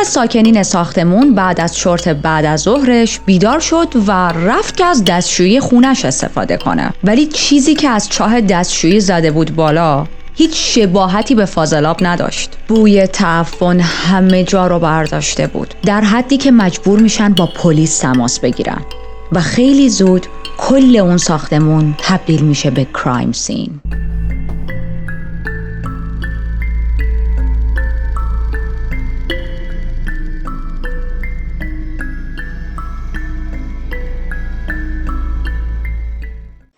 از ساکنین ساختمون بعد از چرت بعد از ظهرش بیدار شد و رفت که از دستشویی خونش استفاده کنه، ولی چیزی که از چاه دستشویی زده بود بالا هیچ شباهتی به فاضلاب نداشت. بوی تعفن همه جا رو برداشته بود، در حدی که مجبور میشن با پلیس تماس بگیرن و خیلی زود کل اون ساختمون تبدیل میشه به کرایم سین.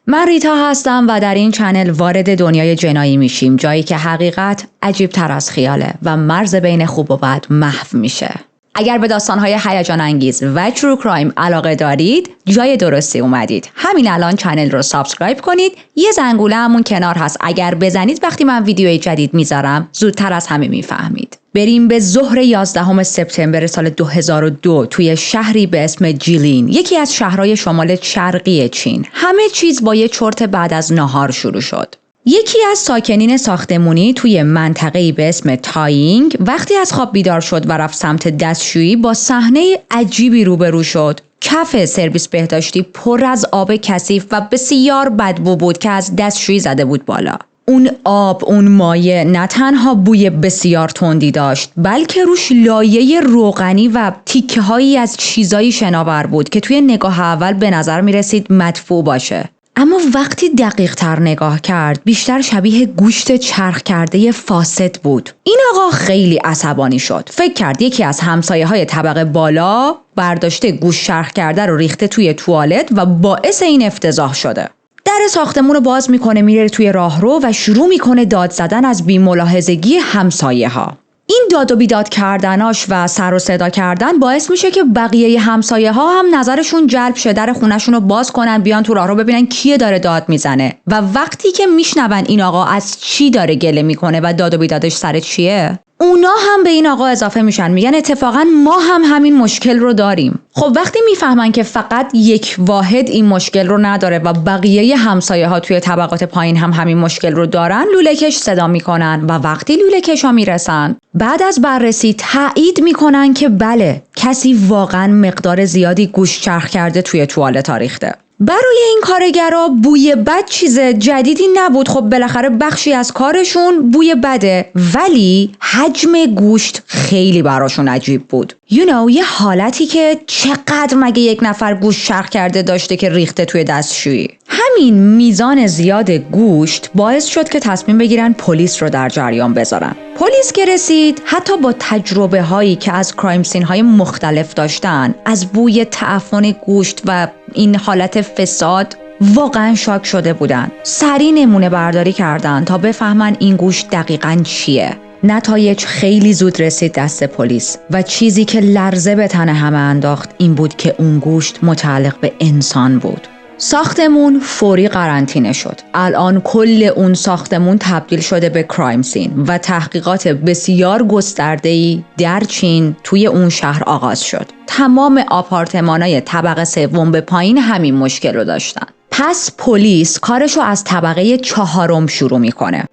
من ریتا هستم و در این چنل وارد دنیای جنایی میشیم، جایی که حقیقت عجیب تر از خیاله و مرز بین خوب و بد محو میشه. اگر به داستانهای هیجان انگیز و ترو کرایم علاقه دارید، جای درستی اومدید. همین الان چنل رو سابسکرایب کنید. یه زنگوله همون کنار هست، اگر بزنید وقتی من ویدیوی جدید میذارم زودتر از همه میفهمید. بریم به ظهر 11 سپتامبر سال 2002 توی شهری به اسم جیلین، یکی از شهرهای شمال شرقی چین. همه چیز با یه چرت بعد از ناهار شروع شد. یکی از ساکنین ساختمونی توی منطقه‌ای به اسم تاینگ وقتی از خواب بیدار شد و رفت سمت دستشویی با صحنه عجیبی روبرو شد. کف سرویس بهداشتی پر از آب کثیف و بسیار بدبو بود که از دستشویی زده بود بالا. اون آب، اون مایع نه تنها بوی بسیار تندی داشت، بلکه روش لایه روغنی و تیکه هایی از چیزایی شناور بود که توی نگاه اول به نظر می رسید مدفوع باشه. اما وقتی دقیق تر نگاه کرد بیشتر شبیه گوشت چرخ کرده فاسد بود. این آقا خیلی عصبانی شد. فکر کرد یکی از همسایه های طبقه بالا برداشته گوشت چرخ کرده رو ریخته توی توالت و باعث این افتضاح شده. در ساختمون رو باز میکنه، میره توی راهرو و شروع میکنه داد زدن از بی‌ملاحظگی همسایه ها. این داد و بیداد کردناش و سر و صدا کردن باعث میشه که بقیه همسایه ها هم نظرشون جلب شه، در خونشون رو باز کنن، بیان تو راهرو ببینن کیه داره داد میزنه. و وقتی که میشنون این آقا از چی داره گله میکنه و داد و بیدادش سر چیه، اونا هم به این آقا اضافه میشن، میگن اتفاقا ما هم همین مشکل رو داریم. خب وقتی میفهمن که فقط یک واحد این مشکل رو نداره و بقیه همسایه ها توی طبقات پایین هم همین مشکل رو دارن، لوله‌کش صدا میکنن و وقتی لوله‌کش ها میرسن بعد از بررسی تایید میکنن که بله، کسی واقعا مقدار زیادی گوشت چرخ کرده توی توالت ریخته. برای این کارگرها بوی بد چیز جدیدی نبود، خب بالاخره بخشی از کارشون بوی بده، ولی حجم گوشت خیلی براشون عجیب بود. یه حالتی که چقدر مگه یک نفر گوشت چرخ کرده داشته که ریخته توی دستشویی. همین میزان زیاد گوشت باعث شد که تصمیم بگیرن پلیس رو در جریان بذارن. پلیس که رسید، حتی با تجربه هایی که از کرایم سین های مختلف داشتن، از بوی تعفن گوشت و این حالت فساد واقعا شاک شده بودن. سریع نمونه برداری کردن تا بفهمن این گوشت دقیقاً چیه. نتایج خیلی زود رسید دست پلیس و چیزی که لرزه به تن همه انداخت این بود که اون گوشت متعلق به انسان بود. ساختمون فوری قرنطینه شد. الان کل اون ساختمون تبدیل شده به کرایم سین و تحقیقات بسیار گسترده‌ای در چین توی اون شهر آغاز شد. تمام آپارتمان‌های طبقه سوم به پایین همین مشکل رو داشتن. پس پلیس کارشو از طبقه 4 شروع میکنه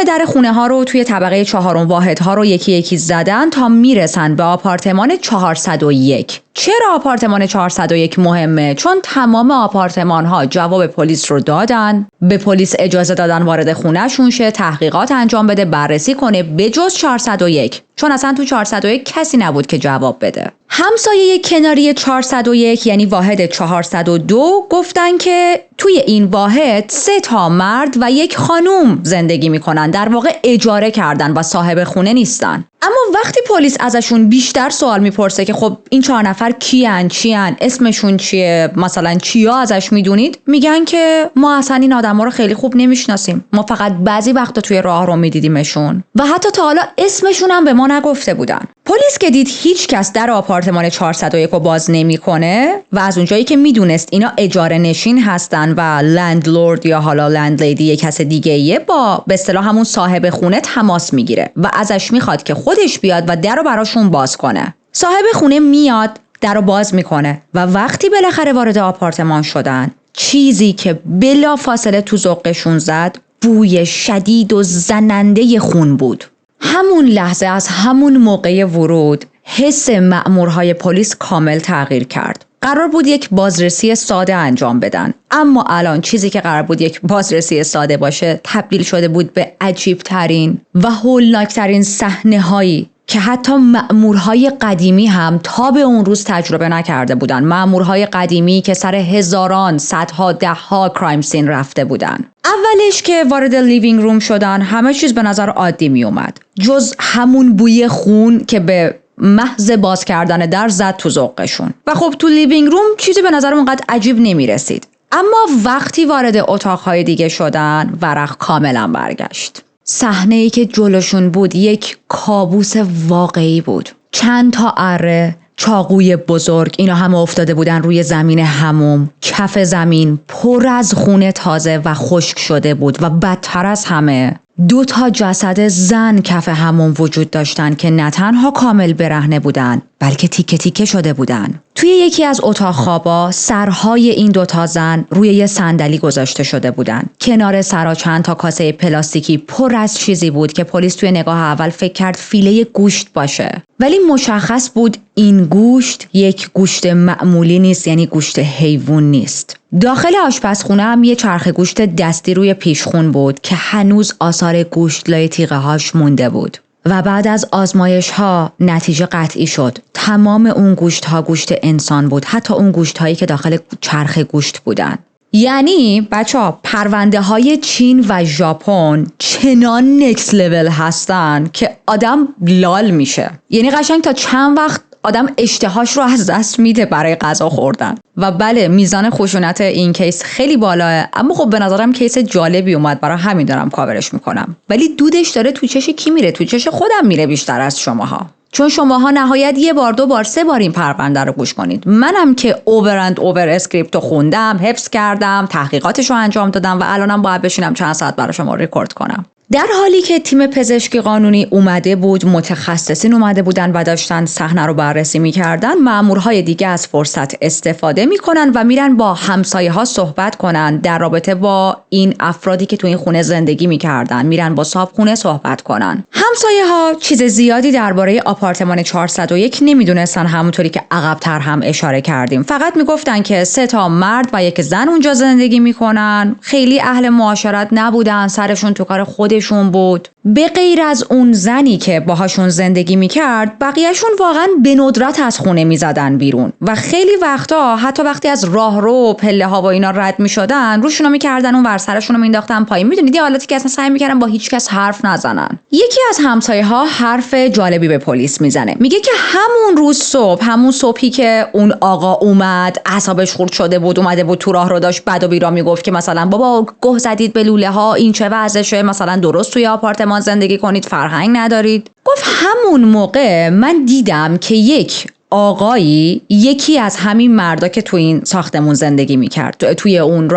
در خونه ها رو توی طبقه 4 واحدها رو یکی یکی زدن تا میرسن به آپارتمان 401. چرا آپارتمان 401 مهمه؟ چون تمام آپارتمان ها جواب پلیس رو دادن، به پلیس اجازه دادن وارد خونه‌شون شه، تحقیقات انجام بده، بررسی کنه، بجز 401، چون اصلا تو 401 کسی نبود که جواب بده. همسایه کناری 401 یعنی واحد 402 گفتن که توی این واحد 3 مرد و 1 خانوم زندگی میکنن، در واقع اجاره کردن و صاحب خونه نیستن. اما وقتی پلیس ازشون بیشتر سوال میپرسه که خب این 4 نفر کیان، چیان، اسمشون چیه، مثلا چیا ازش میدونید، میگن که ما اصلا این آدما رو خیلی خوب نمیشناسیم، ما فقط بعضی وقتا توی راه رو میدیدیمشون و حتی تا حالا اسمشون هم به ما نگفته بودن. پلیس که دید هیچ کس در آپارتمان 401 رو باز نمیکنه و از اونجایی که میدونست اینا اجاره نشین هستن و لندلورد یا حالا لندلیدی یک کس دیگه‌ایه، با به اصطلاح همون صاحب خونه تماس میگیره و ازش میخواد که خودش بیاد و در رو براشون باز کنه. صاحب خونه میاد، در رو باز میکنه و وقتی بالاخره وارد آپارتمان شدن، چیزی که بلا فاصله تو ذوقشون زد بوی شدید و زننده خون بود. همون لحظه، از همون موقع ورود، حس مأمورهای پلیس کامل تغییر کرد. قرار بود یک بازرسی ساده انجام بدن، اما الان چیزی که قرار بود یک بازرسی ساده باشه تبدیل شده بود به عجیب ترین و هولناک ترین صحنه هایی که حتی مأمورهای قدیمی هم تا به اون روز تجربه نکرده بودن. مأمورهای قدیمی که سر هزاران، صدها، دهها کرایم سین رفته بودن. اولش که وارد لیوینگ روم شدن همه چیز به نظر عادی می اومد، جز همون بوی خون که به محض باز کردن در زد تو ذوقشون. و خب تو لیوینگ روم چیزی به نظر اونقدر عجیب نمی رسید، اما وقتی وارد اتاقهای دیگه شدن ورق کاملا برگشت. صحنه‌ای که جلوشون بود یک کابوس واقعی بود. چند تا اره، چاقوی بزرگ، اینا همه افتاده بودن روی زمین حموم. کف زمین پر از خون تازه و خشک شده بود و بدتر از همه 2 جسد زن کف حموم وجود داشتن که نه تنها کامل برهنه بودن بلکه تیکه تیکه شده بودن. توی یکی از اتاق خوابا سرهای این 2 زن روی یه صندلی گذاشته شده بودن. کنار سرها چند تا کاسه پلاستیکی پر از چیزی بود که پلیس توی نگاه اول فکر کرد فیله گوشت باشه، ولی مشخص بود این گوشت یک گوشت معمولی نیست، یعنی گوشت حیوان نیست. داخل آشپزخونه هم یه چرخ گوشت دستی روی پیشخون بود که هنوز آثار گوشت لای تیغه هاش مونده بود. و بعد از آزمایش ها نتیجه قطعی شد. تمام اون گوشت ها گوشت انسان بود، حتی اون گوشت هایی که داخل چرخ گوشت بودن. یعنی بچه‌ها پرونده های چین و ژاپن چنان نکس لول هستن که آدم لال میشه. یعنی قشنگ تا چند وقت آدم اشتهاش رو از دست میده برای غذا خوردن. و بله میزان خشونت این کیس خیلی بالاه، اما خب به نظرم کیس جالبی اومد، برای همین دارم کاورش میکنم. ولی دودش داره تو چش کی میره؟ تو چش خودم میره بیشتر از شماها، چون شماها نهایت 1 بار 2 بار 3 بار این پرونده رو گوش کنید. منم که اوور اسکریپتو خوندم، حفظ کردم، تحقیقاتش رو انجام دادم و الانم باید بشینم چند ساعت برای شما رکورد کنم. در حالی که تیم پزشکی قانونی اومده بود، متخصصین اومده بودن و داشتن صحنه رو بررسی می‌کردن، مأمورهای دیگه از فرصت استفاده می‌کنن و میرن با همسایه‌ها صحبت کنن در رابطه با این افرادی که تو این خونه زندگی می‌کردن. میرن با صاحبخونه صحبت کنن. همسایه‌ها چیز زیادی درباره آپارتمان 401 نمی‌دونستن، همونطوری که عقب‌تر هم اشاره کردیم. فقط میگفتن که 3 مرد و 1 زن اونجا زندگی می‌کنن. خیلی اهل معاشرت نبودن، سرشون تو کار خودشون بود. به غیر از اون زنی که باهاشون زندگی میکرد، بقیهشون واقعا به ندرت از خونه میزدن بیرون و خیلی وقتا حتی وقتی از راهرو پله ها و اینا رد میشدن روشونو میکردن اون ور، سرشونو مینداختن پایین. میدونید یه حالتی که اصلا سعی میکردن با هیچ کس حرف نزنن. یکی از همسایه ها حرف جالبی به پلیس میزنه، میگه که همون روز صبح، همون صبحی که اون آقا اومد اعصابش خورد شده بود، اومده بود تو راهرو داشت بد و بیرا میگفت که مثلا بابا گه زدید به لوله ها، این چه وضعشه، مثلا درست توی آپارتمان زندگی کنید، فرهنگ ندارید. گفت همون موقع من دیدم که یک آقایی، یکی از همین مردا که توی این ساختمون زندگی میکرد، توی اون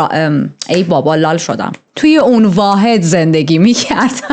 ای بابا لال شدم، توی اون واحد زندگی میکرد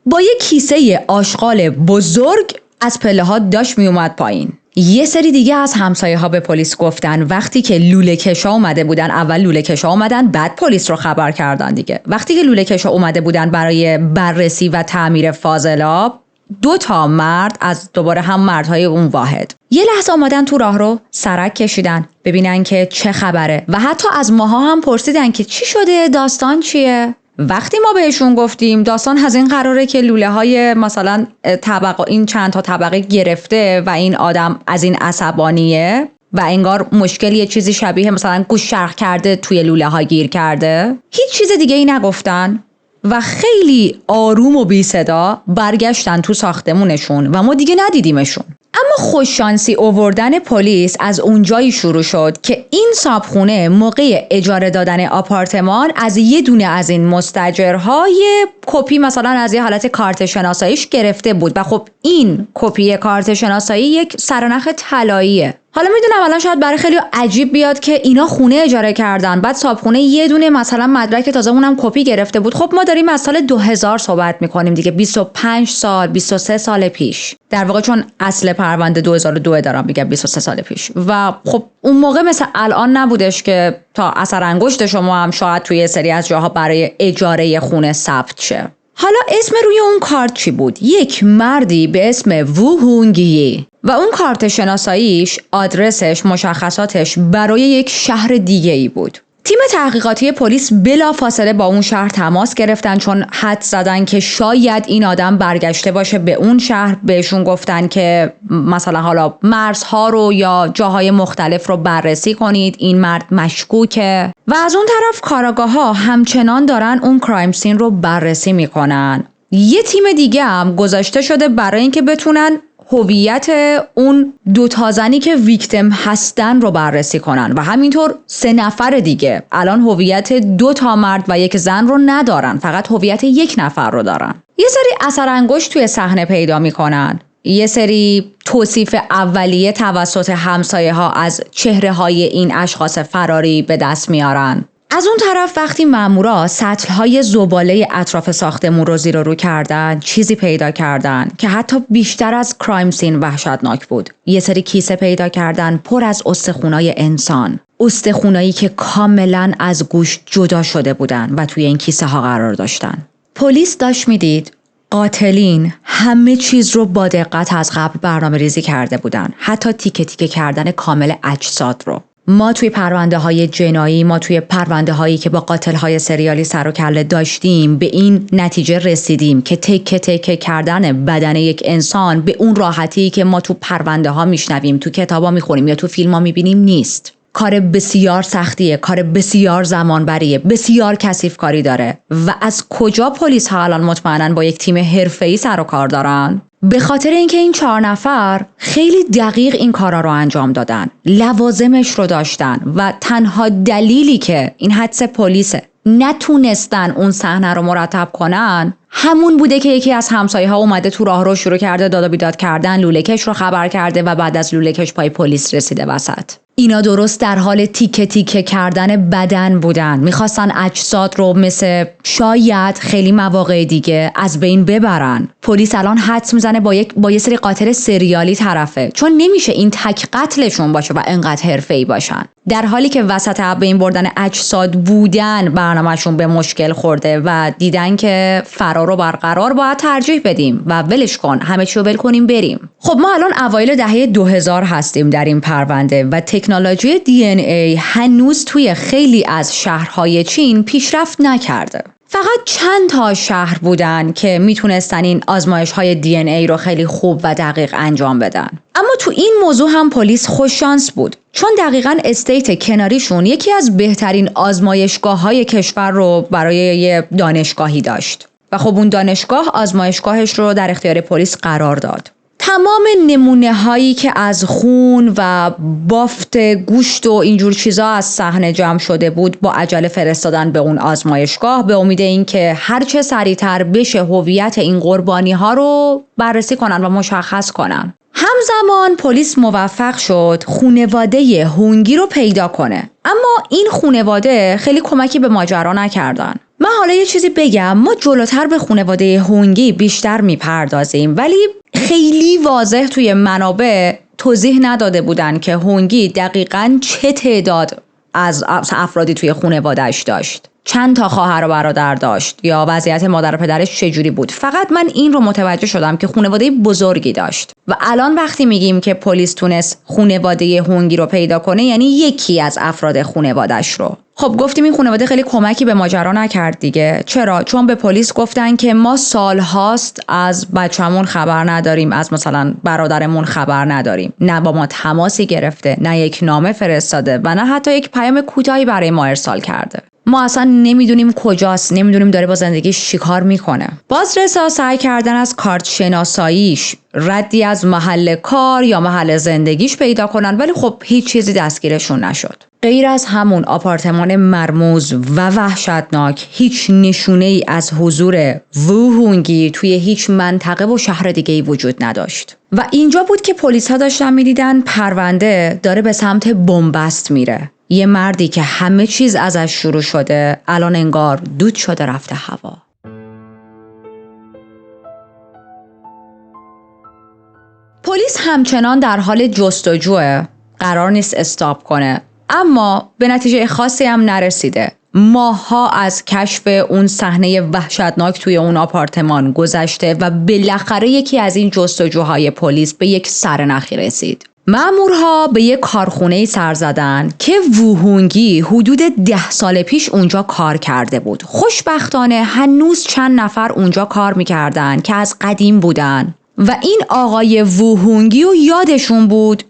با یک کیسه آشغال بزرگ از پله ها داشت میومد پایین. یه سری دیگه از همسایه ها به پلیس گفتن وقتی که لوله کشا اومده بودن، اول لوله کشا اومدن بعد پلیس رو خبر کردن دیگه. وقتی که لوله کشا اومده بودن برای بررسی و تعمیر فاضلاب، 2 مرد از دوباره هم مردهای اون واحد یه لحظه اومدن تو راه رو سرک کشیدن ببینن که چه خبره و حتی از ماها هم پرسیدن که چی شده، داستان چیه. وقتی ما بهشون گفتیم داستان از این قراره که لوله های مثلا طبقه، این چند تا طبقه گرفته و این آدم از این عصبانیه و انگار مشکلی چیزی شبیه مثلا گوش شرخ کرده توی لوله ها گیر کرده، هیچ چیز دیگه ای نگفتن و خیلی آروم و بی صدا برگشتن تو ساختمونشون و ما دیگه ندیدیمشون. اما خوششانسی آوردن پلیس از اونجایی شروع شد که این صاحبخونه موقع اجاره دادن آپارتمان از یه دونه از این مستاجرها یه کپی مثلا از یه حالت کارت شناساییش گرفته بود و خب این کپی کارت شناسایی یک سرنخ طلاییه. حالا میدونم الان شاید برای خیلی عجیب بیاد که اینا خونه اجاره کردن، بعد صاحبخونه یه دونه مثلا مدرک تازه اونم کپی گرفته بود. خب ما داریم از سال 2000 صحبت میکنیم دیگه، 25 سال 23 سال پیش در واقع، چون اصل پرونده 2002 دارم میگم 23 سال پیش. و خب اون موقع مثل الان نبودش که تا اثر انگشت شما هم شاید توی سری از جاها برای اجاره خونه ثبت شه. حالا اسم روی اون کارت چی بود؟ یک مردی به اسم وو هونگیی و اون کارت شناساییش، آدرسش، مشخصاتش برای یک شهر دیگه ای بود. تیم تحقیقاتی پلیس بلافاصله با اون شهر تماس گرفتن، چون حد زدن که شاید این آدم برگشته باشه به اون شهر. بهشون گفتن که مثلا حالا مرزها رو یا جاهای مختلف رو بررسی کنید، این مرد مشکوکه. و از اون طرف کاراگاه‌ها همچنان دارن اون کرایم سین رو بررسی میکنن. یه تیم دیگه هم گذاشته شده برای اینکه بتونن هویت اون 2 زنی که ویکتیم هستن رو بررسی کنن و همینطور 3 نفر دیگه. الان هویت 2 مرد و 1 زن رو ندارن، فقط هویت 1 نفر رو دارن. یه سری اثر انگشت توی صحنه پیدا میکنن، یه سری توصیف اولیه توسط همسایه ها از چهره های این اشخاص فراری به دست میارن. از اون طرف وقتی مامورا سطل‌های زباله اطراف ساختمون رو زیر و رو کردن، چیزی پیدا کردن که حتی بیشتر از کرایم سین وحشتناک بود. یه سری کیسه پیدا کردن پر از استخونای انسان، استخونایی که کاملاً از گوشت جدا شده بودن و توی این کیسه ها قرار داشتن. پلیس داشت میدید قاتلین همه چیز رو با دقت از قبل برنامه ریزی کرده بودن، حتی تیکه تیکه کردن کامل اجساد رو. ما توی پرونده های جنایی، ما توی پرونده هایی که با قاتل های سریالی سر و کله داشتیم به این نتیجه رسیدیم که تکه تکه کردن بدن یک انسان به اون راحتی که ما تو پرونده ها میشنویم، تو کتابا میخونیم یا تو فیلم ها میبینیم نیست. کار بسیار سختیه، کار بسیار زمانبریه، بسیار کثیف کاری داره. و از کجا پلیس ها الان مطمئنن با یک تیم حرفه‌ای سر و کار دارن؟ به خاطر اینکه این 4 نفر خیلی دقیق این کارا رو انجام دادن، لوازمش رو داشتن و تنها دلیلی که این حدس پلیسه نتونستن اون صحنه رو مرتب کنن همون بوده که یکی از همسایه ها اومده تو راه رو شروع کرده داد و بیداد کردن، لوله‌کش رو خبر کرده و بعد از لوله‌کش پای پلیس رسیده وسط. اینا درست در حال تیکه تیکه کردن بدن بودن، میخواستن اجساد رو مثل شاید خیلی مواقع دیگه از بین ببرن. پلیس الان حدس میزنه با یه سری قاتل سریالی طرفه، چون نمیشه این تک قتلشون باشه و انقدر حرفه‌ای باشن، در حالی که وسط از بین بردن اجساد بودن برنامهشون به مشکل خورده و دیدن که فرار رو برقرار باید ترجیح بدیم و ولش کن، همه چی رو ول کنیم بریم. خب ما الان اوایل دهه 2000 هستیم در این پرونده و تکنولوژی DNA هنوز توی خیلی از شهرهای چین پیشرفت نکرده. فقط چند تا شهر بودن که میتونستن این آزمایش‌های DNA رو خیلی خوب و دقیق انجام بدن. اما تو این موضوع هم پلیس خوش شانس بود، چون دقیقاً استیت کناریشون یکی از بهترین آزمایشگاه‌های کشور رو برای یه دانشگاهی داشت و خب اون دانشگاه آزمایشگاهش رو در اختیار پلیس قرار داد. تمام نمونه هایی که از خون و بافت گوشت و اینجور چیزا از صحنه جمع شده بود با عجله فرستادن به اون آزمایشگاه به امید اینکه هرچه سریعتر بشه هویت این قربانی ها رو بررسی کنن و مشخص کنن. همزمان پلیس موفق شد خانواده هونگی رو پیدا کنه، اما این خانواده خیلی کمکی به ماجرا نکردن. من حالا یه چیزی بگم، ما جلوتر به خانواده هونگی بیشتر میپردازیم، ولی خیلی واضح توی منابع توضیح نداده بودن که هونگی دقیقاً چه تعداد از افرادی توی خانواده‌اش داشت، چند تا خواهر و برادر داشت یا وضعیت مادر و پدرش چجوری بود. فقط من این رو متوجه شدم که خانواده بزرگی داشت و الان وقتی میگیم که پلیس تونست خانواده هونگی رو پیدا کنه یعنی یکی از افراد خانواده‌اش رو. خب گفتیم این خانواده خیلی کمکی به ماجرا نکرد دیگه. چرا؟ چون به پلیس گفتن که ما سالهاست از بچه‌مون خبر نداریم، از مثلا برادرمون خبر نداریم، نه با ما تماسی گرفته، نه یک نامه فرستاده و نه حتی یک پیام کوتاهی برای ما ارسال کرده. ما اصلا نمیدونیم کجاست، نمیدونیم داره با زندگیش چیکار میکنه. بازرسا سعی کردن از کارت شناساییش ردی از محل کار یا محل زندگیش پیدا کنن، ولی خب هیچ چیزی دستگیرشون نشد. غیر از همون آپارتمان مرموز و وحشتناک هیچ نشونه ای از حضور وو هونگی توی هیچ منطقه و شهر دیگه‌ای وجود نداشت. و اینجا بود که پلیس ها داشتن میدیدن پرونده داره به سمت بن‌بست میره. یه مردی که همه چیز ازش شروع شده الان انگار دود شده رفته هوا. پلیس همچنان در حال جستجوه، قرار نیست استاپ کنه، اما به نتیجه خاصی هم نرسیده. ماه‌ها از کشف اون صحنه وحشتناک توی اون آپارتمان گذشته و بالاخره یکی از این جستجوهای پلیس به یک سرنخی رسید. مأمورها به یک کارخونه سر زدن که وو هونگی حدود 10 سال پیش اونجا کار کرده بود. خوشبختانه هنوز چند نفر اونجا کار میکردن که از قدیم بودن و این آقای وو هونگی رو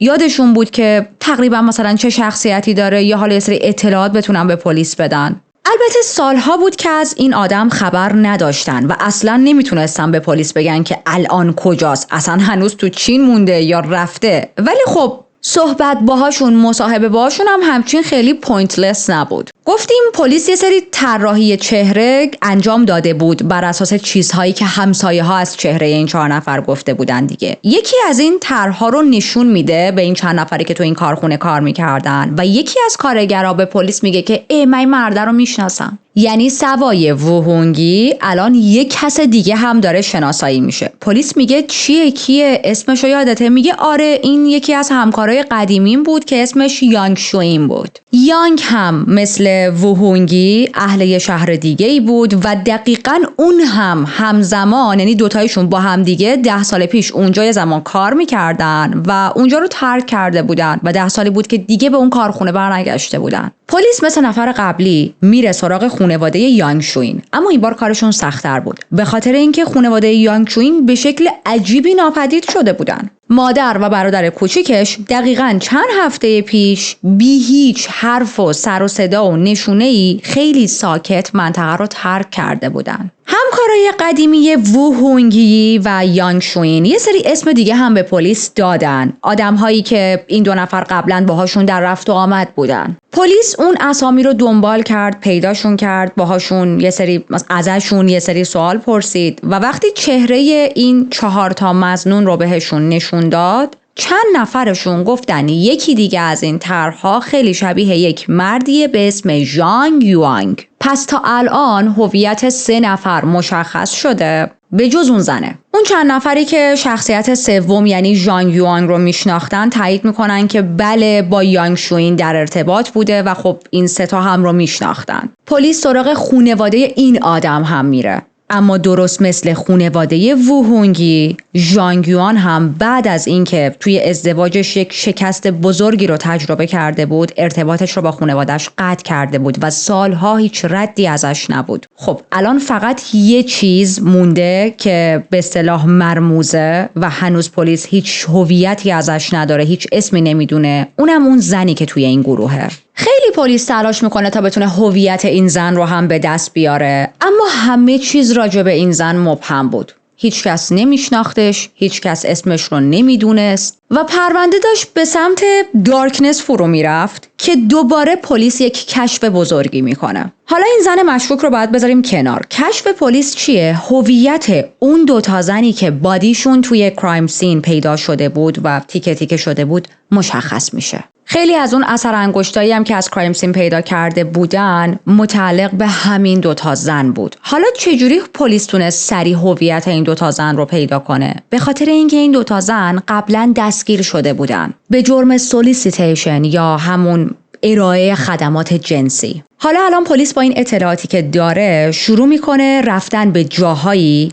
یادشون بود که تقریبا مثلا چه شخصیتی داره یا حالا یه سری اطلاعات بتونن به پلیس بدن. البته سالها بود که از این آدم خبر نداشتن و اصلا نمیتونستن به پلیس بگن که الان کجاست، اصلا هنوز تو چین مونده یا رفته. ولی خب صحبت باهاشون، مصاحبه باهاشون هم همچین خیلی پوینتلس نبود. گفتیم پلیس یه سری طراحی چهره انجام داده بود بر اساس چیزهایی که همسایه ها از چهره این 4 نفر گفته بودن دیگه. یکی از این طرح‌ها رو نشون میده به این چند نفری که تو این کارخونه کار میکردن و یکی از کارگرها به پلیس میگه که من مرده رو میشناسم. یعنی سوای وو هونگی الان یک کس دیگه هم داره شناسایی میشه. پلیس میگه کیه اسمشو یادته؟ میگه آره، این یکی از همکارای قدیمیم بود که اسمش یانگ شوین بود. یانگ هم مثل وو هونگی اهل یه شهر دیگه‌ای بود و دقیقاً اون هم همزمان، یعنی دوتایشون با هم دیگه 10 سال پیش اونجا یه زمان کار میکردن و اونجا رو ترک کرده بودن و 10 سالی بود که دیگه به اون کارخونه برنگشته بودن. پلیس مثل نفر قبلی میره سراغ خانواده یانگ شوین، اما این بار کارشون سخت‌تر بود به خاطر اینکه خانواده یانگ شوین به شکل عجیبی ناپدید شده بودن. مادر و برادر کوچیکش دقیقاً چند هفته پیش بی هیچ حرف و سر و صدا و نشونه‌ای خیلی ساکت منطقه رو ترک کرده بودن. همکارای قدیمی وو هونگی و یانگ شوین یه سری اسم دیگه هم به پلیس دادن، آدم‌هایی که این 2 نفر قبلاً باهاشون در رفت و آمد بودن. پلیس اون اسامی رو دنبال کرد، پیداشون کرد، باهاشون ازشون یه سری سوال پرسید و وقتی چهره این 4 تا مظنون رو بهشون نشون داد، چند نفرشون گفتن یکی دیگه از این طرح‌ها خیلی شبیه یک مردیه به اسم ژانگ یوانگ. پس تا الان هویت 3 نفر مشخص شده به جز اون زنه. اون چند نفری که شخصیت سوم یعنی ژانگ یوانگ رو میشناختن تایید میکنن که بله با یانگ شوین در ارتباط بوده و خب این 3 تا هم رو میشناختن. پلیس سراغ خانواده این آدم هم میره، اما درست مثل خانواده وو هونگی، ژانگ یوان هم بعد از اینکه توی ازدواجش یک شکست بزرگی رو تجربه کرده بود، ارتباطش رو با خانواده‌اش قطع کرده بود و سالها هیچ ردی ازش نبود. خب الان فقط یه چیز مونده که به اصطلاح مرموزه و هنوز پلیس هیچ هویتی ازش نداره، هیچ اسمی نمیدونه، اونم اون زنی که توی این گروهه. خیلی پلیس تلاش میکنه تا بتونه هویت این زن رو هم به دست بیاره، اما همه چیز راجع به این زن مبهم بود. هیچ کس نمیشناختش، هیچ کس اسمش رو نمیدونست و پرونده داشت به سمت دارکنس فرو میرفت که دوباره پلیس یک کشف بزرگی میکنه. حالا این زن مشکوک رو باید بذاریم کنار. کشف پلیس چیه؟ هویت اون 2 تا زنی که بادیشون توی کرایم سین پیدا شده بود و تیکه تیکه شده بود مشخص میشه. خیلی از اون اثر انگشتایی هم که از کرایم سین پیدا کرده بودن متعلق به همین 2 تا زن بود. حالا چجوری پلیس تونست سریع هویت این 2 تا زن رو پیدا کنه؟ به خاطر اینکه این 2 تا زن قبلا دستگیر شده بودن به جرم سولیسیتیشن یا همون ارائه خدمات جنسی. حالا الان پلیس با این اطلاعاتی که داره شروع میکنه رفتن به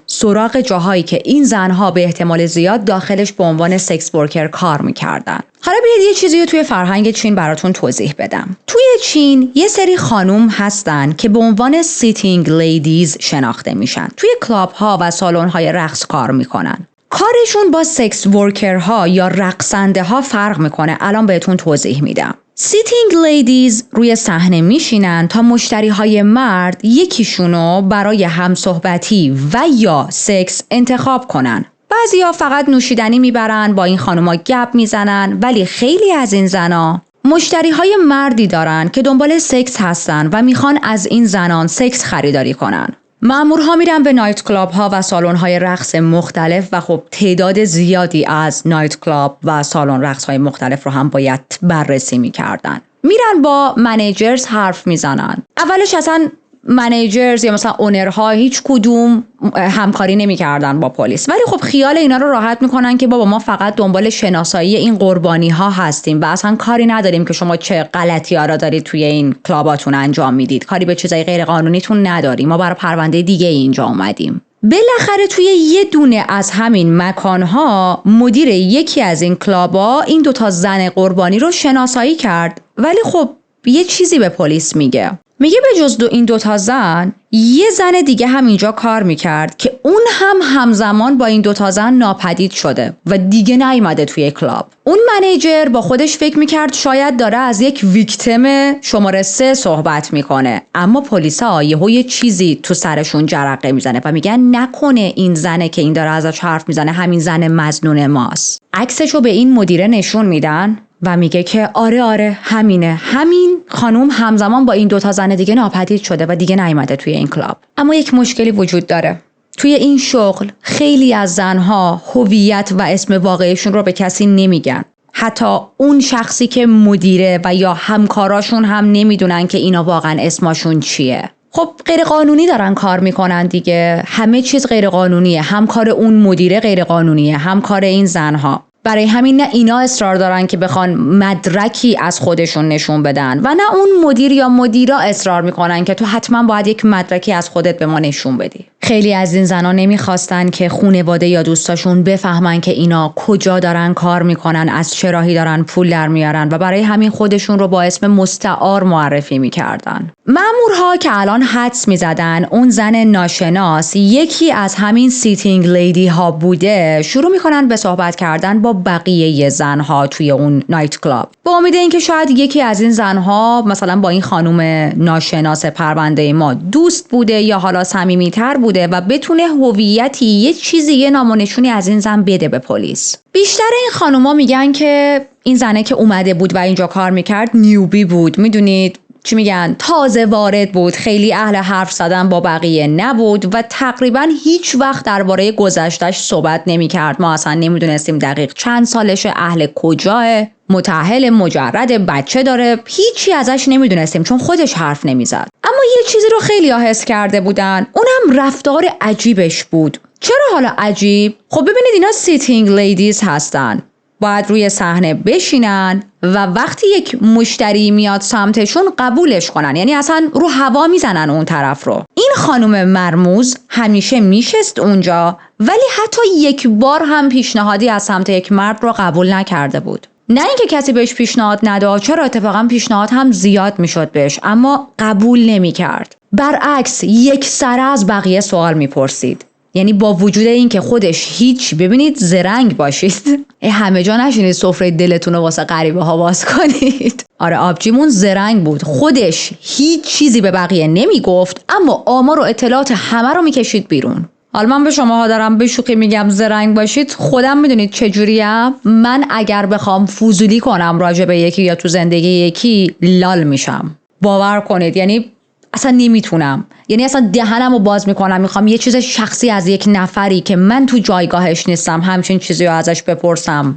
سراغ جاهایی که این زنها به احتمال زیاد داخلش به عنوان سکس ورکر کار میکردن. حالا بیاید یه چیزی رو توی فرهنگ چین براتون توضیح بدم. توی چین یه سری خانوم هستن که به عنوان سیتینگ لیدیز شناخته میشن. توی کلاب ها و سالن های رقص کار میکنن. کارشون با سکس ورکرها یا رقصنده ها فرق میکنه. الان بهتون توضیح میدم. سیتینگ لیدیز روی صحنه میشینن تا مشتری های مرد یکیشونو برای همصحبتی و یا سکس انتخاب کنن. بعضیا فقط نوشیدنی میبرن، با این خانوما گپ میزنن، ولی خیلی از این زنا مشتری های مردی دارن که دنبال سکس هستن و میخوان از این زنان سکس خریداری کنن. مأمورها میرن به نایت کلاب ها و سالن های رقص مختلف و خب تعداد زیادی از نایت کلاب و سالن رقص های مختلف رو هم باید بررسی میکردن. میرن با منیجرز حرف میزنن. اولش اصلا منیجرز یا مثلا اونرها هیچ کدوم همکاری نمی‌کردن با پلیس، ولی خب خیال اینا رو راحت میکنن که بابا ما فقط دنبال شناسایی این قربانی ها هستیم و اصلا کاری نداریم که شما چه غلطی‌ها را دارید توی این کلاباتون انجام میدید، کاری به چیزای غیر قانونیتون نداریم، ما برای پرونده دیگه اینجا اومدیم. بالاخره توی یه دونه از همین مکانها مدیر یکی از این کلابا این دوتا زن قربانی رو شناسایی کرد، ولی خب یه چیزی به پلیس میگه به جز این دوتا زن یه زن دیگه هم اینجا کار میکرد که اون هم همزمان با این دوتا زن ناپدید شده و دیگه نیومده توی کلاب. اون منیجر با خودش فکر میکرد شاید داره از یک ویکتیم شماره 3 صحبت میکنه، اما پلیسا یه چیزی تو سرشون جرقه میزنه و میگن نکنه این زنه که این داره ازش حرف میزنه همین زن مظنون ماست. عکسشو به این مدیره نشون میدن و میگه که آره همینه، همین خانوم همزمان با این دوتا زن دیگه ناپدید شده و دیگه نیومده توی این کلاب. اما یک مشکلی وجود داره. توی این شغل خیلی از زنها هویت و اسم واقعیشون رو به کسی نمیگن. حتی اون شخصی که مدیره و یا همکاراشون هم نمیدونن که اینا واقعا اسمشون چیه. خب غیر قانونی دارن کار میکنن دیگه، همه چیز غیر قانونیه، هم کار اون مدیره غیر قانونیه، هم کار این زنها. برای همین نه اینا اصرار دارن که بخوان مدرکی از خودشون نشون بدن و نه اون مدیر یا مدیرا اصرار میکنن که تو حتما باید یک مدرکی از خودت به ما نشون بدی. خیلی از این زنا نمیخواستن که خانواده یا دوستاشون بفهمن که اینا کجا دارن کار میکنن، از چه راهی دارن پول در میارن و برای همین خودشون رو با اسم مستعار معرفی میکردن. مامورها که الان حدس میزدن اون زن ناشناس یکی از همین سیتینگ لیدی ها بوده، شروع میکنن به صحبت کردن با بقیه زنها توی اون نایت کلاب با امید اینکه شاید یکی از این زنها مثلا با این خانم ناشناس پرونده ما دوست بوده یا حالا صمیمیتر بوده و بتونه هویتی یه چیزی یه نام و نشونی از این زن بده به پلیس. بیشتر این خانوما میگن که این زنه که اومده بود و اینجا کار میکرد نیوبی بود، میدونید چی میگن، تازه وارد بود، خیلی اهل حرف زدن با بقیه نبود و تقریبا هیچ وقت درباره گذشته‌اش صحبت نمیکرد. ما اصلا نمیدونستیم دقیق چند سالشه، اهل کجاه، متأهل، مجرد، بچه داره، هیچی ازش نمیدونستیم چون خودش حرف نمیزد. اما یه چیزی رو خیلی حس کرده بودن، اونم رفتار عجیبش بود. چرا حالا عجیب؟ خب ببینید اینا سیتینگ لیدیز هستن، باید روی صحنه بشینن و وقتی یک مشتری میاد سمتشون قبولش کنن، یعنی اصلا رو هوا میزنن اون طرف رو. این خانم مرموز همیشه میشست اونجا ولی حتی یک بار هم پیشنهادی از سمت یک مرد رو قبول نکرده بود. نه اینکه کسی بهش پیشنهاد نداد، چرا اتفاقا پیشنهاد هم زیاد میشد بهش، اما قبول نمیکرد. برعکس یک سره از بقیه سوال میپرسید. یعنی با وجود این که خودش هیچ، ببینید زرنگ باشید، همه جا نشینید سفره دلتون رو واسه غریبه ها باز کنید. آره آبجیمون زرنگ بود، خودش هیچ چیزی به بقیه نمیگفت اما آمار و اطلاعات همه رو میکشید بیرون. حالا من به شماها دارم به شوخی میگم زرنگ باشید، خودم میدونید چجوریم؟ من اگر بخوام فضولی کنم راجع به یکی یا تو زندگی یکی لال میشم، باور کنید. یعنی اصلا نمیتونم، یعنی اصلا دهنمو باز میکنم میخوام یه چیز شخصی از یک نفری که من تو جایگاهش نیستم همچین چیزی رو ازش بپرسم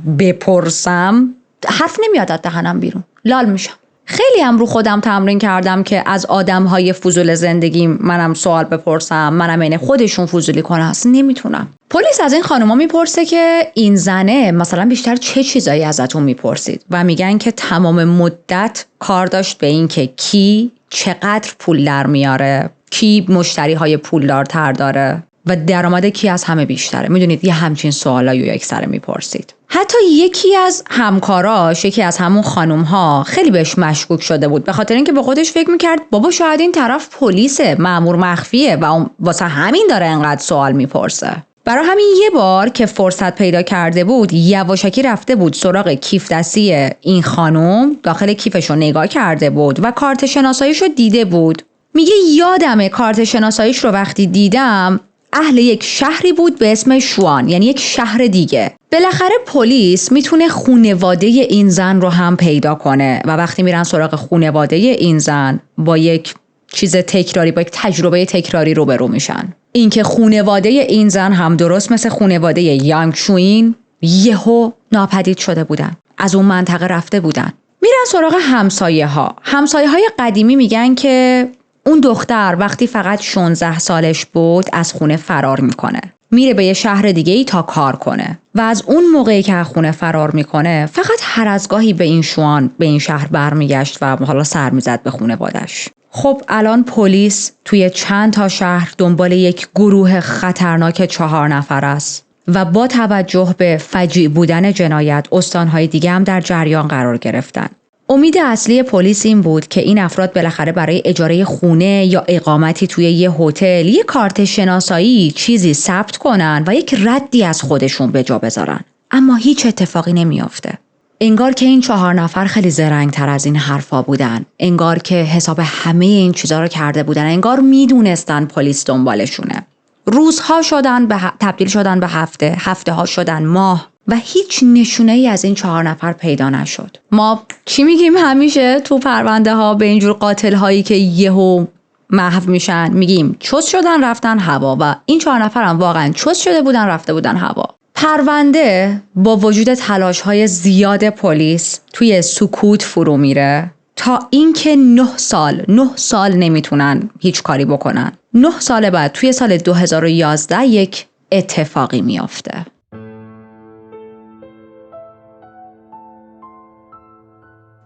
حرف نمیاد از دهنم بیرون، لال میشم. خیلی هم رو خودم تمرین کردم که از آدمهای فضول زندگی منم سوال بپرسم، منم این خودشون فضولی کنه، اصلا نمیتونم. پلیس از این خانوما میپرسه که این زنه مثلا بیشتر چه چیزایی ازتون میپرسید و میگن که تمام مدت کار داشت به این که کی چقدر پول در میاره، کی مشتری های پولدارتر داره و درآمد کی از همه بیشتره. میدونید یه همچین سوالایی یک سره میپرسید. حتی یکی از همکاراش، یکی از همون خانوم ها خیلی بهش مشکوک شده بود، به خاطر اینکه به خودش فکر میکرد بابا شاید این طرف پلیسه، مأمور مخفیه و واسه همین داره انقدر سوال میپرسه. برای همین یه بار که فرصت پیدا کرده بود یواشکی رفته بود سراغ کیف دستی این خانوم، داخل کیفش رو نگاه کرده بود و کارت شناساییش رو دیده بود. میگه یادمه کارت شناساییش رو وقتی دیدم اهل یک شهری بود به اسم شوان، یعنی یک شهر دیگه. بالاخره پلیس میتونه خانواده این زن رو هم پیدا کنه و وقتی میرن سراغ خانواده این زن با یک چیز تکراری، با یک تجربه تکراری روبرو میشن. اینکه خانواده این زن هم درست مثل خانواده یانگ شوین یهو ناپدید شده بودن، از اون منطقه رفته بودن. میرن سراغ همسایه های قدیمی، میگن که اون دختر وقتی فقط 16 سالش بود از خونه فرار میکنه. میره به یه شهر دیگه ای تا کار کنه و از اون موقعی که از خونه فرار میکنه فقط هر از گاهی به این شهر برمیگشت و حالا سر میزد به خانواده‌اش. خب الان پلیس توی چند تا شهر دنبال یک گروه خطرناک 4 نفر است و با توجه به فجیع بودن جنایت استانهای دیگه هم در جریان قرار گرفتن. امید اصلی پلیس این بود که این افراد بالاخره برای اجاره خونه یا اقامتی توی یه هتل یه کارت شناسایی چیزی ثبت کنن و یک ردی از خودشون به جا بذارن. اما هیچ اتفاقی نمیافته. انگار که این 4 نفر خیلی زرنگ‌تر از این حرفا بودن. انگار که حساب همه این چیزا رو کرده بودن. انگار میدونستن پلیس دنبالشونه. روزها تبدیل شدن به هفته ها شدن ماه و هیچ نشونه ای از این 4 نفر پیدا نشد. ما چی میگیم همیشه تو پرونده ها به اینجور قاتل هایی که یهو محو میشن؟ میگیم چست شدن رفتن هوا و این 4 نفر هم واقعا چست شده بودن رفته بودن هوا. پرونده با وجود تلاش های زیاد پلیس توی سکوت فرو میره تا اینکه 9 سال نمیتونن هیچ کاری بکنن. 9 سال بعد توی سال 2011 یک اتفاقی میافته.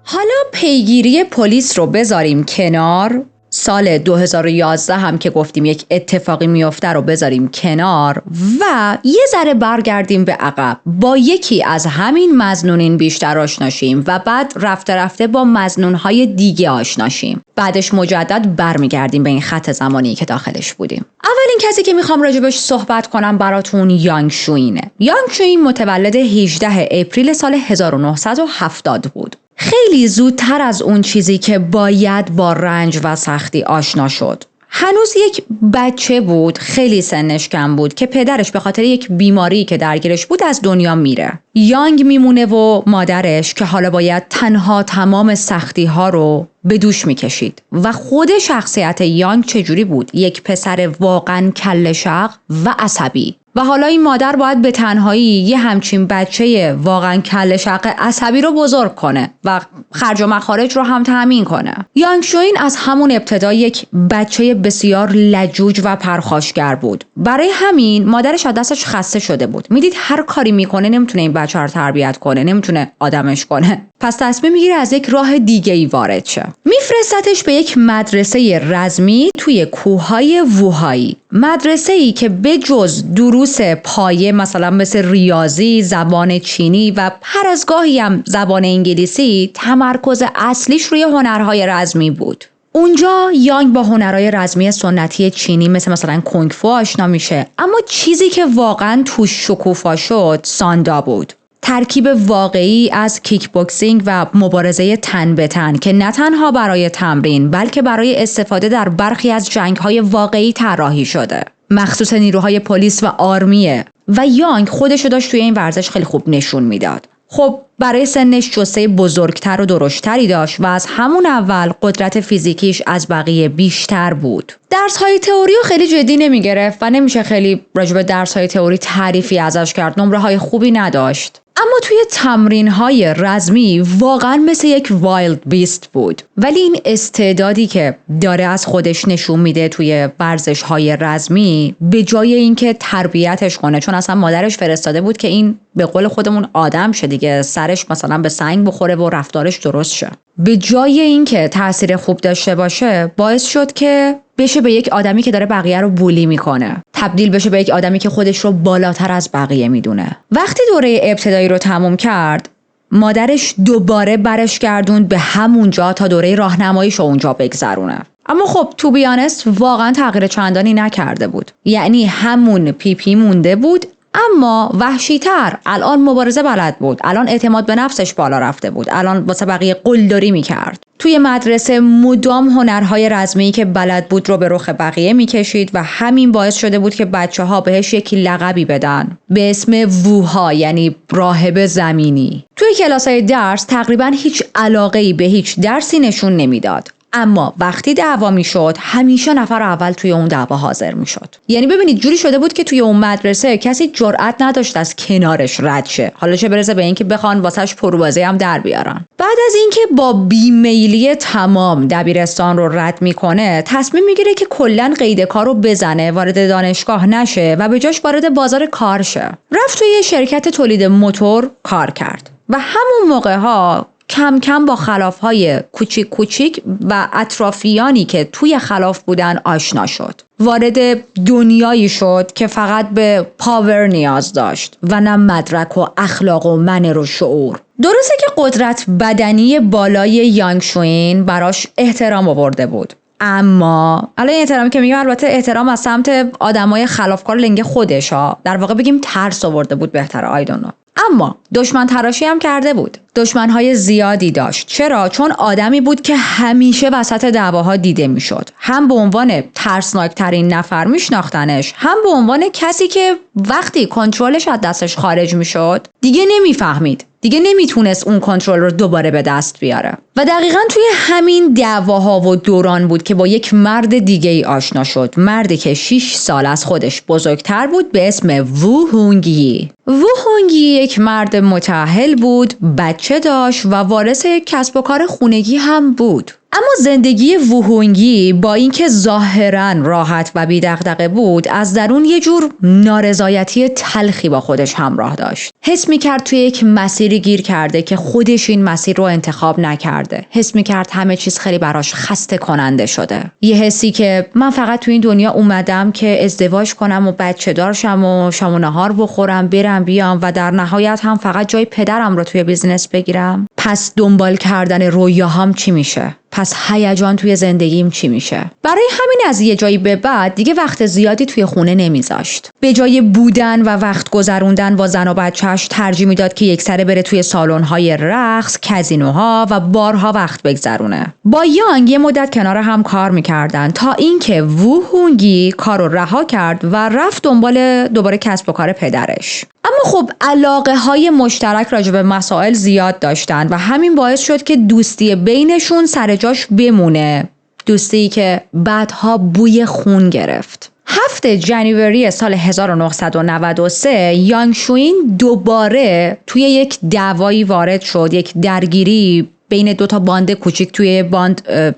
حالا پیگیری پلیس رو بذاریم کنار، سال 2011 هم که گفتیم یک اتفاقی میفته رو بذاریم کنار و یه ذره برگردیم به عقب، با یکی از همین مظنونین بیشتر آشناشیم و بعد رفته رفته با مظنونهای دیگه آشناشیم. بعدش مجدد برمیگردیم به این خط زمانی که داخلش بودیم. اولین کسی که میخوام راجبش صحبت کنم براتون یانگ شوینه. یانگ شوین متولد 18 اپریل سال 1970 بود. خیلی زودتر از اون چیزی که باید با رنج و سختی آشنا شد. هنوز یک بچه بود، خیلی سنش کم بود که پدرش به خاطر یک بیماری که درگیرش بود از دنیا میره. یانگ میمونه و مادرش که حالا باید تنها تمام سختی ها رو به دوش میکشید. و خود شخصیت یانگ چجوری بود؟ یک پسر واقعا کله شق و عصبی. و حالا این مادر باید به تنهایی یه همچین بچه واقعا کله شق عصبی رو بزرگ کنه و خرج و مخارج رو هم تامین کنه. یانگ شوین از همون ابتدا یک بچه بسیار لجوج و پرخاشگر بود. برای همین مادرش از دستش خسته شده بود. میدید هر کاری میکنه نمیتونه این بچه رو تربیت کنه، نمیتونه آدمش کنه. پس تصمیم میگیره از یک راه دیگه‌ای وارد شه. میفرستتش به یک مدرسه رزمی توی کوههای ووهایی. مدرسه‌ای که بجز دروس پایه مثلا مثل ریاضی، زبان چینی و هر از گاهی هم زبان انگلیسی، تمرکز اصلیش روی هنرهای رزمی بود. اونجا یانگ با هنرهای رزمی سنتی چینی مثلا کنگ فو آشنا میشه، اما چیزی که واقعا توش شکوفا شد ساندا بود. ترکیب واقعی از کیک بوکسینگ و مبارزه تن به تن که نه تنها برای تمرین بلکه برای استفاده در برخی از جنگ‌های واقعی طراحی شده، مخصوص نیروهای پلیس و آرمیه و یانگ خودشو داشت توی این ورزش خیلی خوب نشون میداد. خب برای سنش جثه بزرگتر و درشتری داشت و از همون اول قدرت فیزیکیش از بقیه بیشتر بود. درس‌های تئوری رو خیلی جدی نمی‌گرفت و نمیشه خیلی راجع به درس‌های تئوری تعریفی ازش کرد. نمره‌های خوبی نداشت. اما توی تمرین‌های رزمی واقعاً مثل یک وایلد بیست بود. ولی این استعدادی که داره از خودش نشون میده توی ورزش‌های رزمی، به جای اینکه تربیتش کنه، چون اصلا مادرش فرستاده بود که این به قول خودمون آدم شه دیگه، سرش مثلا به سنگ بخوره و رفتارش درست شه، به جای اینکه تأثیر خوب داشته باشه باعث شد که بشه به یک آدمی که داره بقیه رو بولی میکنه، تبدیل بشه به یک آدمی که خودش رو بالاتر از بقیه میدونه. وقتی دوره ابتدایی رو تموم کرد، مادرش دوباره برش گردوند به همونجا تا دوره راهنماییش رو اونجا بگذرونه. اما خب تو بیانست واقعا تغییر چندانی نکرده بود. یعنی همون پیپی مونده بود، اما وحشی‌تر. الان مبارزه بلد بود، الان اعتماد به نفسش بالا رفته بود، الان واسه بقیه قلدری میکرد. توی مدرسه مدام هنرهای رزمی که بلد بود رو به رخ بقیه میکشید و همین باعث شده بود که بچه‌ها بهش یکی لقبی بدن به اسم ووها، یعنی راهب زمینی. توی کلاس‌های درس تقریبا هیچ علاقه‌ای به هیچ درسی نشون نمیداد. اما وقتی دعوا میشد همیشه نفر اول توی اون دعوا حاضر میشد. یعنی ببینید جوری شده بود که توی اون مدرسه کسی جرئت نداشت از کنارش رد شه، حالا چه برسه به اینکه بخوان واسش پروبازی هم در بیارن. بعد از اینکه با بیمیلی تمام دبیرستان رو رد میکنه، تصمیم میگیره که کلا قید کار رو بزنه، وارد دانشگاه نشه و به جاش وارد بازار کار شه. رفت توی شرکت تولید موتور کار کرد و همون موقع ها کم کم با خلافهای کوچیک کوچیک و اطرافیانی که توی خلاف بودن آشنا شد. وارد دنیایی شد که فقط به پاور نیاز داشت و نه مدرک و اخلاق و منر و شعور. درسته که قدرت بدنی بالای یانگ شوین براش احترام آورده بود، اما الان احترامی که میگم البته احترام از سمت آدمای خلافکار لنگ خودش ها، در واقع بگیم ترس آورده بود بهتره، آیدونو. اما دشمن تراشی هم کرده بود. دشمنهای زیادی داشت. چرا؟ چون آدمی بود که همیشه وسط دعواها دیده میشد. هم به عنوان ترسناکترین نفر میشناختنش، هم به عنوان کسی که وقتی کنترلش از دستش خارج میشد دیگه نمیفهمید، دیگه نمیتونست اون کنترل رو دوباره به دست بیاره. و دقیقاً توی همین دعواها و دوران بود که با یک مرد دیگه ای آشنا شد، مردی که 6 سال از خودش بزرگتر بود به اسم وو هونگی. وو هونگی یک مرد متأهل بود، بچه داشت و وارث یک کسب و کار خونگی هم بود. اما زندگی وو هونگی با اینکه ظاهراً راحت و بی دغدغه بود، از درون یه جور نارضایتی تلخی با خودش همراه داشت. حس می‌کرد توی یک مسیری گیر کرده که خودش این مسیر رو انتخاب نکرده. حس می‌کرد همه چیز خیلی براش خسته کننده شده. یه حسی که من فقط توی این دنیا اومدم که ازدواج کنم و بچه دار شم و شام و نهار بخورم، برم بیام و در نهایت هم فقط جای پدرم رو توی بیزینس بگیرم. پس دنبال کردن رویاهام چی میشه؟ پس هیجان توی زندگیم چی میشه؟ برای همین از یه جایی به بعد دیگه وقت زیادی توی خونه نمیذاشت. به جای بودن و وقت گذروندن با زن و بچه‌اش ترجیح میداد که یکسره بره توی سالن‌های رقص، کازینوها و بارها وقت بگذرونه. با یانگ یه مدت کنار هم کار میکردن تا اینکه وو هونگی کارو رها کرد و رفت دنبال دوباره کسب و کار پدرش. اما خب علاقه‌های مشترک راجع به مسائل زیاد داشتن و همین باعث شد که دوستی بینشون سر جاش بمونه. دوستی که بعدها بوی خون گرفت. 7 ژانویه سال 1993 یانگ شوین دوباره توی یک دعوایی وارد شد، یک درگیری بین 2 تا باند کوچیک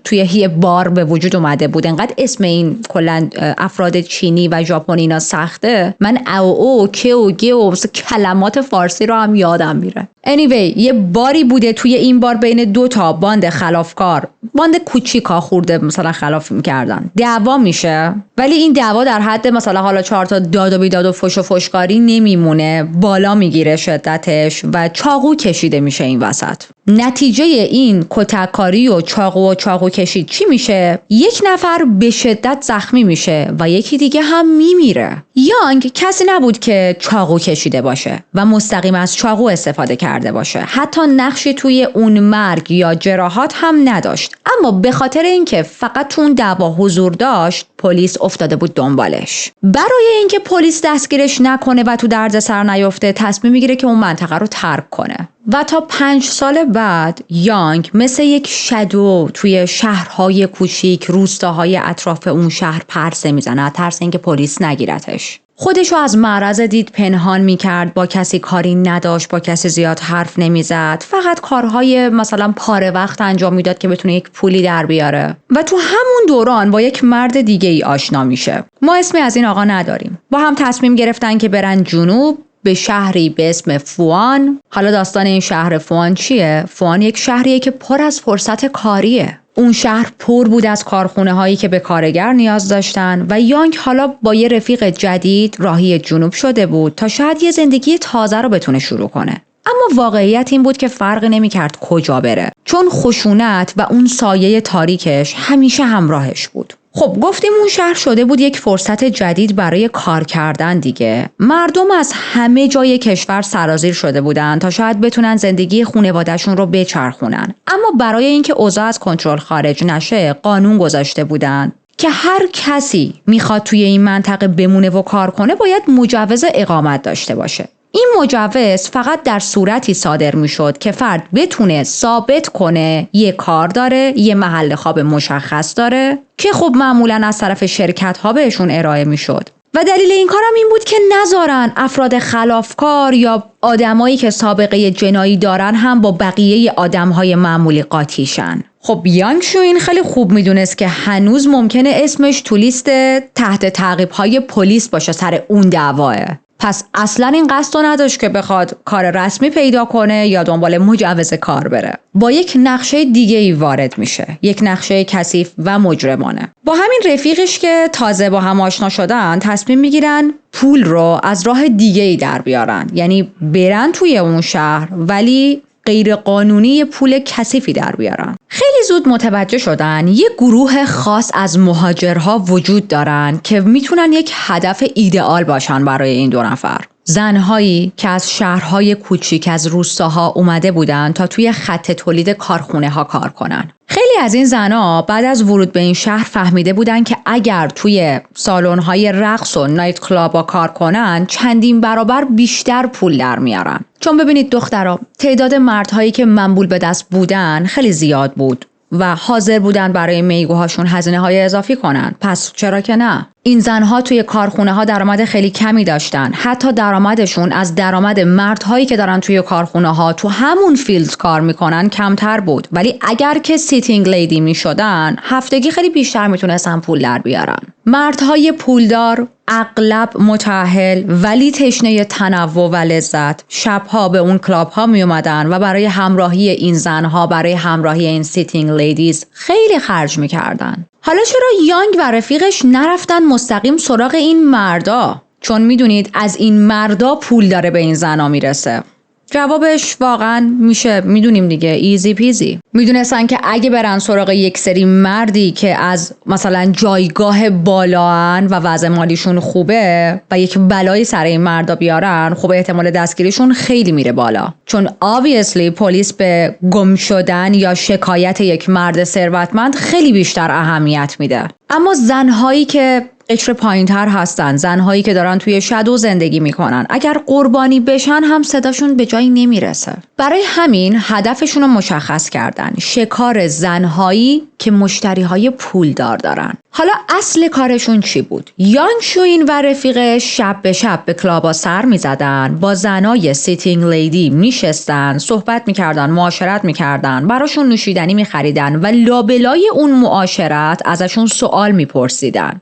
توی یه بار به وجود اومده بود. انقدر اسم این کلا افراد چینی و ژاپنی اینا سخته، من او که و گه و کلمات فارسی رو هم یادم میره. anyway یه باری بوده توی این بار بین 2 تا باند خلافکار، باند کوچیکا خورده مثلا خلاف میکردن، دعوا میشه. ولی این دعوا در حد مثلا حالا 4 تا داد و بیداد و فش و فشکاری نمیمونه، بالا میگیره شدتش و چاقو کشیده میشه این وسط. نتیجه این کتککاری و چاقو کشید چی میشه؟ یک نفر به شدت زخمی میشه و یکی دیگه هم میمیره. یانگ کسی نبود که چاقو کشیده باشه و مستقیم از چاقو استفاده کرده باشه. حتی نقشی توی اون مرگ یا جراحات هم نداشت. اما به خاطر اینکه فقط تو اون دعوا حضور داشت، پلیس افتاده بود دنبالش. برای اینکه پلیس دستگیرش نکنه و تو دردسر نیفته، تصمیم میگیره که اون منطقه رو ترک کنه. و تا 5 سال بعد یانگ مثل یک شادو توی شهرهای کوچیک، روستاهای اطراف اون شهر پرسه میزنه، ترس اینکه پلیس نگیرتش. خودشو از معرض دید پنهان میکرد، با کسی کاری نداشت، با کسی زیاد حرف نمیزد، فقط کارهای مثلا پاره وقت انجام میداد که بتونه یک پولی در بیاره. و تو همون دوران با یک مرد دیگه ای آشنا میشه. ما اسمی از این آقا نداریم. با هم تصمیم گرفتن که برن جنوب به شهری به اسم فوان. حالا داستان این شهر فوان چیه؟ فوان یک شهریه که پر از فرصت کاریه. اون شهر پر بود از کارخونه هایی که به کارگر نیاز داشتن و یانگ حالا با یه رفیق جدید راهی جنوب شده بود تا شاید یه زندگی تازه رو بتونه شروع کنه. اما واقعیت این بود که فرق نمی‌کرد کجا بره، چون خشونت و اون سایه تاریکش همیشه همراهش بود. خب گفتیم اون شهر شده بود یک فرصت جدید برای کار کردن دیگه. مردم از همه جای کشور سرازیر شده بودن تا شاید بتونن زندگی خانواده‌شون رو بچرخونن. اما برای اینکه اوضاع از کنترل خارج نشه، قانون گذاشته بودن که هر کسی میخواد توی این منطقه بمونه و کار کنه باید مجوز اقامت داشته باشه. این مجوز فقط در صورتی صادر میشد که فرد بتونه ثابت کنه یه کار داره، یه محل خواب مشخص داره که خب معمولاً از طرف شرکت ها بهشون ارائه میشد. و دلیل این کارم این بود که نذارن افراد خلافکار یا آدمایی که سابقه جنایی دارن هم با بقیه آدمهای معمولی قاطیشن. خب یانگ شوین خیلی خوب میدونست که هنوز ممکنه اسمش تو لیست تحت تعقیب‌های پلیس باشه سر اون دعواه. پس اصلا این قصد رو نداشت که بخواد کار رسمی پیدا کنه یا دنبال مجوز کار بره. با یک نقشه دیگه‌ای وارد میشه، یک نقشه کثیف و مجرمانه. با همین رفیقش که تازه با هم آشنا شدن تصمیم میگیرن پول رو از راه دیگه‌ای در بیارن، یعنی برن توی اون شهر ولی غیر قانونی پول کثیفی در بیارن. خیلی زود متوجه شدن یه گروه خاص از مهاجرها وجود دارن که میتونن یک هدف ایدئال باشن برای این دو نفر. زنهایی که از شهرهای کوچیک از روستاها اومده بودن تا توی خط تولید کارخونه ها کار کنن. خیلی از این زنها بعد از ورود به این شهر فهمیده بودن که اگر توی سالن‌های رقص و نایت کلابا کار کنن چندین برابر بیشتر پول در میارن. چون ببینید دخترها، تعداد مردهایی که منبول به دست بودن خیلی زیاد بود و حاضر بودن برای میگوهاشون هزینه‌های اضافی کنن. پس چرا که نه؟ این زنها توی کارخونه ها درآمد خیلی کمی داشتن. حتی درآمدشون از درآمد مردهایی که دارن توی کارخونه ها تو همون فیلد کار میکنن کمتر بود. ولی اگر که سیتینگ لیدی میشدن هفتگی خیلی بیشتر میتونستن پول در بیارن. مردهای پولدار اغلب متأهل ولی تشنه تنوع و لذت شبها به اون کلاب ها می اومدن و برای همراهی این زنها، برای همراهی این سیتینگ لیدیز خیلی خرج میکردن. حالا چرا یانگ و رفیقش نرفتن مستقیم سراغ این مردا؟ چون میدونید از این مردا پول داره به این زنا میرسه. جوابش واقعا میشه میدونیم دیگه، ایزی پیزی. میدونستن که اگه برن سراغ یک سری مردی که از مثلا جایگاه بالان و وضع مالیشون خوبه و یک بلایی سر این مردا بیارن، خب احتمال دستگیریشون خیلی میره بالا. چون obviously پلیس به گم شدن یا شکایت یک مرد ثروتمند خیلی بیشتر اهمیت میده. اما زنهایی که قشر پایین‌تر هستن، زنهایی که دارن توی شادو زندگی میکنن، اگر قربانی بشن هم صداشون به جایی نمیرسه. برای همین هدفشون رو مشخص کردن، شکار زنهایی که مشتریهای پولدار دارن. حالا اصل کارشون چی بود؟ یانگ شوین و رفیقش شب به شب به کلابا سر میزدن، با زنای سیتینگ لیدی میشستن، صحبت میکردن، معاشرت میکردن، براشون نوشیدنی میخریدن و لابلای اون معاشرت ازشون سوال میپرسیدن.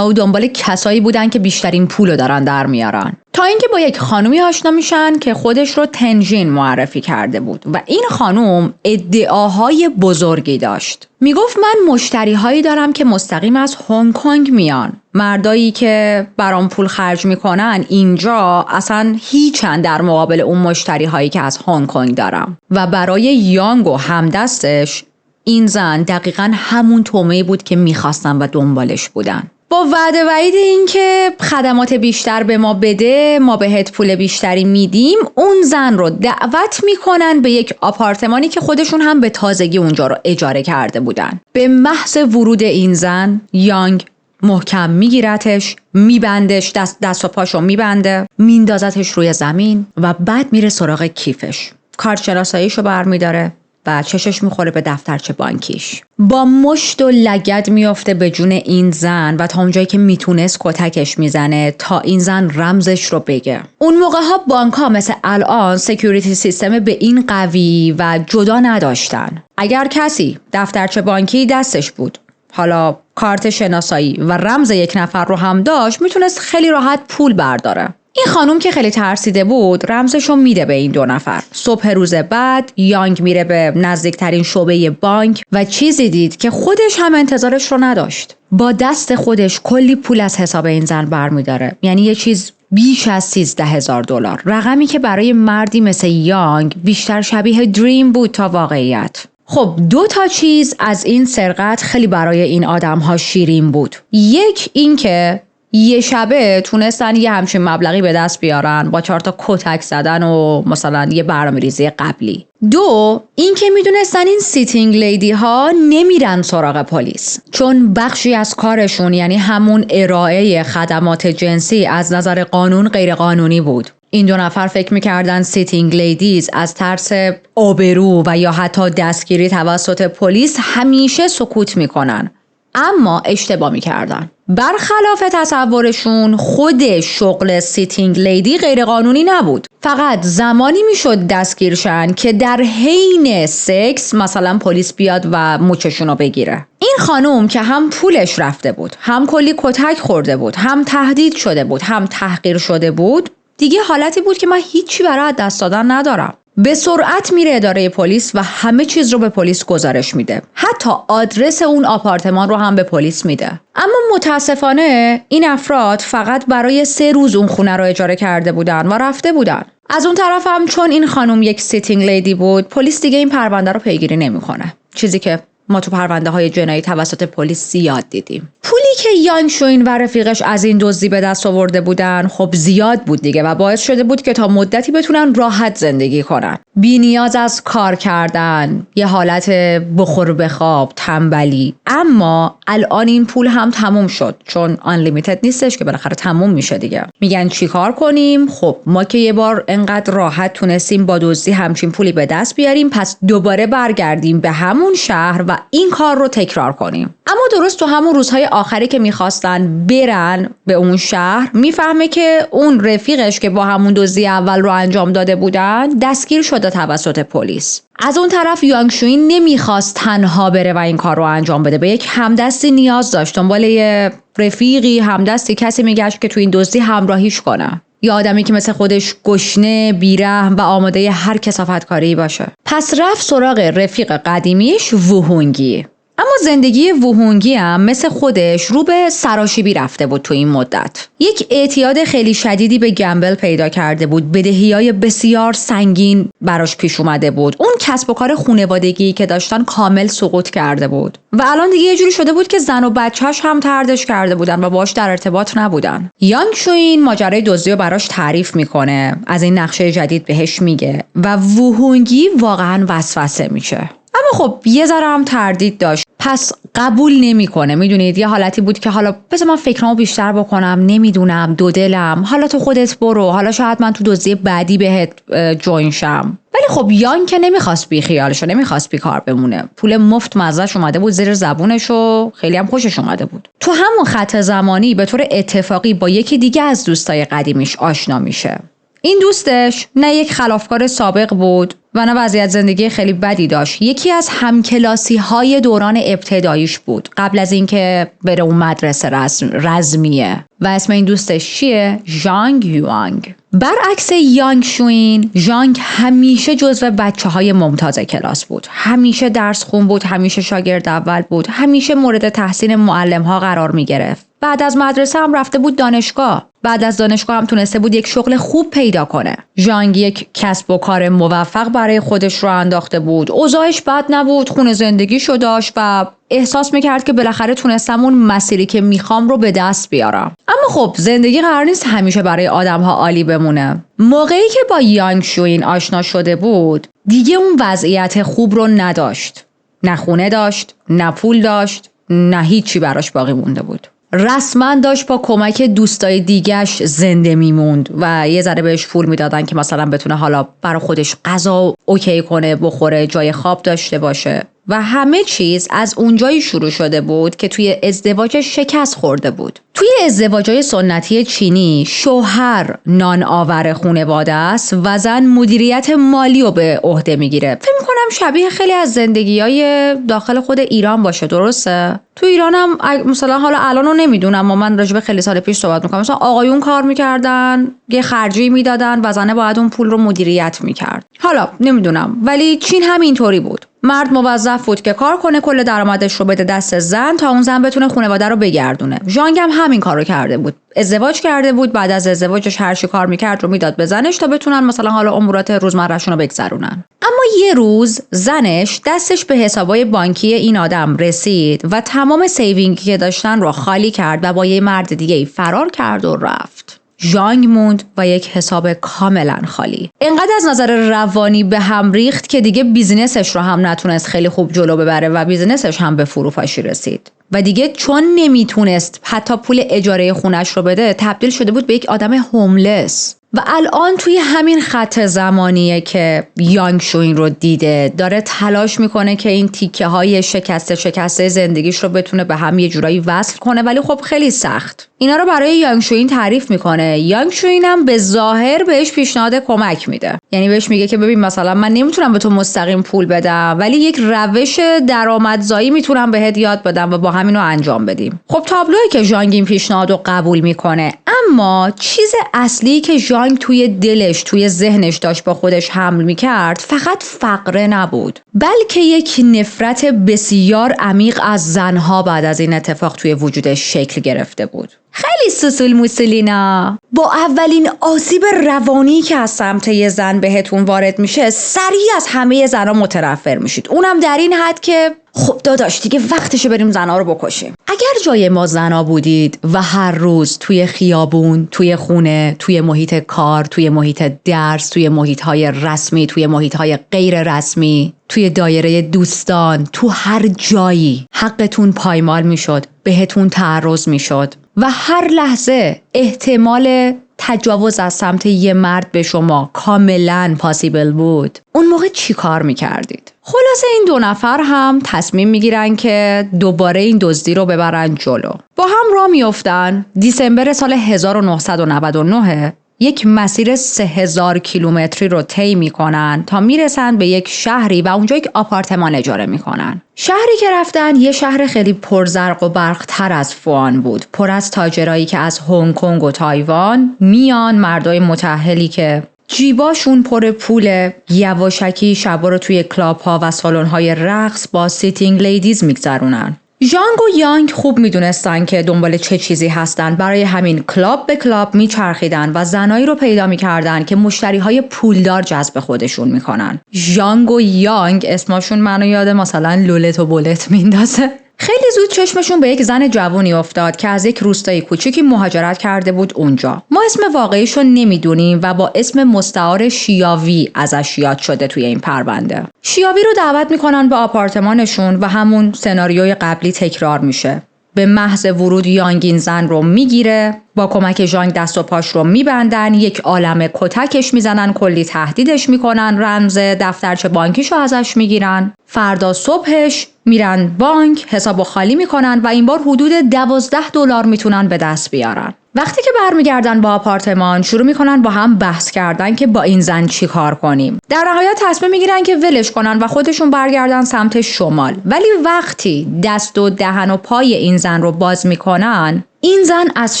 دنبال کسایی بودن که بیشترین پولو دارن در میارن. تا اینکه با یک خانومی آشنا میشن که خودش رو تنجین معرفی کرده بود و این خانوم ادعاهای بزرگی داشت. میگفت من مشتریهایی دارم که مستقیم از هنگ کنگ میان. مردایی که برام پول خرج میکنن اینجا اصلا هیچن در مقابل اون مشتریهایی که از هنگ کنگ دارم. و برای یانگ و همدستش این زن دقیقاً همون تومه‌ای بود که میخواستن و دنبالش بودن. با وعده وعید این که خدمات بیشتر به ما بده، ما بهت پول بیشتری میدیم، اون زن رو دعوت میکنن به یک آپارتمانی که خودشون هم به تازگی اونجا رو اجاره کرده بودن. به محض ورود این زن، یانگ محکم میگیرتش، میبندش، دست و پاشو میبنده، میندازتش روی زمین و بعد میره سراغ کیفش. کارت شناساییشو برمیداره و چشش میخوره به دفترچه بانکیش. با مشت و لگد میافته به جون این زن و تا اونجایی که میتونست کتکش میزنه تا این زن رمزش رو بگه. اون موقع ها بانک ها مثل الان سکیوریتی سیستم به این قوی و جدا نداشتن. اگر کسی دفترچه بانکی دستش بود، حالا کارت شناسایی و رمز یک نفر رو هم داشت، میتونست خیلی راحت پول برداره. این خانوم که خیلی ترسیده بود رمزشو میده به این دو نفر. صبح روز بعد یانگ میره به نزدیکترین شعبه بانک و چیزی دید که خودش هم انتظارش رو نداشت. با دست خودش کلی پول از حساب این زن برمیداره، یعنی یه چیز بیش از $13,000. رقمی که برای مردی مثل یانگ بیشتر شبیه دریم بود تا واقعیت. خب 2 چیز از این سرقت خیلی برای این آدم‌ها شیرین بود. یک این که یه شبه تونستن یه همچین مبلغی به دست بیارن با 4 کتک زدن و مثلا یه برنامه‌ریزی قبلی. 2 این که میدونستن این سیتینگ لیدی ها نمیرن سراغ پلیس، چون بخشی از کارشون یعنی همون ارائه خدمات جنسی از نظر قانون غیر قانونی بود. این دو نفر فکر میکردن سیتینگ لیدیز از ترس آبرو و یا حتی دستگیری توسط پلیس همیشه سکوت میکنن، اما اشتباه میکردن. برخلاف تصورشون خود شغل سیتینگ لیدی غیرقانونی نبود، فقط زمانی میشد دستگیر شن که در حین سکس مثلا پلیس بیاد و مچشونو بگیره. این خانم که هم پولش رفته بود، هم کلی کتک خورده بود، هم تهدید شده بود، هم تحقیر شده بود، دیگه حالتی بود که من هیچی برای دست دادن ندارم. به سرعت میره اداره پلیس و همه چیز رو به پلیس گزارش میده، حتی آدرس اون آپارتمان رو هم به پلیس میده. اما متاسفانه این افراد فقط برای 3 روز اون خونه رو اجاره کرده بودن و رفته بودن. از اون طرف هم چون این خانم یک سیتینگ لیدی بود، پلیس دیگه این پرونده رو پیگیری نمیکنه، چیزی که ما تو پرونده های جنایی توسط پلیس زیاد دیدیم. پولی که یانگ شوین و رفیقش از این دزدی به دست آورده بودن خب زیاد بود دیگه و باعث شده بود که تا مدتی بتونن راحت زندگی کنن، بی نیاز از کار کردن، یه حالت بخور بخواب، تنبلی. اما الان این پول هم تموم شد، چون آنلیمیتد نیستش که بالاخره تموم میشه دیگه. میگن چی کار کنیم؟ خب ما که یه بار انقدر راحت تونستیم با دزدی همچین پولی به دست بیاریم، پس دوباره برگردیم به همون شهر و این کار رو تکرار کنیم. اما درست تو همون روزهای آخری که میخواستن برن به اون شهر، میفهمه که اون رفیقش که با همون دزدی اول رو انجام داده بودن دستگیر شده توسط پلیس. از اون طرف یانگ شوین نمیخواست تنها بره و این کار رو انجام بده، به یک همدستی نیاز داشت، دنبال یه رفیقی، همدستی، کسی میگشت که تو این دزدی همراهیش کنه، یه آدمی که مثل خودش گشنه، بیرحم و آماده هر کثافتکاری باشه. پس رفت سراغ رفیق قدیمیش ووهونگی. اما زندگی ووهونگی هم مثل خودش رو به سراشیبی رفته بود تو این مدت. یک اعتیاد خیلی شدیدی به گمبل پیدا کرده بود، بدهی‌های بسیار سنگین براش پیش اومده بود. اون کسب و کار خانوادگی که داشتن کامل سقوط کرده بود و الان دیگه یه جوری شده بود که زن و بچه‌ش هم طردش کرده بودن و باهاش در ارتباط نبودن. یانگ شوین ماجرای دزدی رو براش تعریف میکنه، از این نقشه جدید بهش میگه و ووهونگی واقعا وسوسه میشه. اما خب یه ذره هم تردید داشت، پس قبول نمیکنه. میدونید یه حالتی بود که حالا بذار من فکرامو بیشتر بکنم، نمیدونم، دو دلم، حالا تو خودت برو، حالا شاید من تو دزدی بعدی بهت جوین شم. ولی خب یانگ که نمیخواست بی خیالشو، نمیخواست بیکار بمونه. پول مفت مزهش اومده بود زیر زبونش و خیلی هم خوشش اومده بود. تو همون خط زمانی به طور اتفاقی با یکی دیگه از دوستای قدیمیش آشنا میشه. این دوستش نه یک خلافکار سابق بود و نه وضعیت زندگی خیلی بدی داشت. یکی از همکلاسی‌های دوران ابتداییش بود قبل از اینکه بره اون مدرسه رزمیه و اسم این دوستش چیه؟ ژانگ یوانگ. برعکس یانگ شوین، ژانگ همیشه جزو بچه‌های ممتاز کلاس بود. همیشه درس خون بود، همیشه شاگرد اول بود، همیشه مورد تحسین معلم‌ها قرار می‌گرفت. بعد از مدرسه هم رفته بود دانشگاه. بعد از دانشگاه هم تونسته بود یک شغل خوب پیدا کنه. ژانگ یک کسب و کار موفق برای خودش رو انداخته بود. اوضاعش بد نبود، خونه زندگیشو داشت و احساس میکرد که بالاخره تونستم اون مسیری که میخوام رو به دست بیارم. اما خب زندگی قرار نیست همیشه برای آدم‌ها عالی بمونه. موقعی که با یانگ شوین آشنا شده بود، دیگه اون وضعیت خوب رو نداشت. نه خونه داشت، نه پول داشت، نه هیچی براش باقی مونده بود. رسما داشت با کمک دوستای دیگه‌اش زنده میموند و یه ذره بهش پول میدادن که مثلا بتونه حالا برای خودش غذا اوکی کنه، بخوره، جای خواب داشته باشه و همه چیز از اونجایی شروع شده بود که توی ازدواجش شکست خورده بود. توی ازدواجای سنتی چینی شوهر نان آور خانواده است و زن مدیریت مالی رو به عهده میگیره. فکر می‌کنم شبیه خیلی از زندگی‌های داخل خود ایران باشه، درسته؟ تو ایران هم مثلا حالا الانو نمیدونم، اما من راجع به خیلی سال پیش صحبت می‌کنم. مثلا آقایون کار می‌کردن، یه خرجی میدادن و زنه باید اون پول رو مدیریت می‌کرد. حالا نمیدونم، ولی چین هم اینطوری بود. مرد موظف بود که کار کنه، کل درآمدش رو بده دست زن تا اون زن بتونه خانواده رو بگردونه. ژانگ هم همین کارو کرده بود. ازدواج کرده بود، بعد از ازدواجش هر چی کار میکرد رو میداد به زنش تا بتونن مثلا حالا امورات روزمرهشون رو بگذرونن. اما یه روز زنش دستش به حسابای بانکی این آدم رسید و تمام سیوینگی که داشتن رو خالی کرد و با یه مرد دیگه فرار کرد و رفت. ژانگ موند و یک حساب کاملا خالی. اینقدر از نظر روانی به هم ریخت که دیگه بیزینسش رو هم نتونست خیلی خوب جلو ببره و بیزینسش هم به فروپاشی رسید. و دیگه چون نمیتونست حتی پول اجاره خونش رو بده، تبدیل شده بود به یک آدم هوملس. و الان توی همین خط زمانیه که یانگ شوین رو دیده، داره تلاش میکنه که این تیکه های شکسته زندگیش رو بتونه به هم یه جورایی وصل کنه، ولی خب خیلی سخت. اینا رو برای یانگ شوین تعریف میکنه. یانگ شوین هم به ظاهر بهش پیشنهاد کمک میده، یعنی بهش میگه که ببین مثلا من نمیتونم به تو مستقیم پول بدم، ولی یک روش درآمدزایی میتونم بهت یاد بدم و با همینو انجام بدیم. خب تابلوئه که ژانگ این پیشنهاد رو قبول میکنه، اما چیز اصلی که ژانگ توی دلش، توی ذهنش داشت با خودش حمل میکرد فقط فقره نبود، بلکه یک نفرت بسیار عمیق از زنها بعد از این اتفاق توی وجودش شکل گرفته بود. خیلی سوسول موسولینا. با اولین آسیب روانی که از سمت یه زن بهتون وارد میشه سریع از همه زنها متنفر میشید، اونم در این حد که خب داداش دیگه وقتشه بریم زنها رو بکشیم. اگر جای ما زنها بودید و هر روز توی خیابون، توی خونه، توی محیط کار، توی محیط درس، توی محیط‌های رسمی، توی محیط‌های غیر رسمی، توی دایره دوستان، تو هر جایی حقتون پایمال میشد، بهتون تعرض میشد و هر لحظه احتمال تجاوز از سمت یه مرد به شما کاملا پاسیبل بود، اون موقع چی کار میکردید؟ خلاصه این دو نفر هم تصمیم میگیرن که دوباره این دزدی رو ببرن جلو. با هم راه میافتن. دیسمبر سال 1999 یک مسیر 3000 کیلومتری رو طی میکنن تا میرسن به یک شهری و اونجا یک آپارتمان اجاره میکنن. شهری که رفتن یه شهر خیلی پرزرق و برق تر از فوآن بود، پر از تاجرایی که از هنگ کنگ و تایوان میان، مردای متأهلی که جیباشون پر پوله، یواشکی شبا رو توی کلاب ها و سالن های رقص با سیتینگ لیدیز میگذرونن. ژانگ و یانگ خوب میدونستن که دنبال چه چیزی هستن، برای همین کلاب به کلاب میچرخیدن و زنایی رو پیدا میکردن که مشتریهای پولدار جذب خودشون میکنن. ژانگ و یانگ اسمشون منو یاد مثلا لولت و بولت میندازه. خیلی زود چشمشون به یک زن جوانی افتاد که از یک روستای کوچیکی مهاجرت کرده بود اونجا. ما اسم واقعیشو نمیدونیم و با اسم مستعار شیاوی ازش یاد شده توی این پرونده. شیاوی رو دعوت میکنن به آپارتمانشون و همون سناریوی قبلی تکرار میشه. به محض ورود یانگ این زن رو میگیره، با کمک ژانگ دست و پاش رو میبندن، یک عالمه کتکش میزنن، کلی تهدیدش میکنن، رمز دفترچه بانکیشو ازش میگیرن. فردا صبحش میرن بانک، حسابو خالی میکنن و این بار حدود $12 میتونن به دست بیارن. وقتی که برمیگردن با آپارتمان شروع میکنن با هم بحث کردن که با این زن چی کار کنیم. در نهایت تصمیم میگیرن که ولش کنن و خودشون برگردن سمت شمال. ولی وقتی دست و دهن و پای این زن رو باز میکنن، این زن از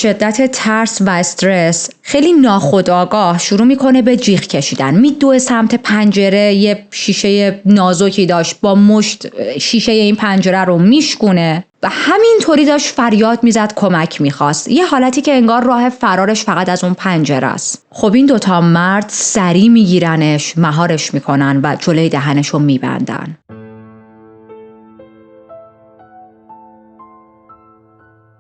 شدت ترس و استرس خیلی ناخودآگاه شروع میکنه به جیغ کشیدن. میدوه سمت پنجره، یه شیشه نازکی داشت، با مشت شیشه این پنجره رو میشکونه و همینطوری داشت فریاد میزد کمک میخواست. یه حالتی که انگار راه فرارش فقط از اون پنجره است. خب این دوتا مرد سری میگیرنش، مهارش میکنن و جلوی دهنش رو میبندن.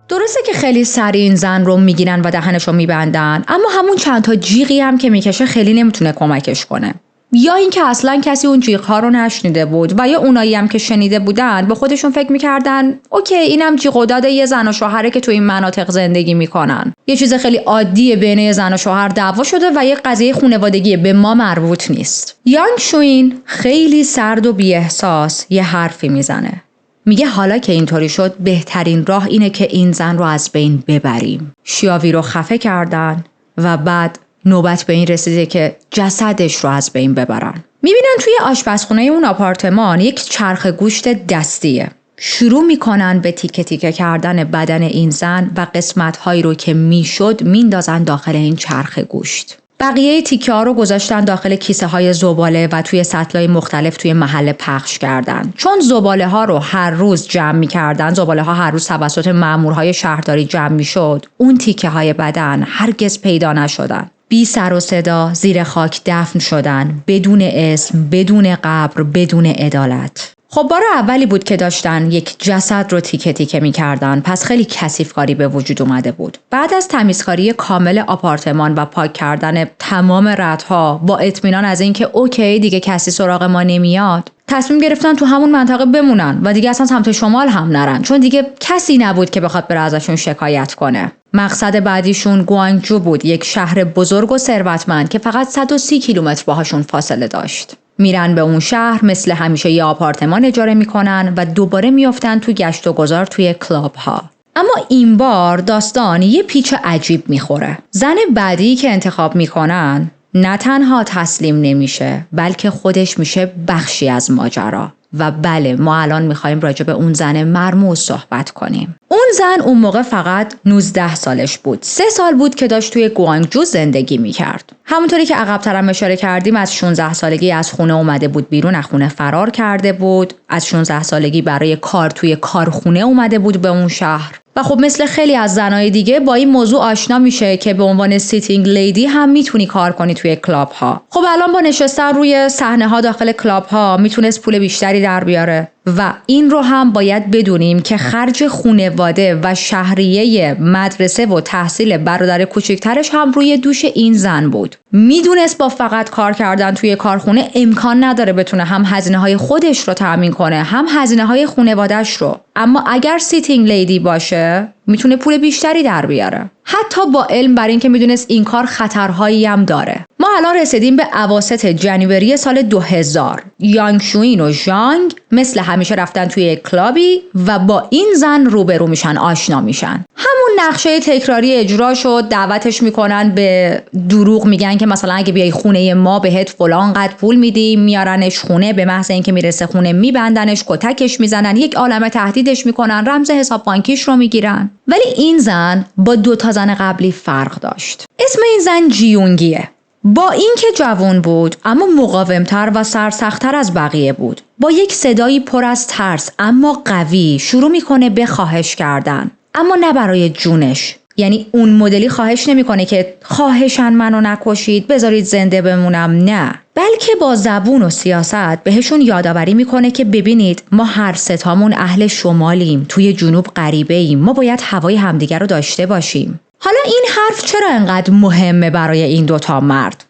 درسته که خیلی سریع این زن رو میگیرن و دهنش رو میبندن، اما همون چند تا جیغی هم که میکشه خیلی نمیتونه کمکش کنه. یا اینکه اصلا کسی اون جیغ‌ها رو نشنیده بود و یا اونایی هم که شنیده بودن به خودشون فکر میکردن اوکی اینم جیغ و داد یه زن و شوهره که تو این مناطق زندگی میکنن، یه چیز خیلی عادیه بین یه زن و شوهر دعوا شده و یه قضیه خانوادگی به ما مربوط نیست. یانگ شوین خیلی سرد و بی‌احساس یه حرفی میزنه. میگه حالا که اینطوری شد بهترین راه اینه که این زن رو از بین ببریم. شیاوی رو خفه کردن و بعد نوبت به این رسیده که جسدش رو از بین ببرن. میبینن توی آشپزخونه اون آپارتمان یک چرخ گوشت دستیه. شروع میکنن به تیکه تیکه کردن بدن این زن و قسمت‌هایی رو که میشد میندازن داخل این چرخ گوشت. بقیه تیکه ها رو گذاشتن داخل کیسه های زباله و توی سطلای مختلف توی محله پخش کردن. چون زباله ها رو هر روز جمع می کردن، زباله ها هر روز توسط مامورهای شهرداری جمع می شد، اون تیکه های بدن هرگز پیدا نشدن. بی سر و صدا زیر خاک دفن شدن، بدون اسم، بدون قبر، بدون عدالت. خب بار اولی بود که داشتن یک جسد رو تیکه تیکه می‌کردن، پس خیلی کثیفکاری به وجود اومده بود. بعد از تمیزکاری کامل آپارتمان و پاک کردن تمام ردها با اطمینان از اینکه اوکی دیگه کسی سراغ ما نمیاد، تصمیم گرفتن تو همون منطقه بمونن و دیگه اصلا سمت شمال هم نرن، چون دیگه کسی نبود که بخواد بره ازشون شکایت کنه. مقصد بعدیشون گوانگجو بود، یک شهر بزرگ و ثروتمند که فقط 130 کیلومتر باهاشون فاصله داشت. میرن به اون شهر، مثل همیشه یه آپارتمان اجاره میکنن و دوباره میافتن تو گشت و گذار توی کلاب ها. اما این بار داستان یه پیچ عجیب میخوره. زن بعدی که انتخاب میکنن نه تنها تسلیم نمیشه، بلکه خودش میشه بخشی از ماجرا. و بله، ما الان میخوایم راجع به اون زن مرموز صحبت کنیم. اون زن اون موقع فقط 19 سالش بود. 3 سال بود که داشت توی گوانگجو زندگی میکرد. همونطوری که عقب‌ترم اشاره کردیم، از 16 سالگی از خونه اومده بود بیرون، از خونه فرار کرده بود. از 16 سالگی برای کار توی کارخونه اومده بود به اون شهر. و خب مثل خیلی از زنای دیگه با این موضوع آشنا میشه که به عنوان سیتینگ لیدی هم میتونی کار کنی توی کلاب ها. خب الان با نشستن روی صحنه ها داخل کلاب ها میتونست پول بیشتری در بیاره و این رو هم باید بدونیم که خرج خانواده و شهریه مدرسه و تحصیل برادر کوچکترش هم روی دوش این زن بود. میدونست با فقط کار کردن توی کارخونه امکان نداره بتونه هم هزینه های خودش رو تأمین کنه هم هزینه های خانواده‌اش رو. اما اگر سیتینگ لیدی باشه میتونه پول بیشتری در بیاره، حتی با علم بر این که میدونست این کار خطرهایی هم داره. ما الان رسیدیم به اواسط جنوری سال 2000. یانگ شوین و ژانگ مثل همیشه رفتن توی کلابی و با این زن روبرو میشن، آشنا میشن. همون نقشه تکراری اجرا شد، دعوتش میکنن، به دروغ میگن که مثلا اگه بیای خونه ما بهت فلان قد پول میدیم، میارنش خونه، به محض اینکه میرسه خونه میبندنش، کتکش میزنن، یک عالمه تهدیدش میکنن، رمز حساب بانکیش رو میگیرن. ولی این زن با 2 تا زن قبلی فرق داشت. اسم این زن جیونگیه. با اینکه جوان بود اما مقاومتر و سرسخت‌تر از بقیه بود. با یک صدایی پر از ترس اما قوی شروع میکنه به خواهش کردن، اما نه برای جونش. یعنی اون مدلی خواهش نمیکنه که خواهشن منو نکشید، بذارید زنده بمونم، نه، بلکه با زبون و سیاست بهشون یادآوری میکنه که ببینید ما هر ستامون اهل شمالیم، توی جنوب غریبه ایم، ما باید هوای همدیگر رو داشته باشیم. حالا این حرف چرا انقدر مهمه برای این 2 تا مرد؟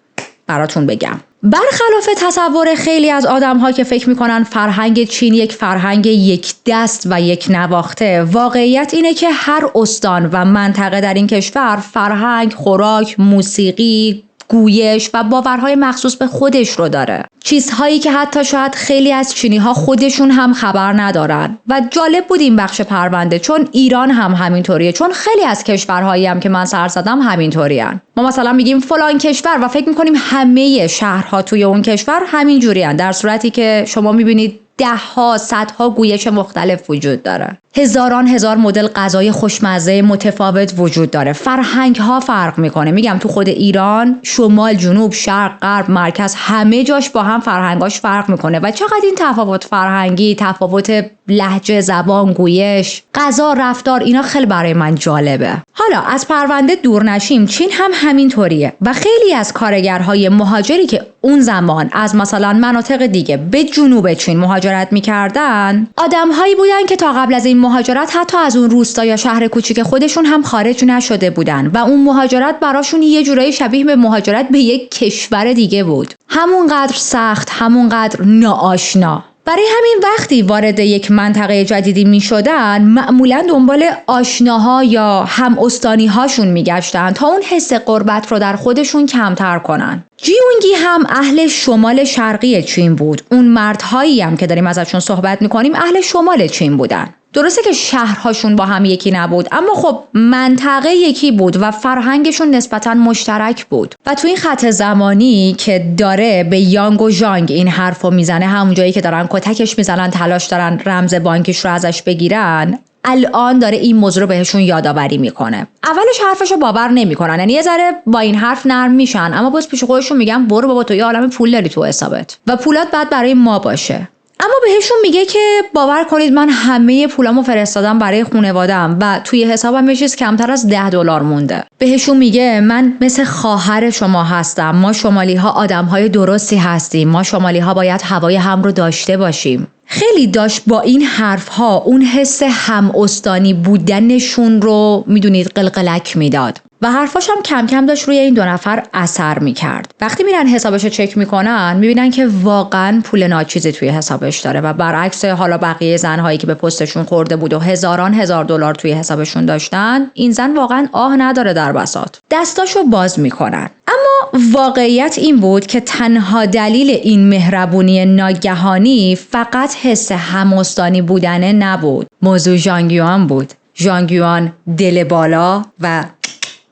براتون بگم. برخلاف تصور خیلی از آدم‌ها که فکر می‌کنن فرهنگ چین یک فرهنگ یک دست و یک نواخته، واقعیت اینه که هر استان و منطقه در این کشور فرهنگ، خوراک، موسیقی، گویش و باورهای مخصوص به خودش رو داره. چیزهایی که حتی شاید خیلی از چینی‌ها خودشون هم خبر ندارن. و جالب بود این بخش پرونده، چون ایران هم همینطوریه، چون خیلی از کشورهایی هم که من سر زدم همینطورین. ما مثلا میگیم فلان کشور و فکر میکنیم همه شهرها توی اون کشور همین جورین، در صورتی که شما میبینید 10 ها 100 ها گویش مختلف وجود داره. هزار مدل غذای خوشمزه متفاوت وجود داره. فرهنگ ها فرق میکنه. میگم تو خود ایران شمال، جنوب، شرق، غرب، مرکز، همه جاش با هم فرهنگاش فرق میکنه و چقدر این تفاوت فرهنگی، تفاوت لهجه، زبان، گویش، غذا، رفتار، اینا خیلی برای من جالبه. حالا از پرونده دور نشیم، چین هم همینطوریه و خیلی از کارگرهای مهاجری که اون زمان از مثلا مناطق دیگه به جنوب چین مهاجرت میکردن، آدمهایی بودن که تا قبل از این مهاجرت حتی از اون روستا یا شهر کوچیک خودشون هم خارج نشده بودن و اون مهاجرت براشون یه جورایی شبیه به مهاجرت به یک کشور دیگه بود. همونقدر سخت، همونقدر ناآشنا. برای همین وقتی وارد یک منطقه جدیدی می شدن، معمولاً دنبال آشناها یا هم استانی هاشون می گشتن تا اون حس غربت رو در خودشون کمتر کنن. جیونگی هم اهل شمال شرقی چین بود. اون مردهایی هم که داریم ازشون صحبت می کنیم اهل شمال چین بودن. درسته که شهرهاشون با هم یکی نبود، اما خب منطقه یکی بود و فرهنگشون نسبتاً مشترک بود. و تو این خط زمانی که داره به یانگ و ژانگ این حرفو میزنه، همون جایی که دارن کتکش میزنن، تلاش دارن رمز بانکیش رو ازش بگیرن، الان داره این موضوع رو بهشون یادآوری میکنه. اولش حرفشو باور نمیکنن، یعنی یه ذره با این حرف نرم میشن، اما باز پیش خودشون میگن برو بابا، تو یه عالمه پول داری تو حسابت و پولات بعد برای ما باشه. اما بهشون میگه که باور کنید من همه پولامو فرستادم برای خانواده‌ام و توی حسابم یه چیز کمتر از $10 مونده. بهشون میگه من مثل خواهر شما هستم، ما شمالی‌ها آدم‌های درستی هستیم، ما شمالی‌ها باید هوای هم رو داشته باشیم. خیلی داشت با این حرف‌ها اون حس هم استانی بودنشون رو میدونید قلقلک میداد. و حرفاش هم کم کم داشت روی این دو نفر اثر میکرد. وقتی میرن حسابش رو چک میکنن میبینن که واقعا پول ناچیزی توی حسابش داره و برعکس حالا بقیه زنهایی که به پستشون خورده بود و هزاران هزار دلار توی حسابشون داشتن، این زن واقعا آه نداره در بساط. دستاشو باز میکنن. اما واقعیت این بود که تنها دلیل این مهربونی ناگهانی فقط حس هموستانی بودنه نبود. موضوع ژانگ یوان بود. ژانگ یوان دل بالا و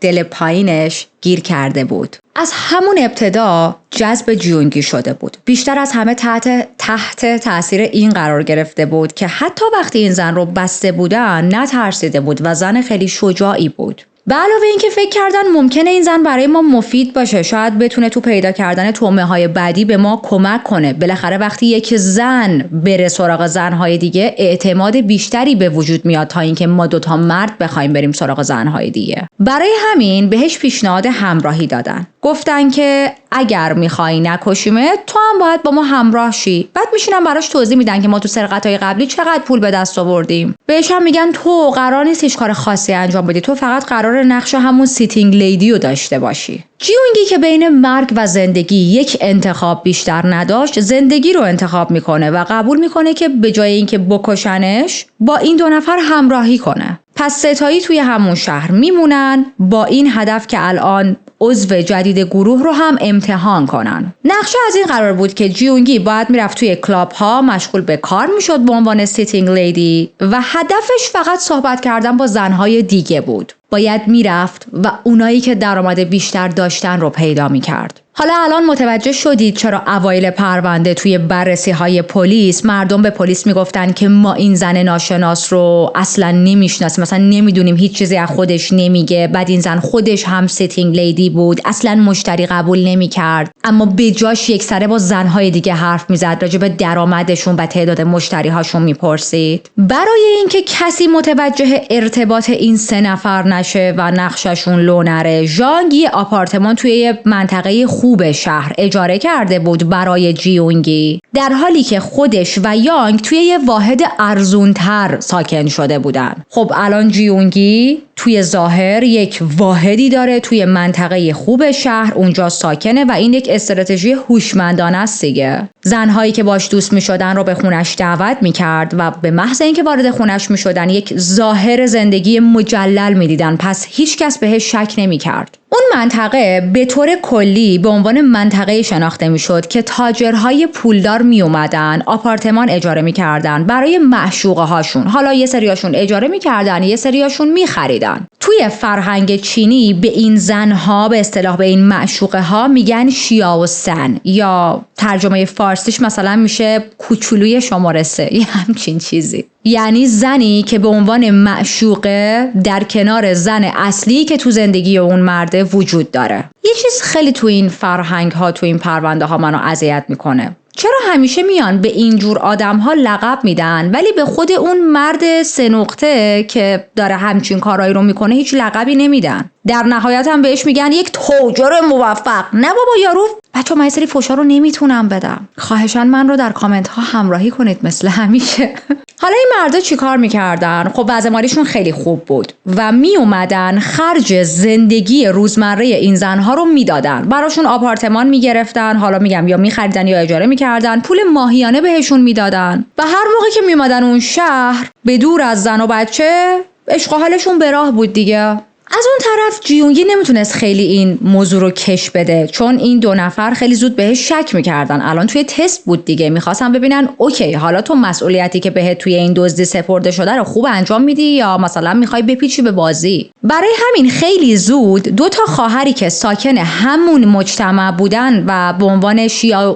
دل پایینش گیر کرده بود. از همون ابتدا جذب جیونگی شده بود. بیشتر از همه تحت تاثیر این قرار گرفته بود که حتی وقتی این زن رو بسته بودن نترسیده بود و زن خیلی شجاعی بود. به علاوه این که فکر کردن ممکنه این زن برای ما مفید باشه، شاید بتونه تو پیدا کردن طعمه‌های بعدی به ما کمک کنه. بالاخره وقتی یک زن بره سراغ زنهای دیگه اعتماد بیشتری به وجود میاد تا اینکه ما دوتا مرد بخوایم بریم سراغ زنهای دیگه. برای همین بهش پیشنهاد همراهی دادن. گفتن که اگر میخوای نکشیمه تو هم باید با ما همراه شی. بعد میشینن براش توضیح میدن که ما تو سرقت‌های قبلی چقدر پول به دست آوردیم. بهش هم میگن تو قرار نیست هیچ کار خاصی انجام بدی، تو فقط قرار نقش همون سیتینگ لیدی رو داشته باشی. جیونگی که بین مرگ و زندگی یک انتخاب بیشتر نداشت، زندگی رو انتخاب میکنه و قبول میکنه که به جای اینکه بکشنش با این دو نفر همراهی کنه. پس ستایی توی همون شهر میمونن با این هدف که الان عضو جدید گروه رو هم امتحان کنن. نقشه از این قرار بود که جیونگی باید میرفت توی کلاب ها مشغول به کار میشد به عنوان سیتینگ لیدی و هدفش فقط صحبت کردن با زنهای دیگه بود. باید میرفت و اونایی که درآمد بیشتر داشتن رو پیدا میکرد. حالا الان متوجه شدید چرا اوایل پرونده توی بررسی های پلیس مردم به پلیس میگفتن که ما این زن ناشناس رو اصلا نمیشناسیم، مثلا نمیدونیم، هیچ چیزی از خودش نمیگه. بعد این زن خودش هم سیتینگ لیدی بود، اصلا مشتری قبول نمیکرد، اما به جاش یکسره با زنهای دیگه حرف میزد، راجع به درآمدشون و تعداد مشتری هاشون میپرسید. برای اینکه کسی متوجه ارتباط این سه نفر نشه و نقششون لو نره، ژانگ یه آپارتمان توی منطقه خوب شهر اجاره کرده بود برای جیونگی، در حالی که خودش و یانگ توی یه واحد ارزونتر ساکن شده بودن. خب الان جیونگی توی ظاهر یک واحدی داره توی منطقه خوب شهر، اونجا ساکنه و این یک استراتژی هوشمندانه است دیگه. زنهایی که باش دوست می‌شدن رو به خونش دعوت می‌کرد و به محض اینکه وارد خونش می‌شدن یک ظاهر زندگی مجلل می‌دیدن، پس هیچ کس بهش شک نمی‌کرد. اون منطقه به طور کلی به عنوان منطقه شناخته میشد که تاجرهای پولدار می اومدن آپارتمان اجاره میکردن برای معشوقه هاشون. حالا یه سریاشون اجاره میکردن، یه سریاشون میخریدن. توی فرهنگ چینی به این زنها، به اصطلاح به این معشوقه ها میگن شیاو سن، یا ترجمه فارسیش مثلا میشه کوچولوی شماره 3، یه همچین چیزی. یعنی زنی که به عنوان معشوقه در کنار زن اصلی که تو زندگی اون مرده وجود داره. یه چیز خیلی تو این فرهنگ ها، تو این پرونده ها منو اذیت میکنه. چرا همیشه میان به اینجور آدم ها لقب میدن ولی به خود اون مرد 3 نقطه که داره همچین کارایی رو میکنه هیچ لقبی نمیدن؟ در نهایت هم بهش میگن یک تاجر موفق. نه بابا یارو، بچه من یه سری فوشا رو نمیتونم بدم. خواهشاً من رو در کامنت ها همراهی کنید مثل همیشه. حالا این مردا چی کار میکردن؟ خب وضع مالیشون خیلی خوب بود و می اومدن خرج زندگی روزمره این زنها رو میدادن. براشون آپارتمان میگرفتن، حالا میگم یا میخریدن یا اجاره میکردن، پول ماهیانه بهشون میدادن و هر موقع که میومدن اون شهر به دور از زن و بچه، عشق و حالشون به راه بود دیگه. از اون طرف جیونگی نمیتونست خیلی این موضوع رو کش بده، چون این دو نفر خیلی زود بهش شک میکردن. الان توی تست بود دیگه، میخواستن ببینن اوکی حالا تو مسئولیتی که بهت توی این دزدی سپرده شده رو خوب انجام میدی یا مثلا میخوای بپیچی به بازی. برای همین خیلی زود 2 خواهری که ساکن همون مجتمع بودن و به عنوان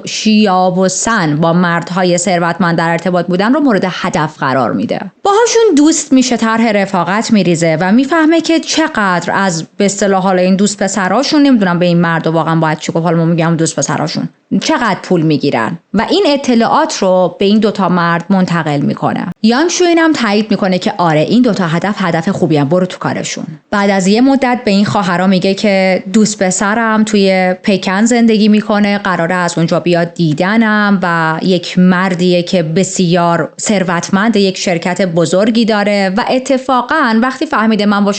شیا و سن با مردهای ثروتمند در ارتباط بودن رو مورد هدف قرار میده. باهاشون دوست میشه، طرح رفاقت میریزه و میفهمه که چقدر از به اصطلاح حالا این دوست پسراشون، نمیدونم به این مرد واقعا باید چی گفت، حالا ما میگم دوست پسراشون چقدر پول میگیرن و این اطلاعات رو به این 2 مرد منتقل میکنه. یانگ شوین هم تایید میکنه که آره این 2 هدف خوبی هم، برو تو کارشون. بعد از یه مدت به این خواهرا میگه که دوست پسرم توی پکن زندگی میکنه، قراره از اونجا بیاد دیدنم و یک مردیه که بسیار ثروتمند، یک شرکت بزرگی داره و اتفاقا وقتی فهمیده من با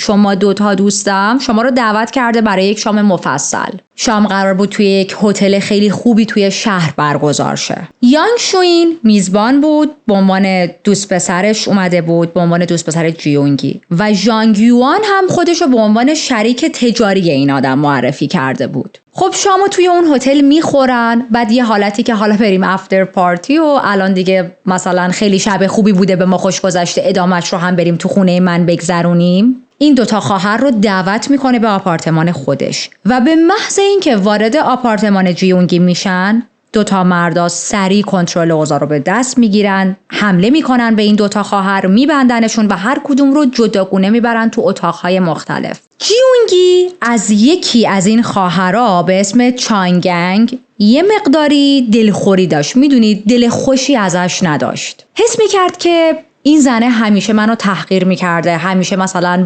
شما دوتا دوستم شما رو دعوت کرده برای یک شام مفصل. شام قرار بود توی یک هتل خیلی خوبی توی شهر برگزار شه. یانگ شوین میزبان بود، به عنوان دوست پسرش اومده بود، به عنوان دوست پسر جیونگی، و ژانگ یوان هم خودش رو به عنوان شریک تجاری این آدم معرفی کرده بود. خب شامو توی اون هتل میخورن، بعد یه حالتی که حالا بریم افتر پارتی و الان دیگه مثلا خیلی شب خوبی بوده به ما خوش گذشته، ادامهش رو هم بریم تو خونه من بگذرونیم. این دوتا خواهر رو دعوت میکنه به آپارتمان خودش و به محض اینکه وارد آپارتمان جیونگی میشن، دوتا مردا سریع کنترل اوضاع رو به دست میگیرن، حمله میکنن به این دوتا خواهر، میبندنشون و هر کدوم رو جداگونه میبرن تو اتاقهای مختلف. جیونگی از یکی از این خواهرها به اسم چانگنگ یه مقداری دلخوری داشت. میدونید دل خوشی ازش نداشت. حس میکرد که این زنه همیشه منو تحقیر میکرده، همیشه مثلا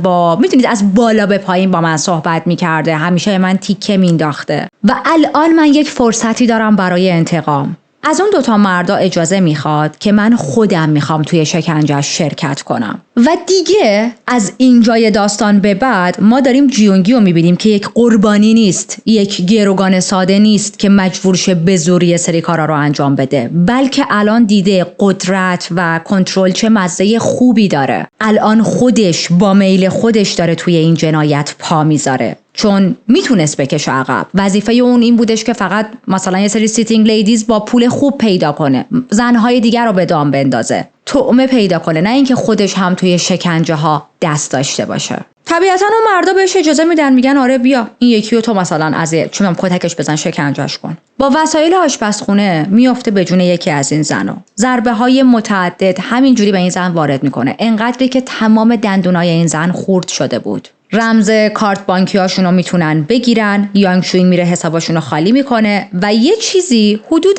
میدونید از بالا به پایین با من صحبت میکرده، همیشه من تیکه مینداخته و الان من یک فرصتی دارم برای انتقام. از اون دوتا مردا اجازه میخواد که من خودم میخوام توی شکنجهش شرکت کنم. و دیگه از اینجای داستان به بعد ما داریم جیونگی رو میبینیم که یک قربانی نیست، یک گروگان ساده نیست که مجبور شه به زور یه سری کارا رو انجام بده، بلکه الان دیده قدرت و کنترل چه مزه خوبی داره. الان خودش با میل خودش داره توی این جنایت پا میذاره، چون میتونست بکشه عقب. وظیفه اون این بودش که فقط مثلا یه سری سیتینگ لیدیز با پول خوب پیدا کنه، زنهای دیگر رو به دام بندازه، طعمه پیدا کنه، نه اینکه خودش هم توی شکنجه ها دست داشته باشه. طبیعتا اون مردا بهش اجازه میدن، میگن آره بیا این یکی رو تو مثلا از چون کتکش بزن شکنجهش کن. با وسایل آشپزخونه میافته به جون یکی از این زنا، ضربه های متعدد همینجوری به این زن وارد میکنه، انقدری که تمام دندونای این زن خورد شده بود. رمز کارت بانکیاشون رو میتونن بگیرن. یانگ شوین میره حساباشون رو خالی میکنه و یه چیزی حدود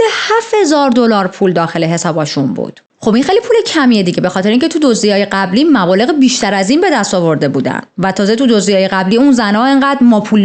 $7,000 پول داخل حساباشون بود. خب این خیلی پول کمیه دیگه، به خاطر اینکه تو دزدی‌های قبلی مبالغ بیشتر از این به دست آورده بودن و تازه تو دزدی‌های قبلی اون زنا انقدر ما پول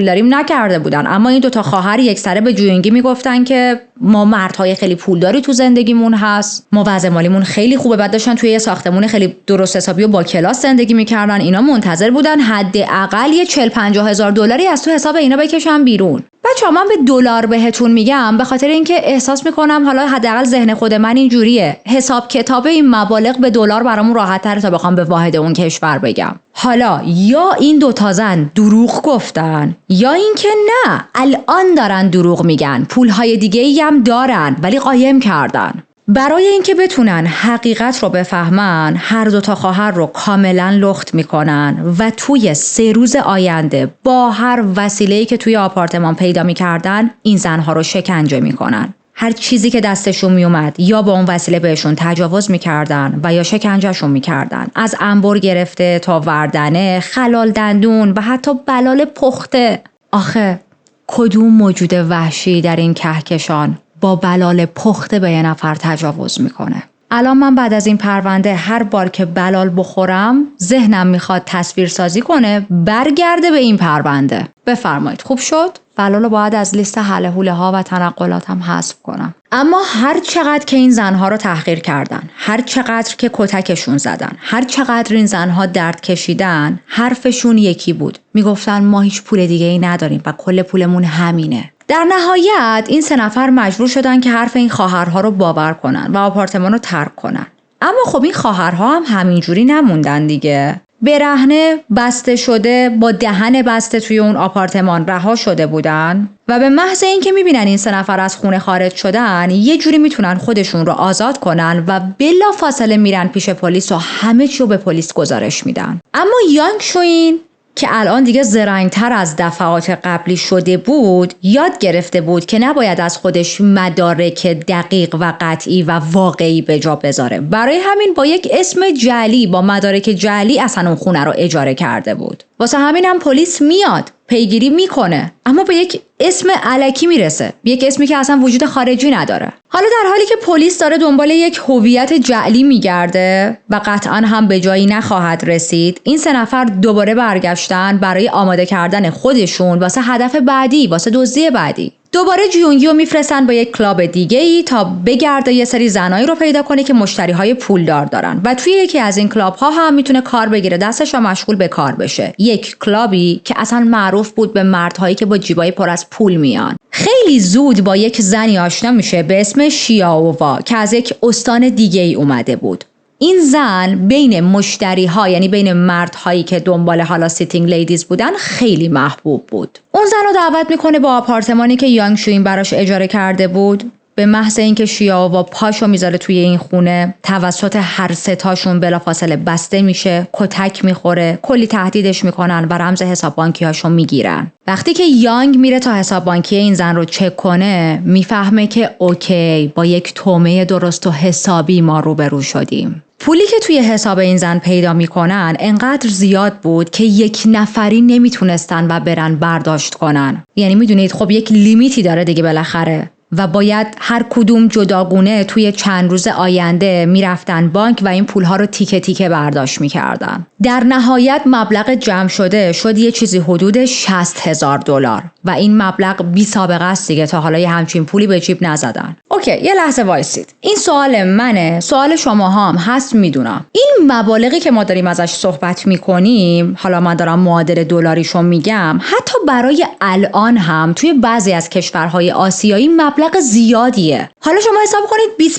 داریم نکرده بودن. اما این دوتا خواهر یکسره به جوینگی میگفتن که ما مردهای خیلی پولداری تو زندگیمون هست، ما وضع مالیمون خیلی خوبه. بعد داشتن توی یه ساختمون خیلی درست حسابی و با کلاس زندگی میکردن. اینا منتظر بودن حداقل یه 40-50 هزار دلاری از تو حساب اینا بکشن بیرون. بچه‌ها من به دلار بهتون میگم به خاطر اینکه احساس میکنم حالا حداقل ذهن خود من اینجوریه، حساب کتاب این مبالغ به دلار برامون راحت‌تره تا بخوام به واحد اون کشور بگم. حالا یا این دوتا زن دروغ گفتن یا اینکه نه الان دارن دروغ میگن، پولهای دیگه‌ای هم دارن ولی قایم کردن. برای اینکه بتونن حقیقت رو بفهمن، هر دوتا خواهر رو کاملا لخت میکنن و توی 3 روز آینده با هر وسیله‌ای که توی آپارتمان پیدا میکردن این زنها رو شکنجه میکنن. هر چیزی که دستشون میومد یا با اون وسیله بهشون تجاوز میکردن و یا شکنجهشون میکردن، از انبر گرفته تا وردنه، خلال دندون و حتی بلال پخته. آخه کدوم موجود وحشی در این کهکشان با بلال پخته به یه نفر تجاوز میکنه؟ الان من بعد از این پرونده هر بار که بلال بخورم ذهنم میخواد تصویر سازی کنه برگرده به این پرونده. بفرمایید خوب شد؟ بلالو باید از لیست هله هوله ها و تنقلاتم حذف کنم. اما هر چقدر که این زنها رو تحقیر کردن، هر چقدر که کتکشون زدن، هر چقدر این زنها درد کشیدن، حرفشون یکی بود. میگفتن ما هیچ پول دیگه ای نداریم و کل پولمون همینه. در نهایت این 3 نفر مجبور شدن که حرف این خواهرها رو باور کنن و آپارتمان رو ترک کنن. اما خب این خواهرها هم همینجوری نموندن دیگه. برهنه بسته شده با دهن بسته توی اون آپارتمان رها شده بودن و به محض اینکه میبینن این 3 نفر از خونه خارج شدن یه جوری میتونن خودشون رو آزاد کنن و بلا فاصله میرن پیش پلیس و همه چیو به پلیس گزارش میدن. اما یانگ شوین که الان دیگه زرنگ‌تر از دفعات قبلی شده بود، یاد گرفته بود که نباید از خودش مدارک دقیق و قطعی و واقعی به جا بذاره. برای همین با یک اسم جعلی، با مدارک جعلی اصلا اون خونه رو اجاره کرده بود. واسه همین هم پلیس میاد پیگیری میکنه، اما به یک اسم الکی میرسه، یک اسمی که اصلا وجود خارجی نداره. حالا در حالی که پلیس داره دنبال یک هویت جعلی میگرده و قطعا هم به جایی نخواهد رسید، این 3 نفر دوباره برگشتن برای آماده کردن خودشون واسه هدف بعدی، واسه دزدی بعدی. دوباره جیونگی رو میفرستن با یک کلاب دیگه ای تا بگرده یه سری زنایی رو پیدا کنه که مشتریهای پولدار دارن و توی یکی از این کلاب ها هم میتونه کار بگیره دستش و مشغول به کار بشه. یک کلابی که اصلا معروف بود به مردهایی که با جیبای پر از پول میان. خیلی زود با یک زنی آشنا میشه به اسم شیائووا که از یک استان دیگه ای اومده بود. این زن بین مشتری‌ها، یعنی بین مردهایی که دنبال حالا سیتینگ لیدیز بودن، خیلی محبوب بود. اون زن رو دعوت میکنه با آپارتمانی که یانگ شوین براش اجاره کرده بود. به محض اینکه شیائووا پاشو میذاره توی این خونه، توسط هر سه تاشون بلافاصله بسته میشه، کتک میخوره، کلی تهدیدش میکنن و رمز حساب بانکیاشو میگیرن. وقتی که یانگ میره تا حساب بانکی این زن رو چک کنه، میفهمه که اوکی، با یک تومه درست و حسابی ما روبرو شدیم. پولی که توی حساب این زن پیدا میکنن انقدر زیاد بود که یک نفری نمیتونستن و برن برداشت کنن. یعنی میدونید خب یک لیمیتی داره دیگه بالاخره و باید هر کدوم جداگونه توی چند روز آینده میرفتن بانک و این پولها رو تیکه تیکه برداشت میکردن. در نهایت مبلغ جمع شده شد یه چیزی حدود $60,000 و این مبلغ بی سابقه است دیگه، تا حالا یه همچین پولی به جیب نزدن. اوکی، یه لحظه وایسید. این سوال منه، سوال شما هم هست میدونم. این مبالغی که ما داریم ازش صحبت میکنیم، حالا من دارم معادل دلاریشو میگم، حتی برای الان هم توی بعضی از کشورهای آسیایی مبلغ زیادیه. حالا شما حساب کنید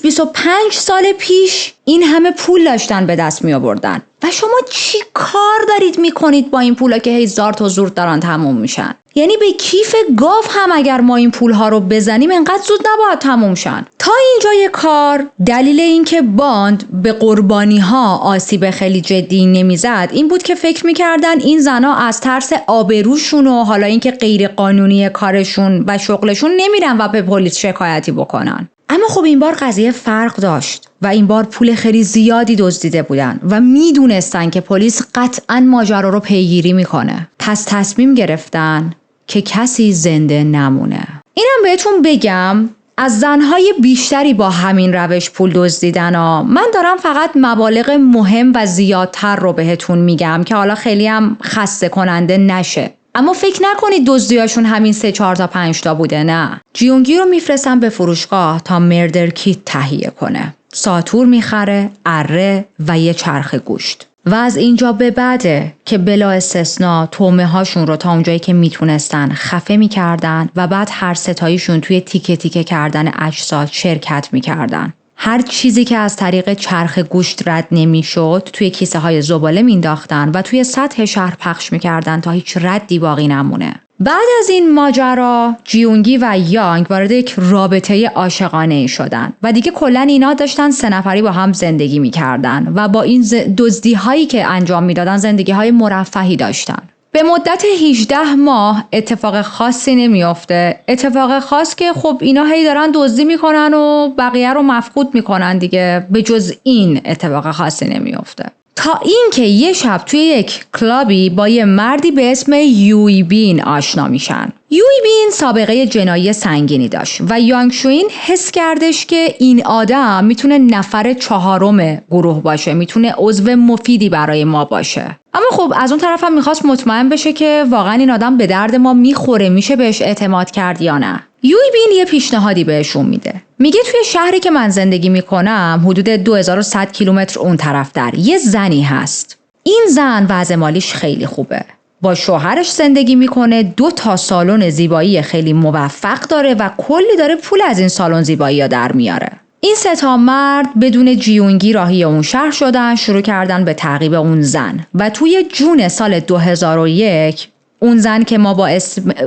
20-25 سال پیش این همه پول داشتن به دست می آوردن و شما چی کار دارید میکنید با این پولا که هی زارت و زورت دارن تموم میشن؟ یعنی به کیف گاو هم اگر ما این پولها رو بزنیم انقدر زود نباید تموم شن. تا اینجای کار دلیل این که باند به قربانی ها آسیب خیلی جدی نمیزد این بود که فکر میکردن این زنا از ترس آبروشون و حالا اینکه غیر قانونی کارشون و شغلشون نمیرن و به پلیس شکایتی بکنن. اما خب این بار قضیه فرق داشت و این بار پول خیلی زیادی دزدیده بودن و میدونستن که پلیس قطعاً ماجرا رو پیگیری میکنه. پس تصمیم گرفتن که کسی زنده نمونه. اینم بهتون بگم از زنهای بیشتری با همین روش پول دزدیدن ها. من دارم فقط مبالغ مهم و زیادتر رو بهتون میگم که حالا خیلی هم خسته کننده نشه. اما فکر نکنید دزدیاشون همین 3-4 تا 5 تا بوده، نه. جیونگی رو میفرستن به فروشگاه تا مردر کیت تهیه کنه. ساتور میخره، اره و یه چرخ گوشت. و از اینجا به بعده که بلا استثناء تومه هاشون رو تا اونجایی که میتونستن خفه میکردن و بعد هر ستاییشون توی تیکه تیکه کردن اجساد شرکت میکردن. هر چیزی که از طریق چرخ گوشت رد نمیشد توی کیسه های زباله مینداختن و توی سطح شهر پخش میکردن تا هیچ ردی باقی نمونه. بعد از این ماجرا جیونگی و یانگ وارد یک رابطه عاشقانه شدن و دیگه کلا اینا داشتن 3 نفری با هم زندگی میکردن و با این دزدی هایی که انجام میدادن زندگی های مرفهی داشتن. به مدت 18 ماه اتفاق خاصی نمیافته. اتفاق خاص که خب اینا هی دارن دزدی میکنن و بقیه رو مفقود میکنن دیگه، به جز این اتفاق خاصی نمیافته. تا اینکه یه شب توی یک کلابی با یه مردی به اسم یوی بین آشنا میشن. یوی بین سابقه جنایی سنگینی داشت و یانگ شوین حس کردش که این آدم میتونه نفر 4م گروه باشه، میتونه عضو مفیدی برای ما باشه. اما خب از اون طرف هم میخواست مطمئن بشه که واقعا این آدم به درد ما میخوره، میشه بهش اعتماد کرد یا نه. یوی بین یه پیشنهادی بهشون میده. میگه توی شهری که من زندگی میکنم حدود 2100 کیلومتر اون طرفتر یه زنی هست. این زن وضع مالیش خیلی خوبه. با شوهرش زندگی میکنه، 2 تا سالن زیبایی خیلی موفق داره و کلی داره پول از این سالن زیبایی ها در میاره. این 3 تا مرد بدون جیونگی راهی اون شهر شدن، شروع کردن به تعقیب اون زن و توی جون سال 2001 اون زن که ما با